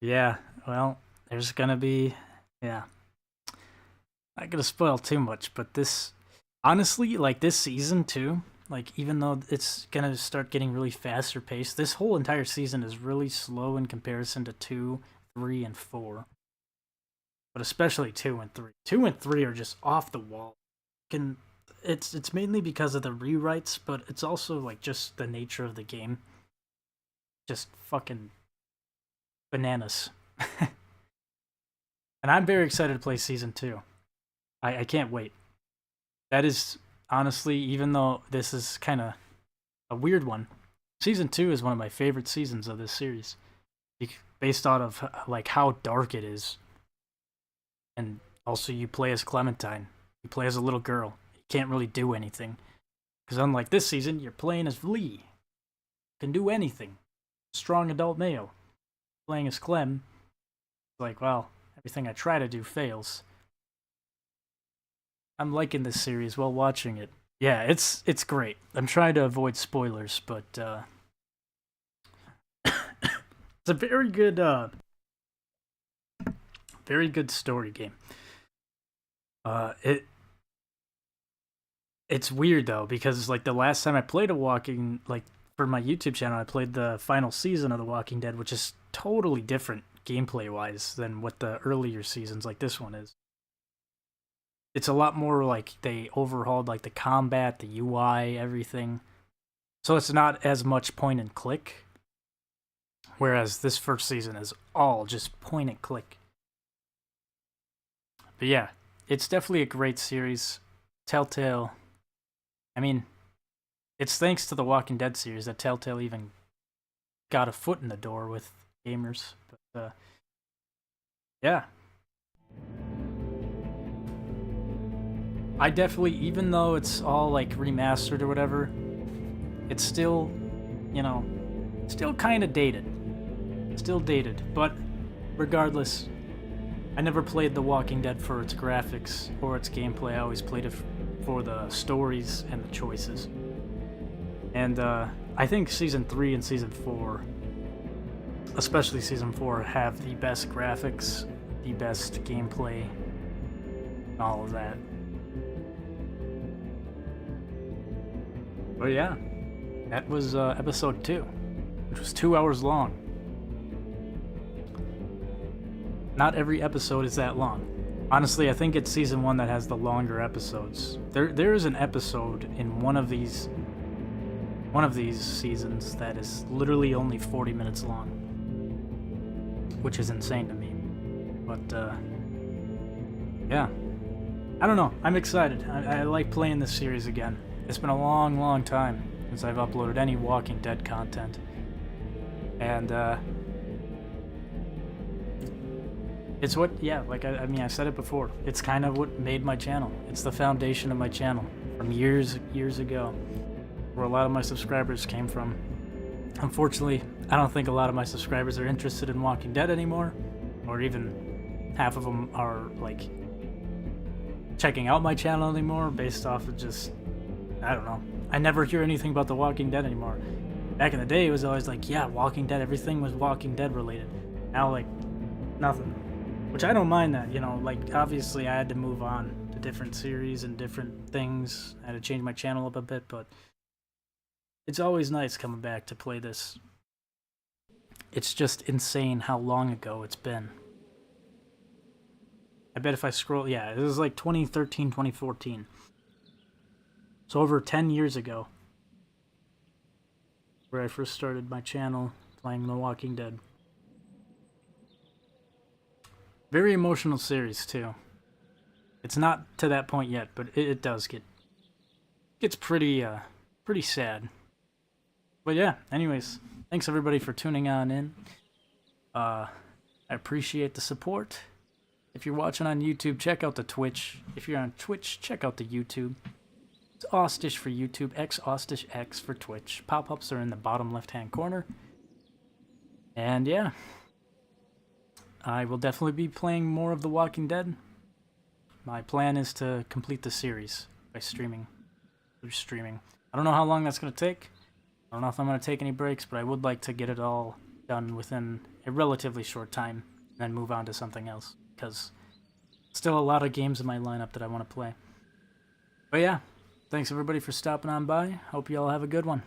S1: Yeah, well, there's gonna be... Yeah. Not gonna spoil too much, but this... Honestly, like this season too, like even though it's gonna start getting really faster paced, this whole entire season is really slow in comparison to 2, 3 and 4. But especially 2 and 3. 2 and 3 are just off the wall. It's mainly because of the rewrites, but it's also like just the nature of the game. Just fucking bananas. And I'm very excited to play Season 2. I can't wait. That is, honestly, even though this is kind of a weird one, Season 2 is one of my favorite seasons of this series. Based out of like how dark it is. And also you play as Clementine. You play as a little girl. You can't really do anything. Because unlike this season, you're playing as Lee. You can do anything. Strong adult male. Playing as Clem. It's like, well, everything I try to do fails. I'm liking this series while watching it. Yeah, it's great. I'm trying to avoid spoilers, but it's a very good story game. It's weird though, because like the last time I played for my YouTube channel, I played the final season of The Walking Dead, which is totally different gameplay wise than what the earlier seasons like this one is. It's a lot more like they overhauled like the combat, the UI, everything. So it's not as much point and click. Whereas this first season is all just point and click. But yeah, it's definitely a great series. Telltale. I mean, it's thanks to the Walking Dead series that Telltale even got a foot in the door with gamers. But yeah. I definitely, even though it's all like remastered or whatever, it's still, still kind of dated. Still dated, but regardless, I never played The Walking Dead for its graphics or its gameplay. I always played it for the stories and the choices. And I think Season 3 and Season 4, especially Season 4, have the best graphics, the best gameplay, and all of that. But yeah, that was episode 2, which was 2 hours long. Not every episode is that long. Honestly, I think it's Season 1 that has the longer episodes. There is an episode in one of these seasons that is literally only 40 minutes long, which is insane to me. But yeah, I don't know. I'm excited. I like playing this series again. It's been a long, long time since I've uploaded any Walking Dead content. And, it's what, yeah, like, I mean, I said it before. It's kind of what made my channel. It's the foundation of my channel from years ago, where a lot of my subscribers came from. Unfortunately, I don't think a lot of my subscribers are interested in Walking Dead anymore, or even half of them are, like, checking out my channel anymore based off of just, I don't know. I never hear anything about The Walking Dead anymore. Back in the day, it was always like, yeah, Walking Dead, everything was Walking Dead related. Now, like, nothing. Which I don't mind that, like, obviously I had to move on to different series and different things. I had to change my channel up a bit, but it's always nice coming back to play this. It's just insane how long ago it's been. I bet if I scroll, yeah, it was like 2013, 2014. So over 10 years ago, where I first started my channel playing The Walking Dead. Very emotional series too. It's not to that point yet, but it does gets pretty sad. But yeah, anyways, thanks everybody for tuning on in. I appreciate the support. If you're watching on YouTube, check out the Twitch. If you're on Twitch, check out the YouTube. It's Austish for YouTube, xAustishx for Twitch. Pop-ups are in the bottom left-hand corner. And yeah, I will definitely be playing more of The Walking Dead. My plan is to complete the series by streaming. I don't know how long that's going to take. I don't know if I'm going to take any breaks, but I would like to get it all done within a relatively short time and then move on to something else, because still a lot of games in my lineup that I want to play. But yeah, thanks everybody for stopping on by. Hope you all have a good one.